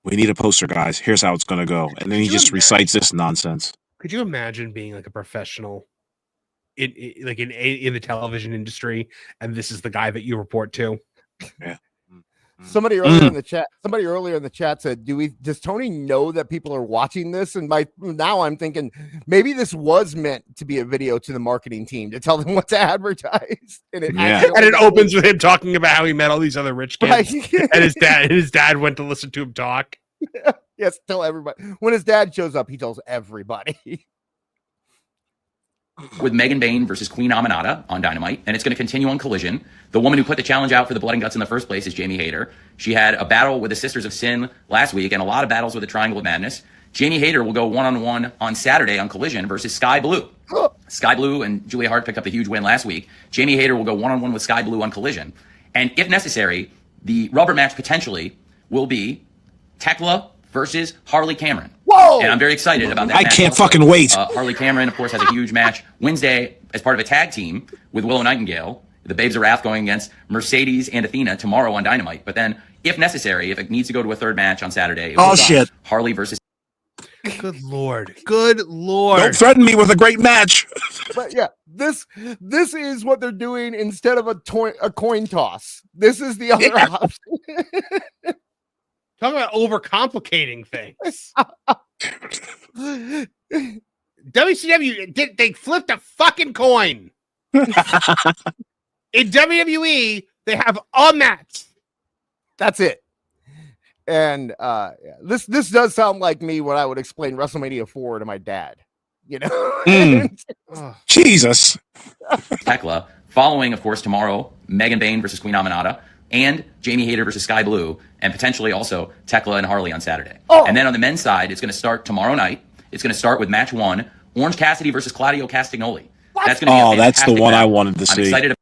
we need a poster, guys. Here's how it's going to go. And then he just recites this nonsense. Could you imagine being like a professional in the television industry, and this is the guy that you report to? Yeah. Somebody earlier in the chat said, does Tony know that people are watching this? And now I'm thinking maybe this was meant to be a video to the marketing team to tell them what to advertise. And it opens with him talking about how he met all these other rich kids, right. and his dad went to listen to him talk. Yes, tell everybody. When his dad shows up, he tells everybody. With Megan Bayne versus Queen Aminata on Dynamite, and it's going to continue on Collision. The woman who put the challenge out for the Blood and Guts in the first place is Jamie Hayter. She had a battle with the Sisters of Sin last week and a lot of battles with the Triangle of Madness. Jamie Hayter will go one-on-one on Saturday on Collision versus Sky Blue. Sky Blue and Julia Hart picked up a huge win last week. Jamie Hayter will go one-on-one with Sky Blue on Collision. And if necessary, the rubber match potentially will be Tekla versus Harley Cameron. Whoa! And I'm very excited about that I match can't also. fucking wait. Harley Cameron, of course, has a huge match Wednesday as part of a tag team with Willow Nightingale. The Babes of Wrath going against Mercedes and Athena tomorrow on Dynamite. But then, if necessary, if it needs to go to a third match on Saturday, it will be Harley versus... Good Lord. Good Lord. Don't threaten me with a great match. But yeah, this is what they're doing instead of a coin toss. This is the other option. Talk about overcomplicating things. WCW they flipped a fucking coin. In WWE, they have a match. That's it. And this does sound like me when I would explain WrestleMania 4 to my dad. You know, Jesus. Tekla, following, of course, tomorrow, Megan Bayne versus Queen Aminata, and Jamie Hayter versus Sky Blue, and potentially also Tekla and Harley on Saturday. And then on the men's side, it's going to start tomorrow night. It's going to start with match 1, Orange Cassidy versus Claudio Castagnoli. That's going to be that's the one I wanted to see. I'm excited.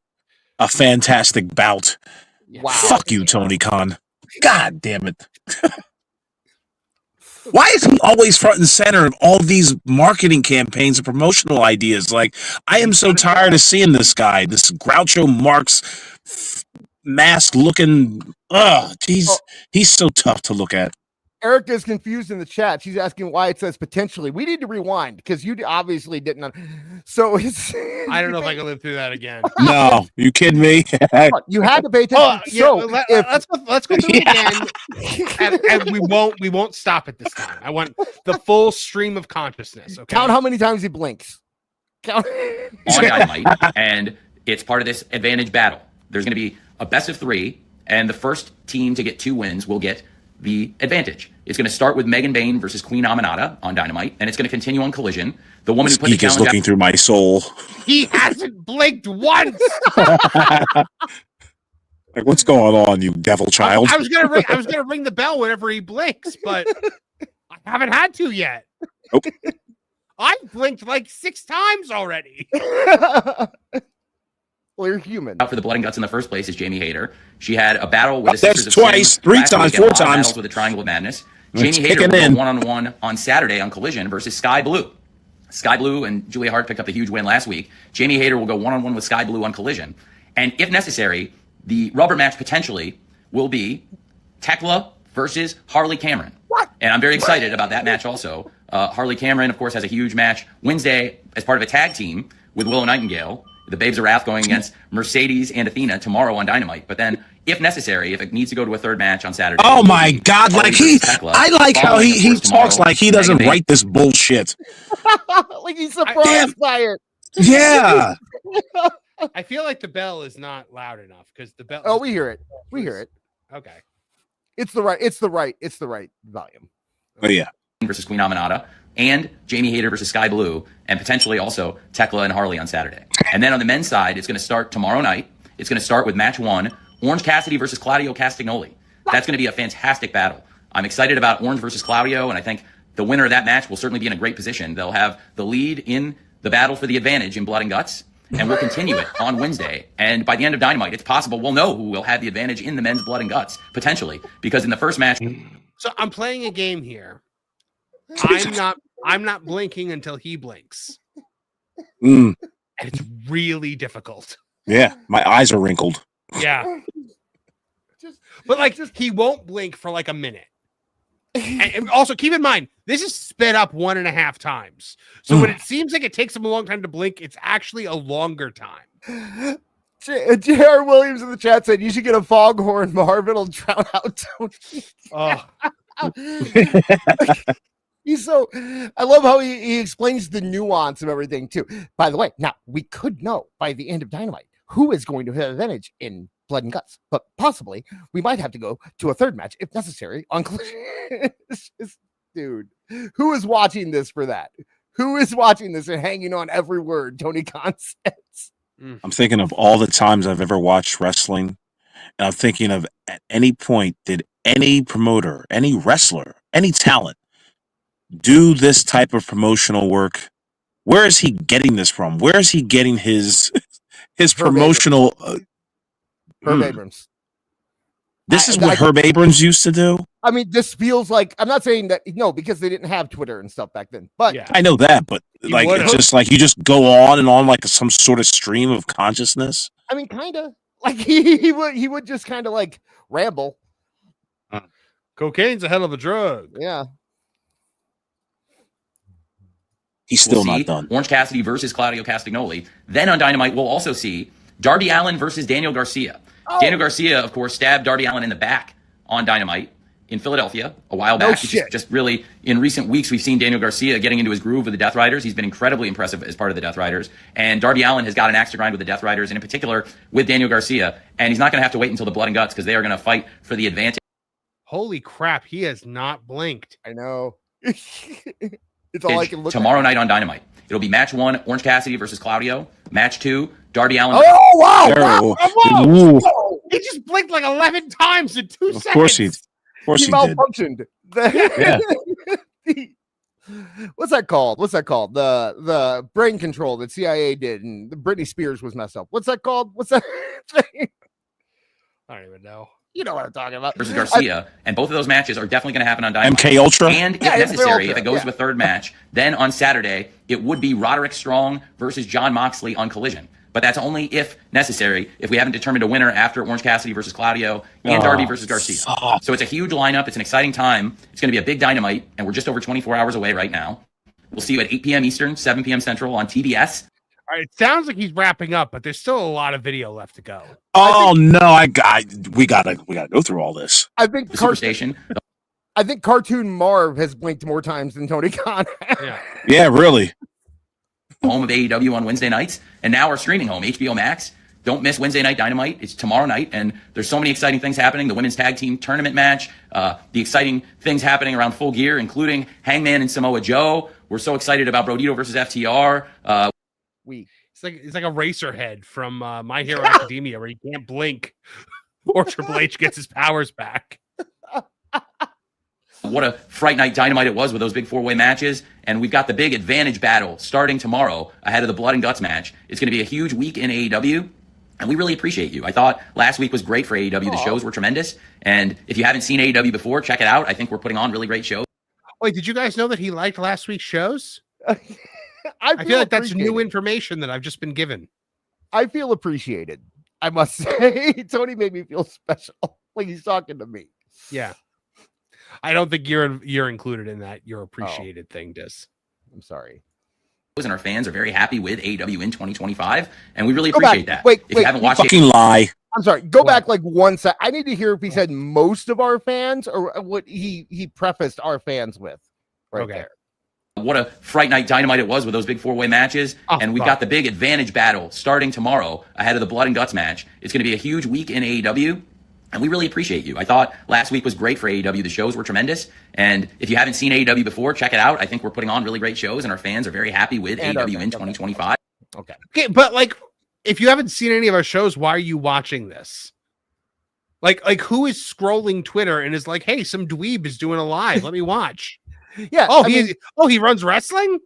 A fantastic bout. Wow. Fuck you, Tony Khan. God damn it. Why is he always front and center of all these marketing campaigns and promotional ideas? Like, I am so tired of seeing this guy, this Groucho Marx mask looking. He's so tough to look at. Erica is confused in the chat. She's asking why it says potentially. We need to rewind because you obviously didn't. So it's. I don't know if I can live through that again. No, you kidding me? You had to pay attention. Let's go through it again, and we won't stop it this time. I want the full stream of consciousness. Okay? Count how many times he blinks. Count. On Dynamite, and it's part of this advantage battle. There's going to be a best of 3, and the first team to get 2 wins will get the advantage. It's going to start with Megan Bayne versus Queen Aminata on Dynamite, and it's going to continue on Collision. The woman who put the challenge looking through my soul. He hasn't blinked once. Like, what's going on, you devil child? I was gonna ring the bell whenever he blinks, but I haven't had to yet. Nope. I've blinked like 6 times already. Well, you're human. Out for the Blood and Guts in the first place is Jamie Hayter. She had a battle with the That's Sisters of twice, Sin 3 last times, week, and 4 a lot of times. battles with the Triangle of Madness. It's Jamie Hayter will kicking go in. one-on-one on Saturday on Collision versus Sky Blue. Sky Blue and Julia Hart picked up a huge win last week. Jamie Hayter will go one-on-one with Sky Blue on Collision. And if necessary, the rubber match potentially will be Tekla versus Harley Cameron. And I'm very excited about that match also. Harley Cameron, of course, has a huge match Wednesday as part of a tag team with Willow Nightingale. The Babes of Wrath going against Mercedes and Athena tomorrow on Dynamite. But then, if necessary, if it needs to go to a third match on Saturday. Oh my God! Like I like how he talks like he doesn't write this bullshit. Like he's surprised by it. Yeah. I feel like the bell is not loud enough because the bell. Oh, we hear it. We hear it. Okay. It's the right volume. Oh yeah. Versus Queen Aminata, and Jamie Hayter versus Sky Blue, and potentially also Tekla and Harley on Saturday. And then on the men's side, it's going to start tomorrow night. It's going to start with match 1, Orange Cassidy versus Claudio Castagnoli. That's going to be a fantastic battle. I'm excited about Orange versus Claudio, and I think the winner of that match will certainly be in a great position. They'll have the lead in the battle for the advantage in Blood and Guts, and we'll continue it on Wednesday. And by the end of Dynamite, it's possible we'll know who will have the advantage in the men's Blood and Guts, potentially, because in the first match... So I'm playing a game here. I'm not blinking until he blinks. And it's really difficult. Yeah, my eyes are wrinkled. Yeah. But he won't blink for like a minute. And also keep in mind, this is sped up 1.5 times. So when it seems like it takes him a long time to blink, it's actually a longer time. J.R. Williams in the chat said you should get a foghorn, Marvin. It'll drown out Tony. Oh. I love how he explains the nuance of everything too. By the way, now we could know by the end of Dynamite who is going to have advantage in Blood and Guts, but possibly we might have to go to a third match if necessary on dude, who is watching this for that? Who is watching this and hanging on every word Tony Khan says? I'm thinking of all the times I've ever watched wrestling, and I'm thinking of at any point did any promoter, any wrestler, any talent do this type of promotional work? Where is he getting this from? Where is he getting his promotional? Herb Abrams. This is what Herb Abrams used to do. I mean, this feels like, I'm not saying that, no, because they didn't have Twitter and stuff back then. But yeah, I know that, but like it's just like you just go on and on like some sort of stream of consciousness. I mean, kind of like he would just kind of like ramble. Cocaine's a hell of a drug. Yeah. He's still not done. Orange Cassidy versus Claudio Castagnoli. Then on Dynamite, we'll also see Darby Allin versus Daniel Garcia. Oh. Daniel Garcia, of course, stabbed Darby Allin in the back on Dynamite in Philadelphia a while back. Just really, in recent weeks, we've seen Daniel Garcia getting into his groove with the Death Riders. He's been incredibly impressive as part of the Death Riders. And Darby Allin has got an axe to grind with the Death Riders, and in particular with Daniel Garcia. And he's not going to have to wait until the Blood and Guts because they are going to fight for the advantage. Holy crap, he has not blinked. I know. It's all I can look tomorrow night on Dynamite. It'll be match 1, Orange Cassidy versus Claudio. Match 2, Darby Allin. Oh, wow. Whoa. He just blinked like 11 times in 2 seconds. Of course he malfunctioned. Yeah. What's that called? The brain control that CIA did, and the Britney Spears was messed up. What's that called? What's that thing? I don't even know. You know what I'm talking about. Versus Garcia. And both of those matches are definitely going to happen on Dynamite. MK Ultra? And if necessary, if it goes to a third match, then on Saturday, it would be Roderick Strong versus Jon Moxley on Collision. But that's only if necessary, if we haven't determined a winner after Orange Cassidy versus Claudio and Darby versus Garcia. So it's a huge lineup. It's an exciting time. It's going to be a big Dynamite, and we're just over 24 hours away right now. We'll see you at 8 p.m. Eastern, 7 p.m. Central on TBS. All right, it sounds like he's wrapping up, but there's still a lot of video left to go. Oh no, we gotta go through all this. I think Superstation. I think Cartoon Marv has blinked more times than Tony Khan. Yeah, really. Home of AEW on Wednesday nights, and now our streaming home, HBO Max. Don't miss Wednesday Night Dynamite. It's tomorrow night, and there's so many exciting things happening. The women's tag team tournament match, the exciting things happening around Full Gear, including Hangman and Samoa Joe. We're so excited about Brodito versus FTR. It's like a racer head from My Hero Academia where he can't blink or Triple H gets his powers back. What a Fright Night Dynamite it was with those big 4-way matches. And we've got the big advantage battle starting tomorrow ahead of the Blood and Guts match. It's going to be a huge week in AEW. And we really appreciate you. I thought last week was great for AEW. The shows were tremendous. And if you haven't seen AEW before, check it out. I think we're putting on really great shows. Wait, did you guys know that he liked last week's shows? I feel like that's new information that I've just been given. I feel appreciated. I must say, Tony made me feel special. Like he's talking to me. Yeah. I don't think you're included in that. You're appreciated thing, Des. I'm sorry. And our fans are very happy with AEW in 2025, and we really appreciate that. If you haven't watched fucking lie. I'm sorry. Go What? back like 1 sec. I need to hear if he said most of our fans or what he prefaced our fans with. Right there. What a Fright Night Dynamite it was with those big four-way matches. And we've got the big advantage battle starting tomorrow ahead of the Blood and Guts match. It's going to be a huge week in AEW, and we really appreciate you. I thought last week was great for AEW. The shows were tremendous. And if you haven't seen AEW before, check it out. I think we're putting on really great shows, and our fans are very happy with AEW in 2025. Okay, but like, if you haven't seen any of our shows, why are you watching this? Like who is scrolling Twitter and is like, hey, some dweeb is doing a live. Let me watch. Yeah. He runs wrestling?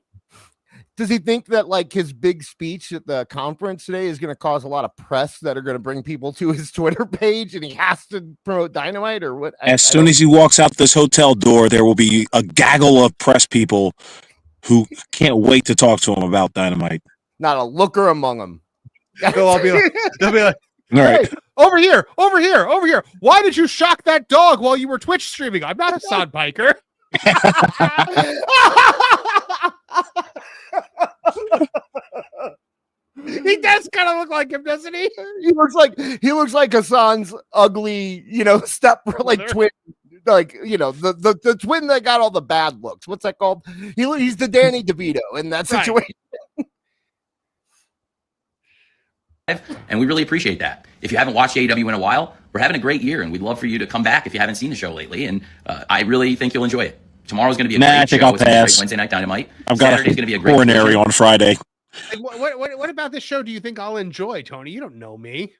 Does he think that like his big speech at the conference today is going to cause a lot of press that are going to bring people to his Twitter page and he has to promote Dynamite or what? As soon as he walks out this hotel door, there will be a gaggle of press people who can't wait to talk to him about Dynamite. Not a looker among them. They'll be like, all right. Hey, over here. Why did you shock that dog while you were Twitch streaming? I'm not a sod biker. He does kind of look like him, doesn't he? He looks like Hassan's ugly, step like twin, like the twin that got all the bad looks. What's that called? He's the Danny DeVito in that situation. And we really appreciate that. If you haven't watched AEW in a while, we're having a great year, and we'd love for you to come back if you haven't seen the show lately. And I really think you'll enjoy it. Tomorrow's going to be a great show. It's going to be a great Wednesday Night Dynamite. Saturday's going to be a great coronary on Friday. Like, what about this show do you think I'll enjoy, Tony? You don't know me.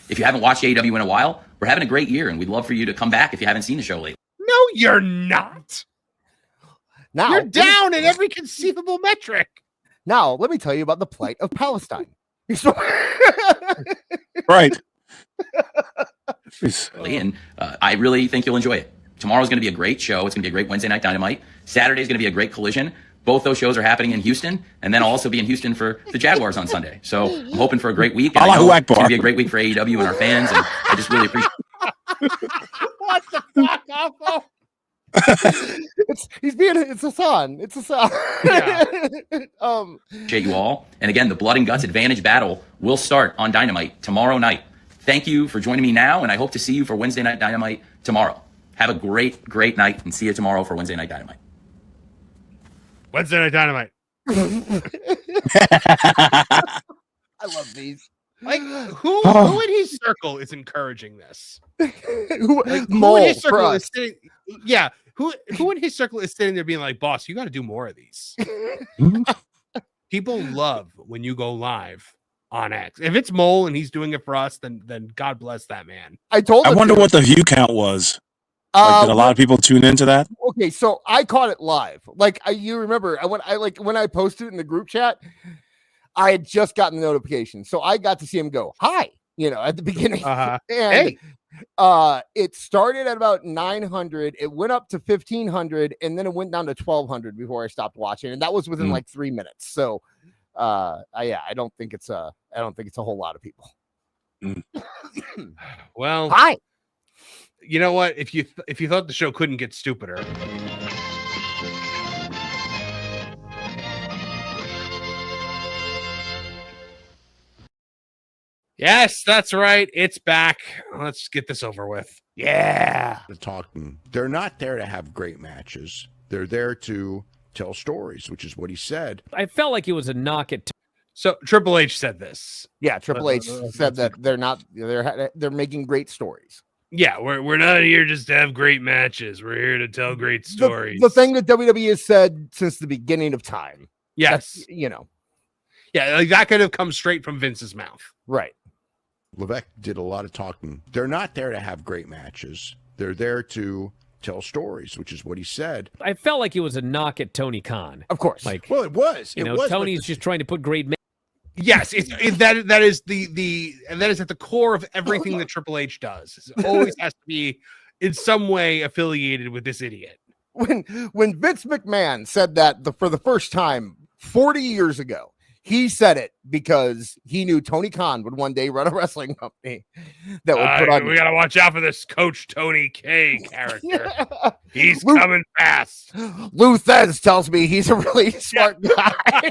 If you haven't watched AEW in a while, we're having a great year, and we'd love for you to come back if you haven't seen the show lately. No, you're not. Now you're down in every conceivable metric. Now, let me tell you about the plight of Palestine. Right. And I really think you'll enjoy it. Tomorrow's going to be a great show. It's going to be a great Wednesday Night Dynamite. Saturday's going to be a great Collision. Both those shows are happening in Houston, and then I'll also be in Houston for the Jaguars on Sunday. So I'm hoping for a great week. And I know it's going to be a great week for AEW and our fans, and I just really appreciate it. What the fuck, Alpha? It's Hassan. It's Hassan. Yeah. Appreciate you all. And again, the Blood and Guts Advantage Battle will start on Dynamite tomorrow night. Thank you for joining me now, and I hope to see you for Wednesday Night Dynamite tomorrow. Have a great, great night, and see you tomorrow for Wednesday Night Dynamite. Wednesday Night Dynamite. I love these. Like, who in his circle is encouraging this? Who in his circle is sitting? Yeah, who in his circle is sitting there being like, "Boss, you got to do more of these." People love when you go live on X. If it's Mole and he's doing it for us, then God bless that man. I wonder what the view count was. Did a lot of people tune into that? Okay, so I caught it live. Like you remember, when I posted it in the group chat, I had just gotten the notification, so I got to see him go hi, at the beginning. And hey. It started at about 900, it went up to 1500, and then it went down to 1200 before I stopped watching, and that was within like 3 minutes. So, I don't think it's a whole lot of people. Well, hi. You know what? If you thought the show couldn't get stupider. Yes, that's right. It's back. Let's get this over with. Yeah. They're not there to have great matches. They're there to tell stories, which is what he said. I felt like it was a knock at. So Triple H said this. Yeah, Triple H said that they're making great stories. Yeah, we're not here just to have great matches. We're here to tell great stories. The thing that WWE has said since the beginning of time. Yes. Yeah, like that could have come straight from Vince's mouth. Right. Levesque did a lot of talking. They're not there to have great matches. They're there to tell stories, which is what he said. I felt like it was a knock at Tony Khan. Of course. It was. Tony's just trying to put great. Yes, that is and that is at the core of everything that Triple H does. It always has to be in some way affiliated with this idiot. When Vince McMahon said that for the first time 40 years ago, he said it because he knew Tony Khan would one day run a wrestling company that would put on. We gotta watch out for this Coach Tony K character. He's coming fast. Lou Thez tells me he's a really smart guy.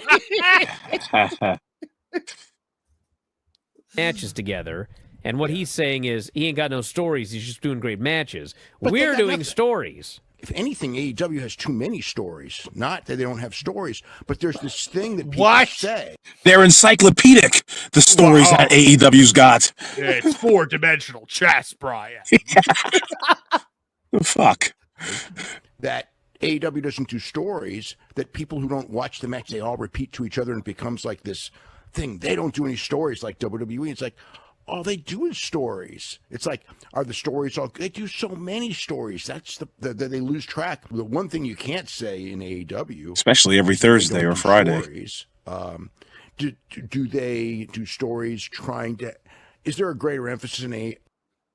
matches together. And what he's saying is he ain't got no stories. He's just doing great matches. But they We're got doing nothing. stories. If anything, AEW has too many stories. Not that they don't have stories, but there's this thing that people What? say. They're encyclopedic, the stories that AEW's got. It's 4-dimensional chess, Brian. The fuck? That AEW doesn't do stories, that people who don't watch the match, they all repeat to each other, and it becomes like this thing. They don't do any stories like WWE. It's like, all they do is stories. It's like, are the stories all? They do so many stories. That's they lose track. The one thing you can't say in AEW, Especially every Thursday or Friday. Stories, do they do stories trying to? Is there a greater emphasis in a?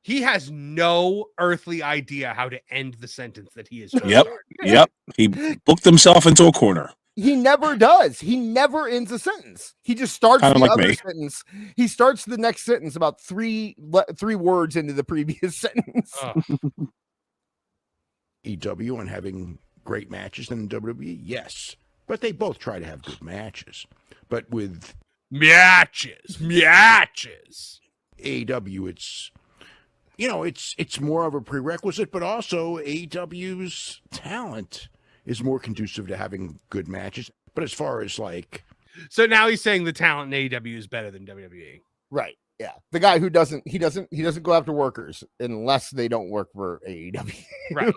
He has no earthly idea how to end the sentence that he is. Yep. He booked himself into a corner. He never does. He never ends a sentence. He just starts Kinda the like other me. sentence. He starts the next sentence about three words into the previous sentence. EW and having great matches than WWE, yes, but they both try to have good matches. But with matches, AEW, it's it's more of a prerequisite, but also AEW's talent is more conducive to having good matches. But as far as like, so now he's saying the talent in AEW is better than WWE. Right. Yeah. The guy who doesn't go after workers unless they don't work for AEW. Right.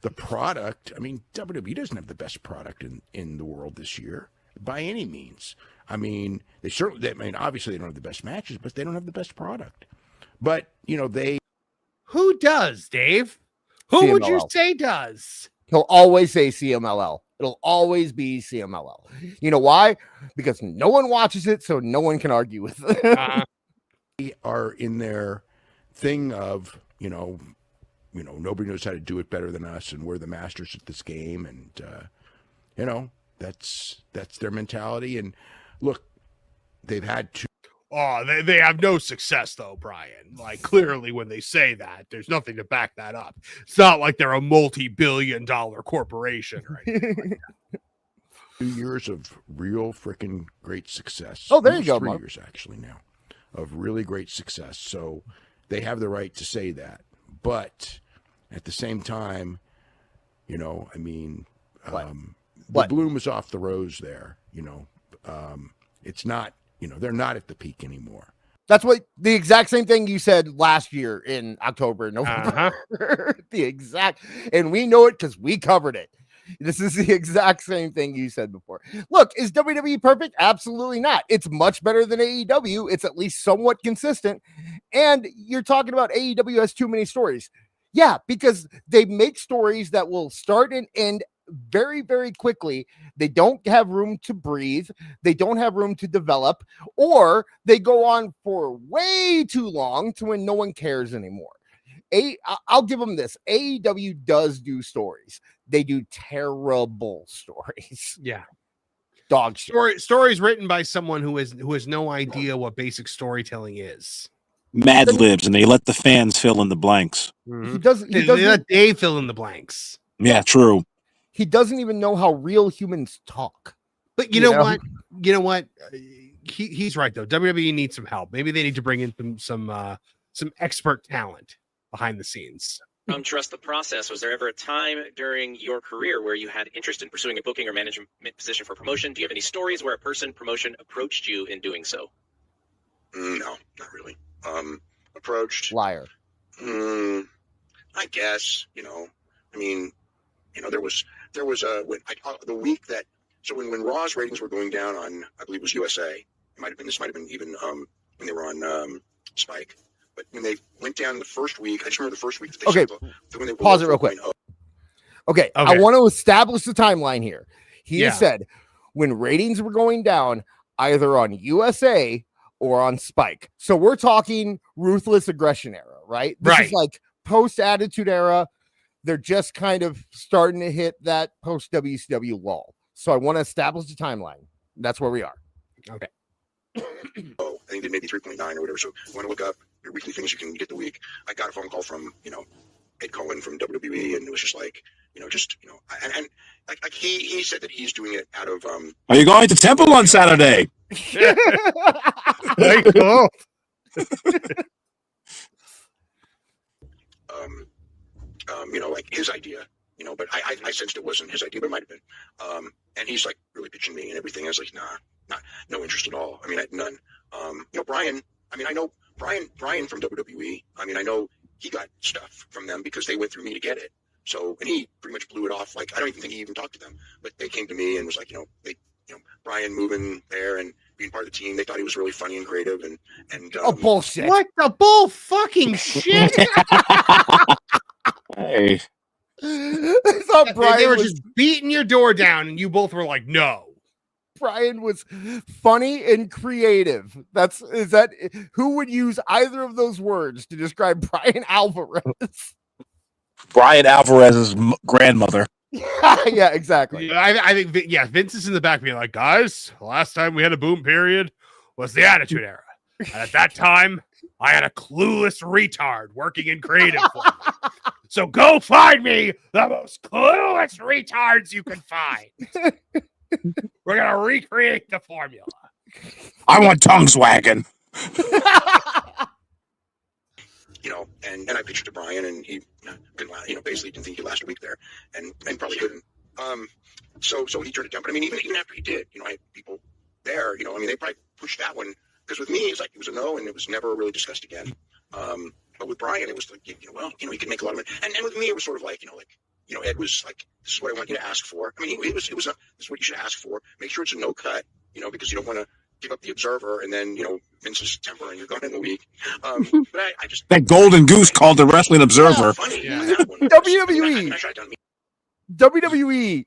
The product, I mean, WWE doesn't have the best product in the world this year by any means. I mean, obviously they don't have the best matches, but they don't have the best product. But, who does, Dave? Who would you say does? He'll always say CMLL. It'll always be CMLL. You know why? Because no one watches it, so no one can argue with it. They are in their thing of, nobody knows how to do it better than us, and we're the masters at this game, and that's their mentality. And look, they've had to. Oh, they have no success though, Brian. Like clearly when they say that, there's nothing to back that up. It's not like they're a multi-billion-dollar corporation, right? 2 years of real freaking great success. Oh, there you go, 3 Mark. years actually now of really great success. So they have the right to say that. But at the same time, the bloom is off the rose there. It's not. They're not at the peak anymore. That's what the exact same thing you said last year in October, November. And we know it because we covered it. This is the exact same thing you said before. Look, is WWE perfect? Absolutely not. It's much better than AEW. It's at least somewhat consistent. And you're talking about AEW has too many stories. Yeah, because they make stories that will start and end very, very quickly. They don't have room to breathe. They don't have room to develop, or they go on for way too long to when no one cares anymore. I'll give them this. AEW does do stories. They do terrible stories. Yeah. Dog stories written by someone who has no idea what basic storytelling is. Mad libs, and they let the fans fill in the blanks. Mm-hmm. He doesn't They let Dave fill in the blanks. Yeah, true. He doesn't even know how real humans talk. But you know what? You know what? He's right though. WWE needs some help. Maybe they need to bring in some expert talent behind the scenes. Trust the process. Was there ever a time during your career where you had interest in pursuing a booking or management position for promotion? Do you have any stories where a promotion approached you in doing so? No, not really. Approached. Liar. I guess, there was the week that, so when Raw's ratings were going down on, I believe it was USA, this might have been even when they were on Spike, but when they went down the first week, I just remember the first week that they when they pause it real quick. Okay, I want to establish the timeline here. He has said when ratings were going down either on USA or on Spike. So we're talking ruthless aggression era, right? This is like post Attitude Era. They're just kind of starting to hit that post WCW lull. So I want to establish the timeline. That's where we are. Okay. I think they maybe 3.9 or whatever. So you want to look up your weekly things you can get the week. I got a phone call from, Ed Cohen from WWE, and it was just like, and he said that he's doing it out of. Are you going to Temple on Saturday? Like his idea, but I sensed it wasn't his idea, but it might have been. And he's like really pitching me and everything. I was like, nah, no interest at all. I mean, I had none. Brian, I know Brian from WWE. I know he got stuff from them because they went through me to get it. So, and he pretty much blew it off. Like, I don't even think he even talked to them, but they came to me and was like, Brian moving there and being part of the team. They thought he was really funny and creative and bullshit. What the bull fucking shit? Hey. I thought Brian they were was just beating your door down, and you both were like, "No." Brian was funny and creative. Who would use either of those words to describe Brian Alvarez? Brian Alvarez's grandmother. Yeah, exactly. I think Vince is in the back being like, "Guys, the last time we had a boom period was the Attitude Era, and at that time, I had a clueless retard working in creative for me. So go find me the most clueless retards you can find. We're going to recreate the formula." I want tongues wagging. And I pitched to Brian, and he basically didn't think he lasted a week there, and probably didn't. So he turned it down. But even after he did, I had people there. They probably pushed that one because with me, it's like it was a no, and it was never really discussed again. But with Brian, it was like, he could make a lot of it. And with me, it was sort of like, Ed was like, "This is what I want you to ask for." It was this is what you should ask for. Make sure it's a no cut, because you don't want to give up the Observer and then, Vince's temper and you're gone in a week. But I just that golden goose called the Wrestling Observer. WWE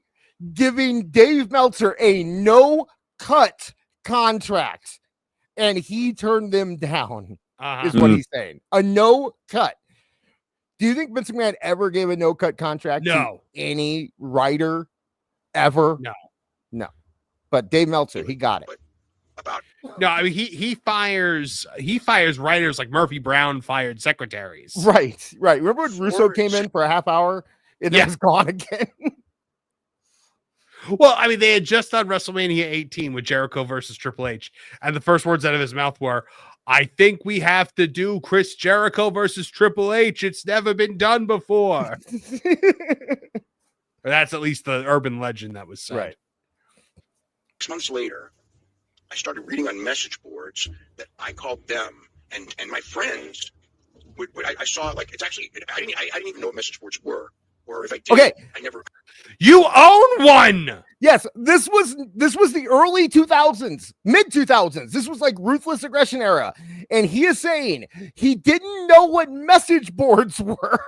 giving Dave Meltzer a no cut contract, and he turned them down. Is what he's saying. A no cut. Do you think Vince McMahon ever gave a no cut contract to any writer ever? No. But Dave Meltzer, he got it. No, he fires writers like Murphy Brown fired secretaries. Right. Remember when Russo came in for a half hour and then was gone again? Well, they had just done WrestleMania 18 with Jericho versus Triple H, and the first words out of his mouth were, "I think we have to do Chris Jericho versus Triple H. It's never been done before." Or that's at least the urban legend that was said. Right. 6 months later, I started reading on message boards that I called them and my friends. I saw it's actually I didn't even know what message boards were, or if I did, I never. You own one. Yes, this was the early 2000s, mid 2000s. This was like Ruthless Aggression era, and he is saying he didn't know what message boards were.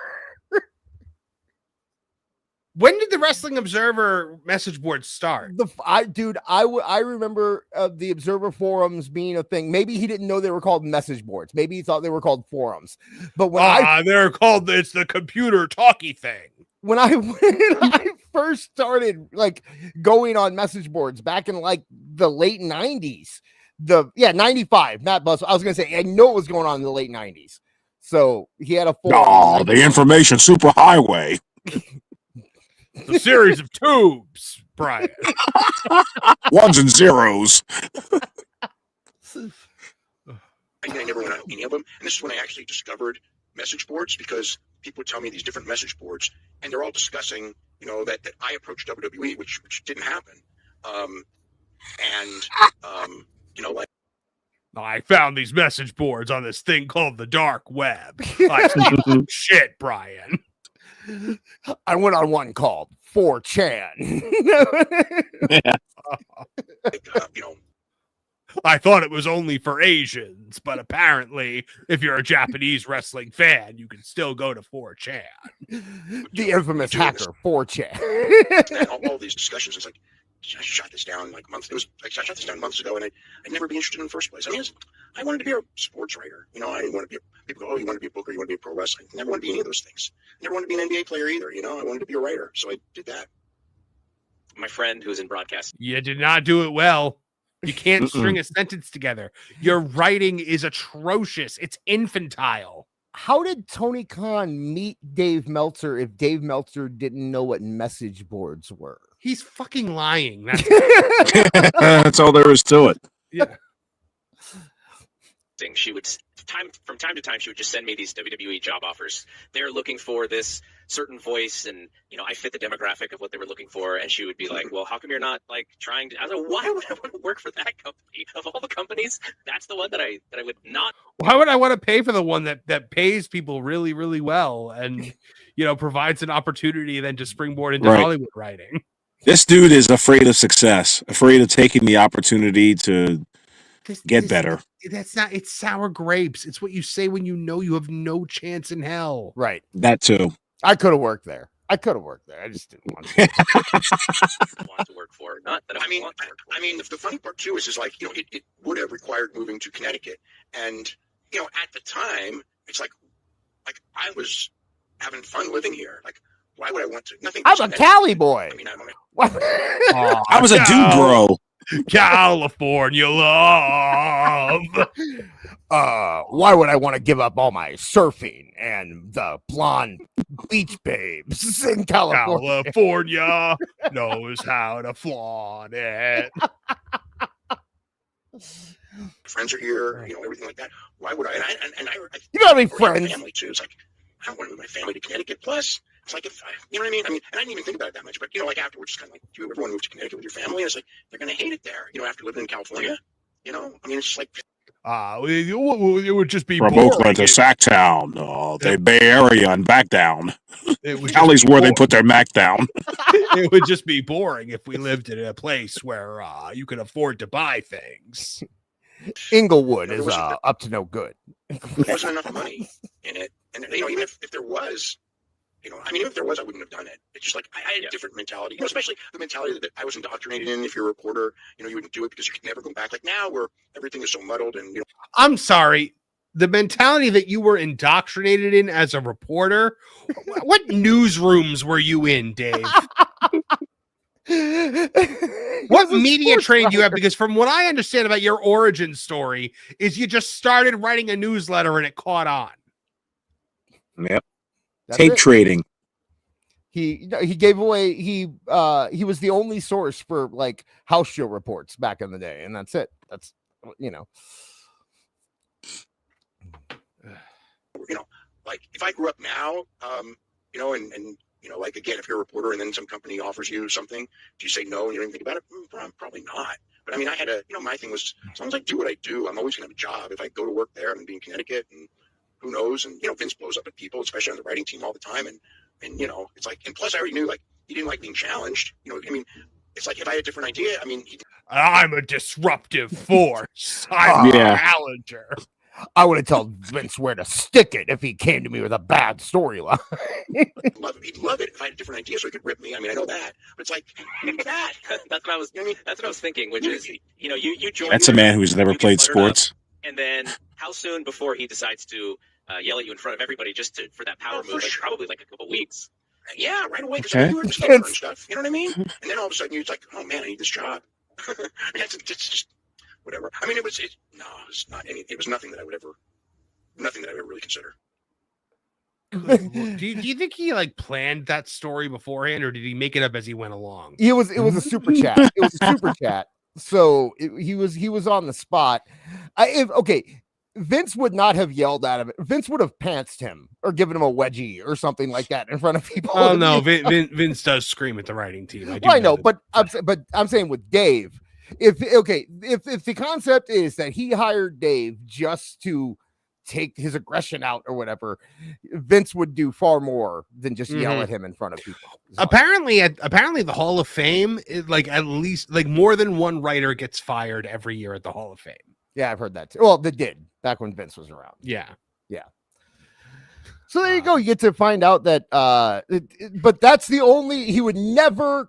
When did the Wrestling Observer message board start? I remember the Observer forums being a thing. Maybe he didn't know they were called message boards. Maybe he thought they were called forums. But when they're called, it's the computer talkie thing. When I first started going on message boards back in the late 90s, 95, Matt Bus. I was going to say, I know what was going on in the late 90s. So he had a forum. The information superhighway. The series of tubes, Brian. Ones and zeros. I never went on any of them. And this is when I actually discovered message boards, because people would tell me these different message boards, and they're all discussing, that I approached WWE, which didn't happen. I found these message boards on this thing called the dark web. Shit, Brian. I went on one called 4chan. I thought it was only for Asians, but apparently, if you're a Japanese wrestling fan, you can still go to 4chan. The infamous hacker 4chan. all these discussions, it's like, I shot this down months. I shot this down months ago, and I'd never be interested in the first place. I wanted to be a sports writer. I didn't want to be. People go, "Oh, you want to be a booker? You want to be a pro wrestling?" I never wanted to be any of those things. I never wanted to be an NBA player either. I wanted to be a writer, so I did that. My friend who's in broadcast. You did not do it well. You can't string a sentence together. Your writing is atrocious. It's infantile. How did Tony Khan meet Dave Meltzer if Dave Meltzer didn't know what message boards were? He's fucking lying. That's all there is to it. Yeah. She would from time to time, she would just send me these WWE job offers. They're looking for this certain voice, and I fit the demographic of what they were looking for. And she would be like, "Well, how come you're not like trying to?" I was like, "Why would I want to work for that company? Of all the companies, that's the one that I would not." Why would I want to pay for the one that pays people really, really well and provides an opportunity then to springboard into Right. Hollywood writing? This dude is afraid of success, afraid of taking the opportunity to get better. That's not. It's sour grapes. It's what you say when you have no chance in hell. Right. That too. I could have worked there. I just didn't want to. want to work for. Not that I want to work for. I mean, the funny part too is like, it would have required moving to Connecticut, and at the time, it's like I was having fun living here. Like, why would I want to? Nothing. I'm a Cali boy. I mean, I don't know. I was a dude, bro. California love. Why would I want to give up all my surfing and the blonde beach babes in California? California knows how to flaunt it. Friends are here, everything like that. Why would I? And I You don't have any already have friends. family too. It's like I don't want to move my family to Connecticut. Plus, it's like if you know what I mean. And I didn't even think about it that much. But like afterwards, just kind of like, do you ever want to move to Connecticut with your family? And it's like they're gonna hate it there. After living in California. I mean, it's just like. It would just be From boring. Oakland to Sacktown, the Bay Area and back down. Cali's Cali's where they put their Mac down. It would just be boring if we lived in a place where you can afford to buy things. Inglewood is up to no good. There wasn't enough money in it, and even if there was, even if there was, I wouldn't have done it. It's just like I had a different mentality, especially the mentality that I was indoctrinated in. If you're a reporter, you wouldn't do it because you could never go back. Like now, where everything is so muddled, and I'm sorry, the mentality that you were indoctrinated in as a reporter. What newsrooms were you in, Dave? What media training do you have? Because from what I understand about your origin story is you just started writing a newsletter and it caught on. Yep. Tape trading. He gave away. He was the only source for like house show reports back in the day, and that's it. That's like if I grew up now, and like again, if you're a reporter and then some company offers you something, do you say no and you don't even think about it? Probably not. But I mean, I had my thing was, as long as I do what I do, I'm always gonna have a job. If I go to work there, I'm gonna be in Connecticut, and who knows? And Vince blows up at people, especially on the writing team all the time. And it's like, and plus I already knew like he didn't like being challenged. I mean, it's like if I had a different idea, I mean, I'm a disruptive force. I'm a challenger. I would have told Vince where to stick it if he came to me with a bad storyline. He'd love it if I had a different idea, so he could rip me. I mean, I know that, but it's like that. That's what I was. That's what I was thinking. Which is, you join. That's a man who's never played sports. And then, how soon before he decides to yell at you in front of everybody just for that power move? Like, probably like a couple weeks. Yeah, right away. Because you were just and stuff. You know what I mean? And then all of a sudden, you're like, oh man, I need this job. It's just whatever. I mean, it was not any. It was nothing that I would ever really consider. Do you think he like planned that story beforehand, or did he make it up as he went along? It was a super chat. It was a super chat. So he was on the spot. Vince would not have yelled at him. Vince would have pantsed him or given him a wedgie or something like that in front of people. Oh no, Vince does scream at the writing team. I know, but I'm saying with Dave, if the concept is that he hired Dave just to take his aggression out or whatever, Vince would do far more than just yell at him in front of people. Apparently the Hall of Fame is like at least like more than one writer gets fired every year at the Hall of Fame. Yeah, I've heard that too. Well, they did back when Vince was around. Yeah. So there you go. You get to find out that, but that's the only, he would never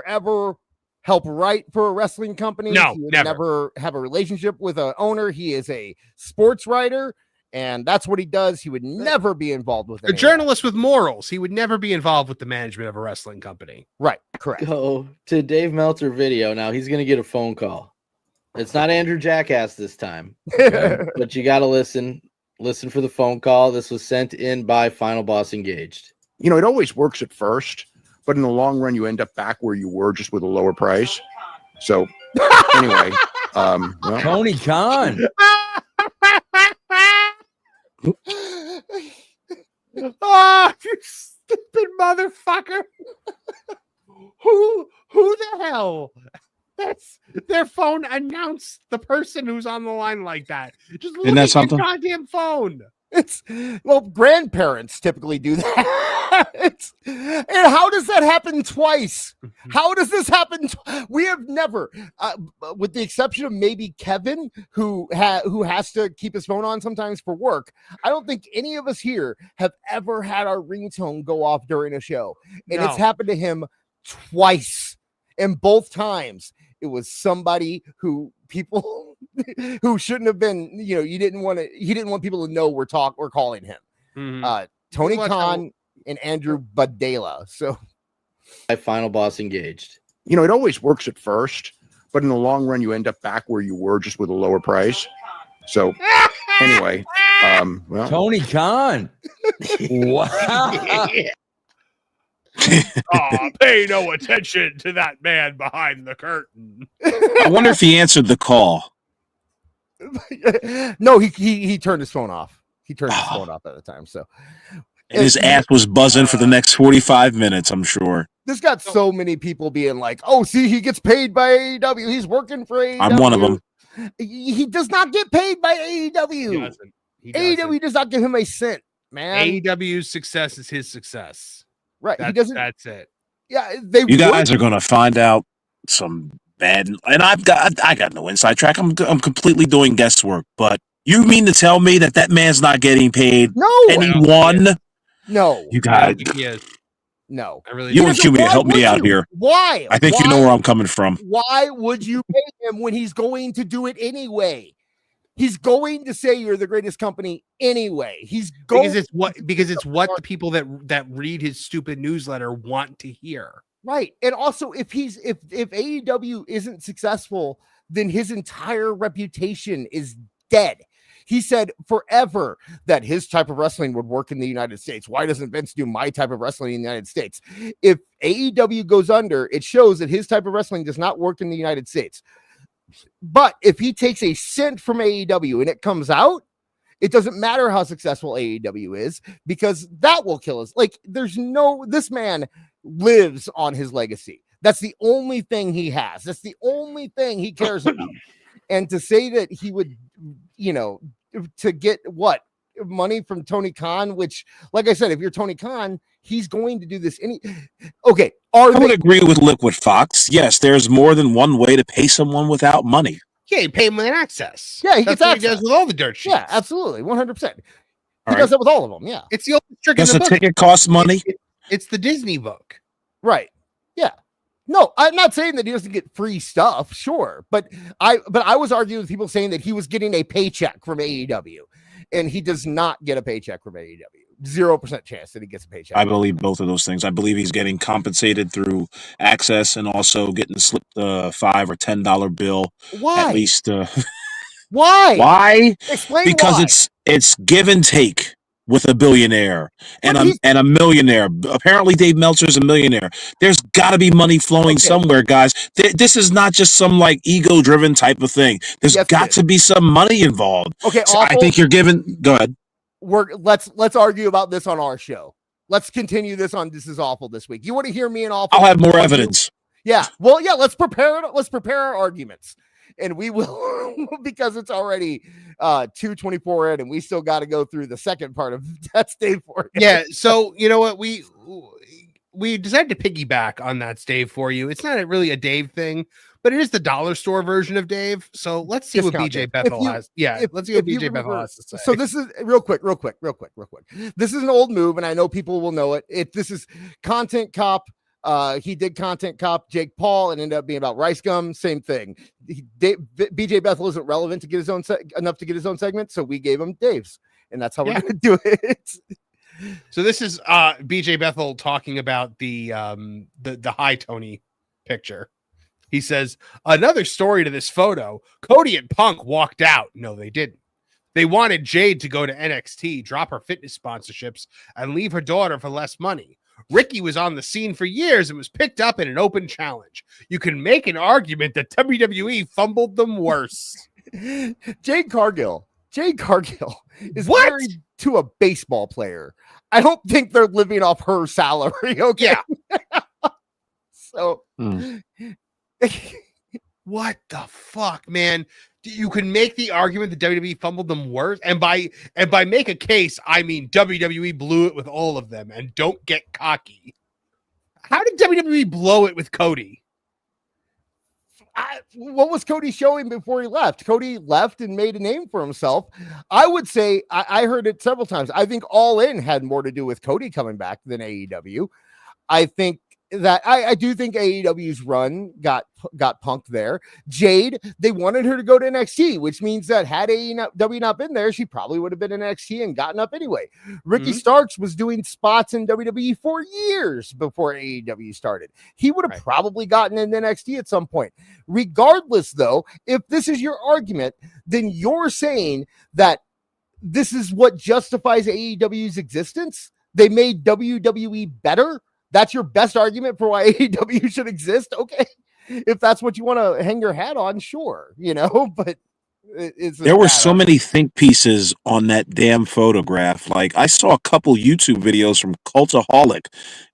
ever help write for a wrestling company. No, he would never have a relationship with an owner. He is a sports writer, and that's what he does. He would never be involved with a journalist with morals. He would never be involved with the management of a wrestling company. Right. Correct. Go to Dave Meltzer video. Now he's going to get a phone call. It's not Andrew Jackass this time, but you got to listen for the phone call. This was sent in by Final Boss Engaged. It always works at first, but in the long run, you end up back where you were, just with a lower price. So anyway, Tony Khan. Oh, you stupid motherfucker. Who the hell? That's their phone announced the person who's on the line like that. Just look Isn't that at your something? goddamn phone. Well, grandparents typically do that. And how does that happen twice? How does this happen? We have never, with the exception of maybe Kevin, who has to keep his phone on sometimes for work. I don't think any of us here have ever had our ringtone go off during a show, and it's happened to him twice, and both times it was somebody who people who shouldn't have been. You know, he didn't want people to know we're calling him. Tony Khan and Andrew Badela. So, my final boss engaged. You know, it always works at first, but in the long run, you end up back where you were, just with a lower price. So, anyway, well, Tony Khan. Wow. Pay no attention to that man behind the curtain. I wonder if he answered the call. No, he turned his phone off. He turned his phone off at the time. So, And his ass was buzzing for the next 45 minutes, I'm sure. This got so many people being like, "Oh, see, he gets paid by AEW. He's working for AEW." I'm one of them. He does not get paid by AEW. AEW does not give him a cent, man. AEW's success is his success. Right. He doesn't. That's it. Yeah, You guys are going to find out some bad, and I got no inside track. I'm completely doing guesswork. But you mean to tell me that man's not getting paid? No. Anyone? No. You guys. No. I really. You and Cumia help me out here. Why? I think you know where I'm coming from. Why would you pay him when he's going to do it anyway? He's going to say you're the greatest company anyway. He's going because it's what the people that read his stupid newsletter want to hear. Right. And also if AEW isn't successful, then his entire reputation is dead. He said forever that his type of wrestling would work in the United States. Why doesn't Vince do my type of wrestling in the United States? If AEW goes under, it shows that his type of wrestling does not work in the United States. But if he takes a cent from AEW and it comes out, it doesn't matter how successful AEW is, because that will kill us. Like, this man lives on his legacy. That's the only thing he has. That's the only thing he cares about. And to say that he would, to get money from Tony Khan, which, like I said, if you're Tony Khan, he's going to do this. Okay. I would agree with Liquid Fox. Yes, there's more than one way to pay someone without money. Yeah, you pay him with access. Yeah, That's what he does with all the dirt sheets. Yeah, absolutely. 100%. He does that with all of them. Yeah. It's the old trick. Does in the the book. ticket cost money? It's the Disney book. Right. Yeah. No, I'm not saying that he doesn't get free stuff. Sure. But I was arguing with people saying that he was getting a paycheck from AEW, and he does not get a paycheck from AEW. 0% chance that he gets a paycheck. I believe both of those things. I believe he's getting compensated through access and also getting slipped a $5 or $10 bill. Why? At least. Why? Why? Explain because why. it's give and take with a billionaire and a millionaire. Apparently, Dave Meltzer's a millionaire. There's got to be money flowing somewhere, guys. This is not just some like ego-driven type of thing. There's got to be some money involved. Okay, so I think you're giving. Go ahead. Let's argue about this on our show. Let's continue this on This Is Awful this week. You want to hear me and Awful? I'll have more evidence. Yeah. Well, yeah, let's prepare our arguments. And we will, because it's already 2:24 in, and we still got to go through the second part of That's Dave for you. Yeah. So you know what, we decided to piggyback on That's Dave for you. It's not really a Dave thing, but it is the dollar store version of Dave. So let's see what BJ Bethel has. Yeah, let's see what BJ Bethel has to say. So this is real quick. This is an old move, and I know people will know it. This is Content Cop. He did Content Cop Jake Paul and ended up being about Rice Gum. Same thing. BJ Bethel isn't relevant to get his own enough to get his own segment, so we gave him Dave's, and that's how we're going to do it. So this is BJ Bethel talking about the High Tony picture. He says, another story to this photo. Cody and Punk walked out. No, they didn't. They wanted Jade to go to NXT, drop her fitness sponsorships, and leave her daughter for less money. Ricky was on the scene for years and was picked up in an open challenge. You can make an argument that WWE fumbled them worse. Jade Cargill Jade Cargill is married to a baseball player. I don't think they're living off her salary. Okay. Yeah. So, what the fuck, man? You can make the argument that WWE fumbled them worse, and by make a case, I mean WWE blew it with all of them. And don't get cocky. How did WWE blow it with Cody? What was Cody showing before he left? Cody left and made a name for himself. I would say I heard it several times. I think All In had more to do with Cody coming back than AEW. I think that I do think AEW's run got punked there. Jade, they wanted her to go to NXT, which means that had AEW not been there, she probably would have been in NXT and gotten up anyway. Ricky Starks was doing spots in WWE for years before AEW started. He would have probably gotten in NXT at some point. Regardless, though, if this is your argument, then you're saying that this is what justifies AEW's existence. They made WWE better. That's your best argument for why AEW should exist. Okay. If that's what you want to hang your hat on, sure, but there were so many think pieces on that damn photograph. Like, I saw a couple YouTube videos from Cultaholic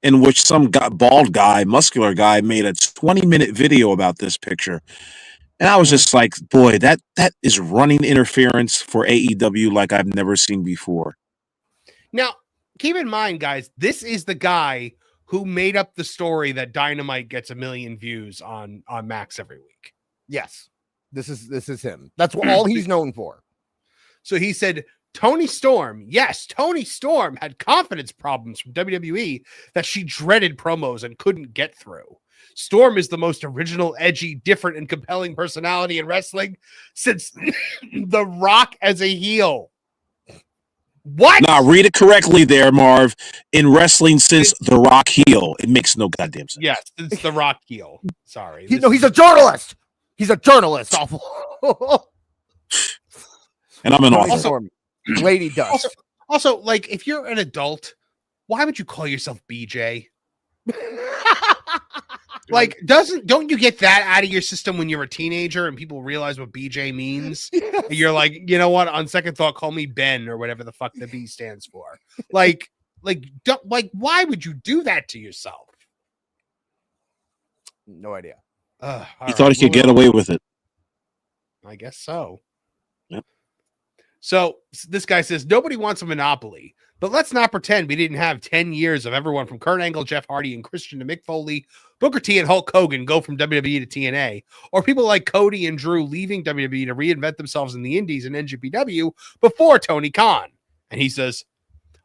in which some bald guy, muscular guy, made a 20-minute video about this picture. And I was just like, boy, that is running interference for AEW like I've never seen before. Now, keep in mind, guys, this is the guy who made up the story that Dynamite gets 1 million views on Max every week. Yes. This is him. That's all he's known for. So he said, Toni Storm had confidence problems from WWE that she dreaded promos and couldn't get through. Storm is the most original, edgy, different, and compelling personality in wrestling since The Rock as a heel. What? Nah, read it correctly there, Marv. In wrestling since The Rock heel. It makes no goddamn sense. Yes, it's The Rock heel. Sorry. He's a journalist. He's a journalist. Awful. And I'm an author. Lady Dust. Also, like, if you're an adult, why would you call yourself BJ? Like, don't you get that out of your system when you're a teenager and people realize what BJ means? Yes. You're like, you know what? On second thought, call me Ben or whatever the fuck the B stands for. Why would you do that to yourself? No idea. He thought he could get away with it. I guess so. Yep. So this guy says nobody wants a monopoly, but let's not pretend we didn't have 10 years of everyone from Kurt Angle, Jeff Hardy, and Christian to Mick Foley, Booker T, and Hulk Hogan go from WWE to TNA, or people like Cody and Drew leaving WWE to reinvent themselves in the Indies and NJPW before Tony Khan. And he says,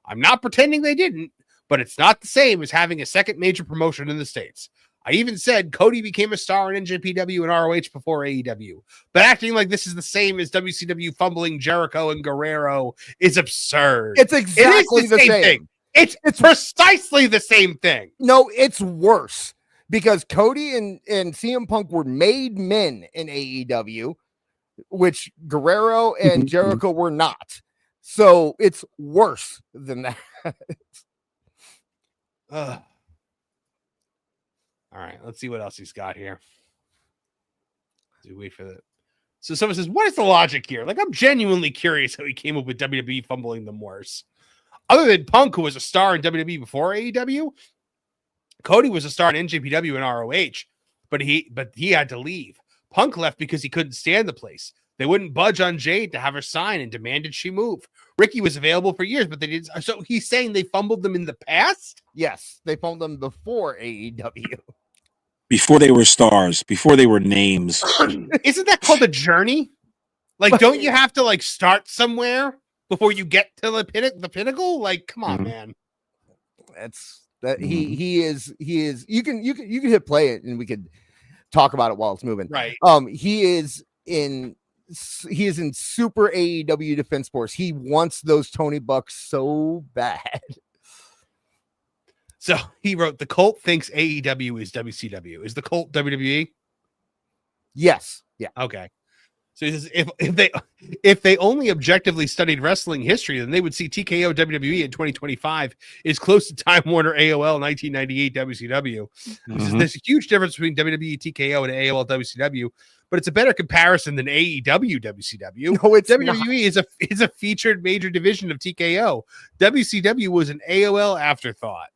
I'm not pretending they didn't, but it's not the same as having a second major promotion in the States. I even said Cody became a star in NJPW and ROH before AEW, but acting like this is the same as WCW fumbling Jericho and Guerrero is absurd. It's exactly the same thing. It's precisely the same thing. No, it's worse because Cody and CM Punk were made men in AEW, which Guerrero and Jericho were not. So it's worse than that. All right, let's see what else he's got here. Wait for that. So someone says, what is the logic here? Like, I'm genuinely curious how he came up with WWE fumbling them worse. Other than Punk, who was a star in WWE before AEW, Cody was a star in NJPW and ROH, but he had to leave. Punk left because he couldn't stand the place. They wouldn't budge on Jade to have her sign and demanded she move. Ricky was available for years, but they didn't. So he's saying they fumbled them in the past? Yes, they fumbled them before AEW. Before they were stars, before they were names. Isn't that called a journey? Like, don't you have to like start somewhere before you get to the pinnacle? Like, come on, man. That's that he is. You can hit play it and we could talk about it while it's moving. Right. He is in super AEW Defense Force. He wants those Tony Bucks so bad. So he wrote, the cult thinks AEW is WCW. Is the cult WWE? Yes. Yeah. Okay. So he says if they only objectively studied wrestling history, then they would see TKO WWE in 2025 is close to Time Warner AOL 1998 WCW. He says there's a huge difference between WWE TKO and AOL WCW, but it's a better comparison than AEW WCW. No, it's WWE is a featured major division of TKO. WCW was an AOL afterthought.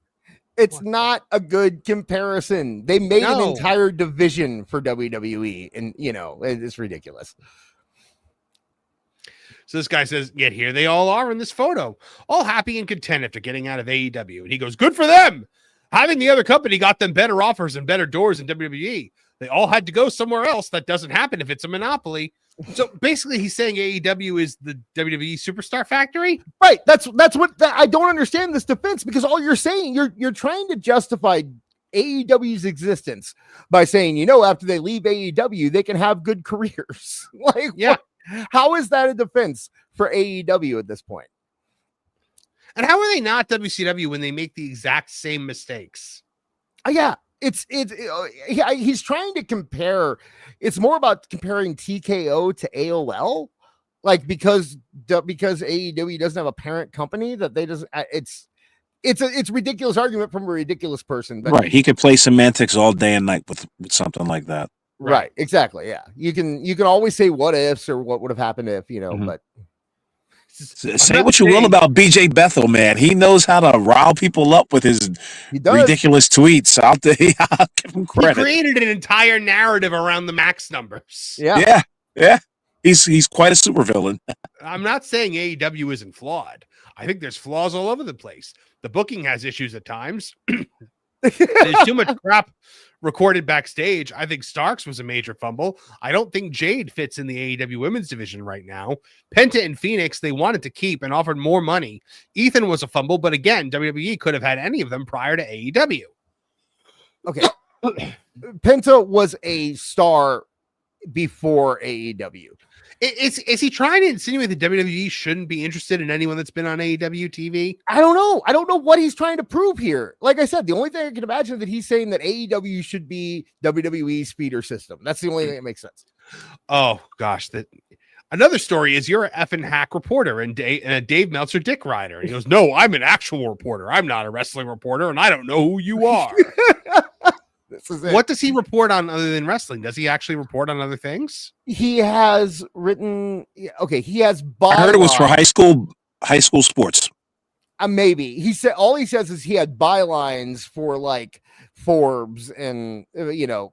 It's not a good comparison. They made an entire division for WWE, and it's ridiculous. So this guy says, yet here they all are in this photo, all happy and content after getting out of AEW. And he goes, good for them. Having the other company got them better offers and better doors in WWE. They all had to go somewhere else. That doesn't happen if it's a monopoly. So basically, he's saying AEW is the WWE superstar factory, right? That's what I don't understand this defense, because all you're saying, you're trying to justify AEW's existence by saying, after they leave AEW, they can have good careers. Like, yeah, how is that a defense for AEW at this point? And how are they not WCW when they make the exact same mistakes? Yeah. He's trying to compare. It's more about comparing TKO to AOL, like because AEW doesn't have a parent company that they doesn't. It's a ridiculous argument from a ridiculous person. But right, he could play semantics all day and night with something like that. Right, exactly. Yeah, you can always say what ifs or what would have happened if but. Say what you will about BJ Bethel, man. He knows how to rile people up with his ridiculous tweets. I'll give him credit. He created an entire narrative around the Max numbers. Yeah. He's quite a supervillain. I'm not saying AEW isn't flawed. I think there's flaws all over the place. The booking has issues at times. There's too much crap recorded backstage. I think Starks was a major fumble. I don't think Jade fits in the AEW women's division right now. Penta and Phoenix, they wanted to keep and offered more money. Ethan was a fumble, but again, WWE could have had any of them prior to AEW. Okay. Penta was a star before AEW. Is he trying to insinuate that WWE shouldn't be interested in anyone that's been on AEW TV? I don't know. I don't know what he's trying to prove here. Like I said, the only thing I can imagine is that he's saying that AEW should be WWE's feeder system. That's the only thing that makes sense. Oh, gosh. Another story is you're an effing hack reporter and Dave Meltzer dick rider. And he goes, no, I'm an actual reporter. I'm not a wrestling reporter, and I don't know who you are. This is it. What does he report on other than wrestling? Does he actually report on other things? He has written. Okay, he has. I heard it was for high school sports. Maybe he said all he says is he had bylines for like Forbes and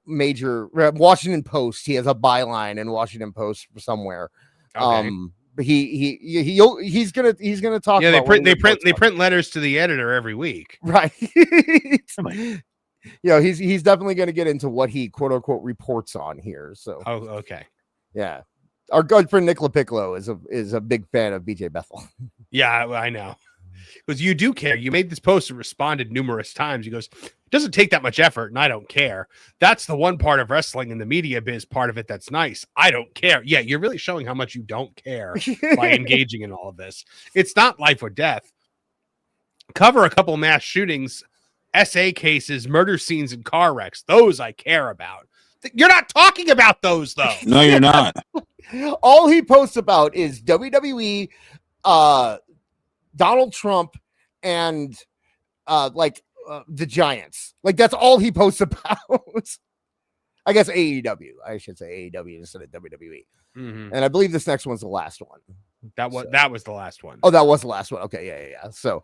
major Washington Post. He has a byline in Washington Post somewhere. Okay. But he's gonna talk. Yeah, about they print letters to the editor every week. Right. He's definitely going to get into what he quote unquote reports on here. So, okay, yeah, our good friend Nicola Piccolo is a big fan of BJ Bethel. Yeah, I know, because you do care. You made this post and responded numerous times. He goes, "It doesn't take that much effort, and I don't care. That's the one part of wrestling and the media biz part of it that's nice. I don't care. Yeah, you're really showing how much you don't care by engaging in all of this. It's not life or death. Cover a couple mass shootings." SA cases, murder scenes, and car wrecks. Those I care about. You're not talking about those, though. No, you're not. All he posts about is WWE, Donald Trump, and the Giants. Like, that's all he posts about. I guess AEW. I should say AEW instead of WWE. Mm-hmm. And I believe this next one's the last one. That was the last one. Oh, that was the last one. Okay, yeah. So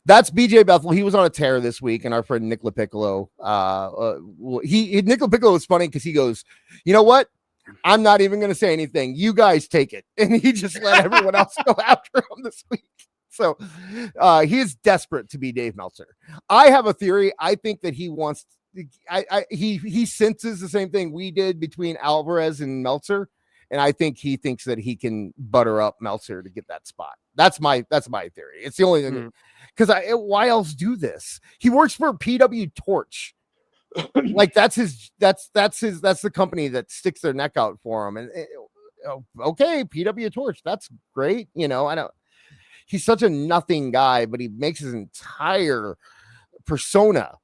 that's BJ Bethel. He was on a tear this week, and our friend Nicola Piccolo. Nicola Piccolo is funny because he goes, you know what? I'm not even going to say anything. You guys take it, and he just let everyone else go after him this week. So he is desperate to be Dave Meltzer. I have a theory. I think that he wants. He senses the same thing we did between Alvarez and Meltzer. And I think he thinks that he can butter up Meltzer to get that spot. That's my theory. It's the only thing because why else do this? He works for PW Torch. Like that's the company that sticks their neck out for him. And okay, PW Torch, that's great. I don't. He's such a nothing guy, but he makes his entire persona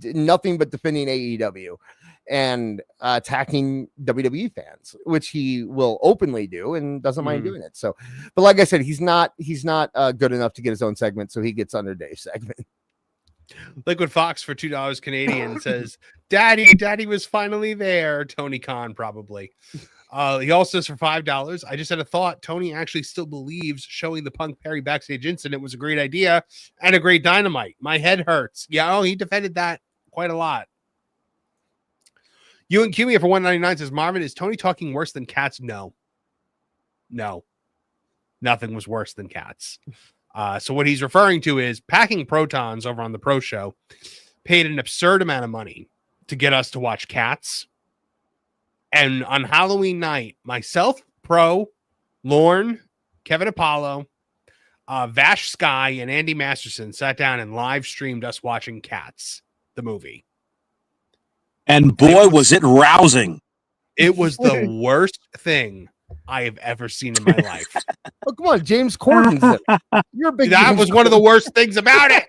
nothing but defending AEW. and attacking WWE fans, which he will openly do and doesn't mind doing it. So, but like I said, he's not good enough to get his own segment, so he gets under Dave's segment. Liquid Fox for $2 Canadian says, Daddy was finally there. Tony Khan, probably. He also says for $5, I just had a thought. Tony actually still believes showing the Punk Perry backstage incident was a great idea and a great Dynamite. My head hurts. Yeah, he defended that quite a lot. You and Kiwi for $1.99 says, Marvin, is Tony talking worse than Cats? No. Nothing was worse than Cats. So what he's referring to is Packing Protons over on the Pro Show paid an absurd amount of money to get us to watch Cats. And on Halloween night, myself, Pro, Lorne, Kevin Apollo, Vash Sky, and Andy Masterson sat down and live streamed us watching Cats, the movie. And boy, was it rousing. It was the worst thing I have ever seen in my life. Oh, come on, James Corden's in it. You're a big That James was one of the worst things about it.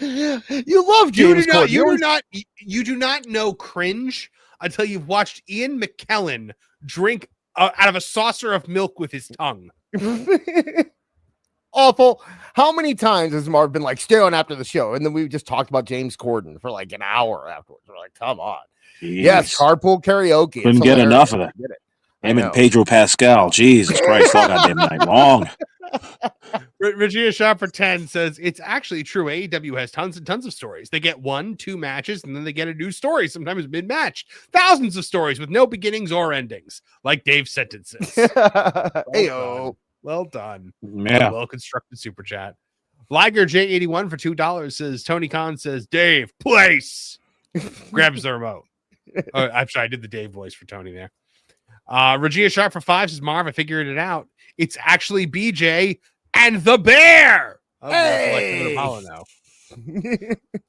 You love James Corden. You do not know cringe until you've watched Ian McKellen drink out of a saucer of milk with his tongue. Awful. How many times has Marv been like, stay on after the show? And then we just talked about James Corden for like an hour afterwards. We're like, come on. Jeez. Yes, carpool karaoke. Couldn't get enough of that. Him and Pedro Pascal. Jesus Christ, all goddamn night long. Regina Shop for 10 says, it's actually true. AEW has tons and tons of stories. They get 1-2 matches, and then they get a new story, sometimes mid-match. Thousands of stories with no beginnings or endings, like Dave's sentences. Well done. Yeah. Well-constructed super chat. Liger J81 for $2 says, Tony Khan says, Dave, place. Grabs the remote. I'm sorry, I did the Dave voice for Tony there. Regina Sharp for 5 says, Marv, I figured it out. It's actually BJ and the Bear. Hey! Apollo now.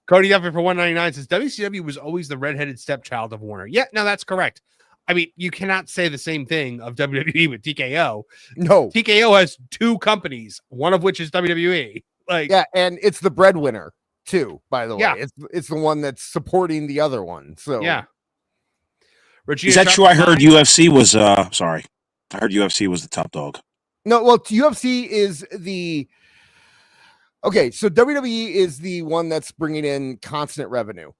Cody Duffy for $1.99 says, WCW was always the redheaded stepchild of Warner. Yeah, no, that's correct. I mean, you cannot say the same thing of WWE with TKO. No. TKO has 2 companies, one of which is WWE. Yeah, and it's the breadwinner too, by the way. Yeah. It's the one that's supporting the other one. So yeah. Is that true? I heard UFC was sorry. I heard UFC was the top dog. No, well, UFC is the okay. So WWE is the one that's bringing in constant revenue,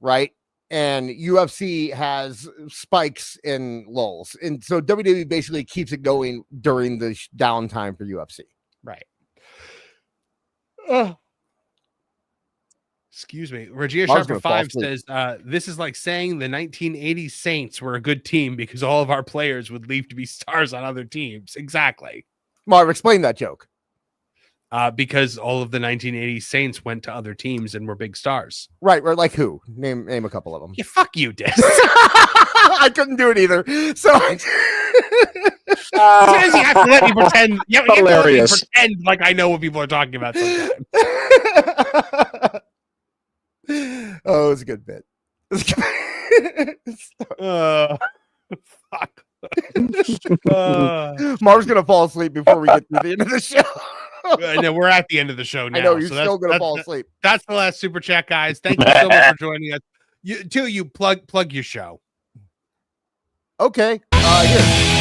right? And UFC has spikes and lulls, and so WWE basically keeps it going during the downtime for UFC. Right. Excuse me. Regina Sharp for 5 says, this is like saying the 1980s Saints were a good team because all of our players would leave to be stars on other teams. Exactly. Marv, explain that joke. Because all of the 1980s Saints went to other teams and were big stars. Right. Like who? Name a couple of them. Yeah, fuck you, Dick. I couldn't do it either. So sometimes you have to let me pretend. You have to let me pretend like I know what people are talking about sometimes. Oh, it's a good bit. Fuck. Marv's gonna fall asleep before we get to the end of the show. I know we're at the end of the show now. I know you're still gonna fall asleep. That's the last super chat, guys. Thank you so much for joining us. You plug your show. Okay. Here.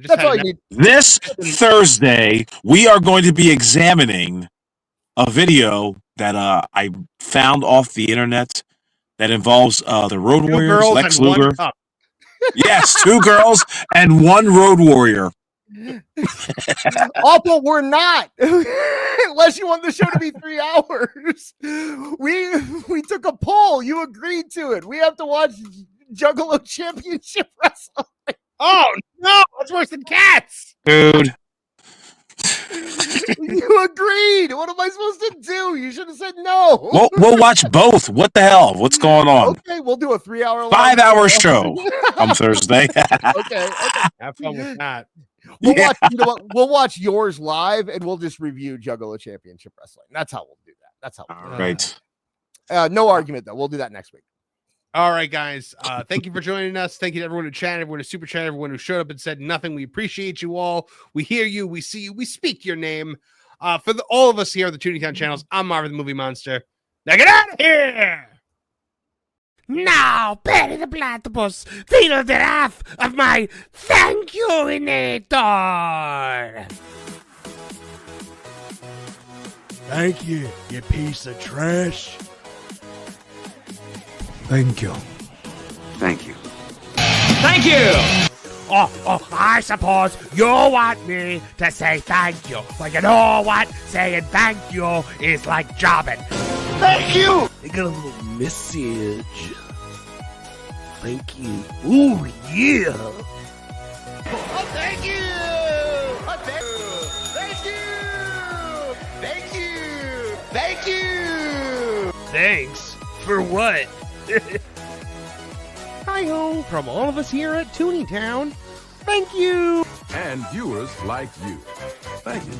That's all you need. This Thursday, we are going to be examining a video that I found off the internet that involves the Road Warriors, Lex Luger. Yes, 2 girls and 1 Road Warrior. Awful, we're not. Unless you want the show to be 3 hours. We took a poll. You agreed to it. We have to watch Juggalo Championship Wrestling. Oh no, that's worse than Cats. Dude. You agreed. What am I supposed to do? You should have said no. We'll watch both. What the hell? What's going on? Okay, we'll do a 3-hour 5-hour show on Thursday. Okay. Have fun with that. Watch, you know what? We'll watch yours live and we'll just review Juggalo Championship Wrestling. That's how we'll do that. That's how we'll do right. No argument though. We'll do that next week. All right, guys. Thank you for joining us. Thank you to everyone who chatted, everyone who super chatted, everyone who showed up and said nothing. We appreciate you all. We hear you. We see you. We speak your name. For all of us here on the Tooney Town channels, I'm Marvin the Movie Monster. Now get out of here! Now, Perry the Platypus, feel the wrath of my thank you-inator! Thank you, you piece of trash. Thank you. Thank you. Thank you! Oh, I suppose you want me to say thank you. Well, you know what? Saying thank you is like jobbing. Thank you! I got a little message. Thank you. Ooh, yeah. Oh, thank you! Oh, thank you! Thank you! Thank you! Thanks. For what? Hi-ho from all of us here at Tooney Town. Thank you. And viewers like you. Thank you.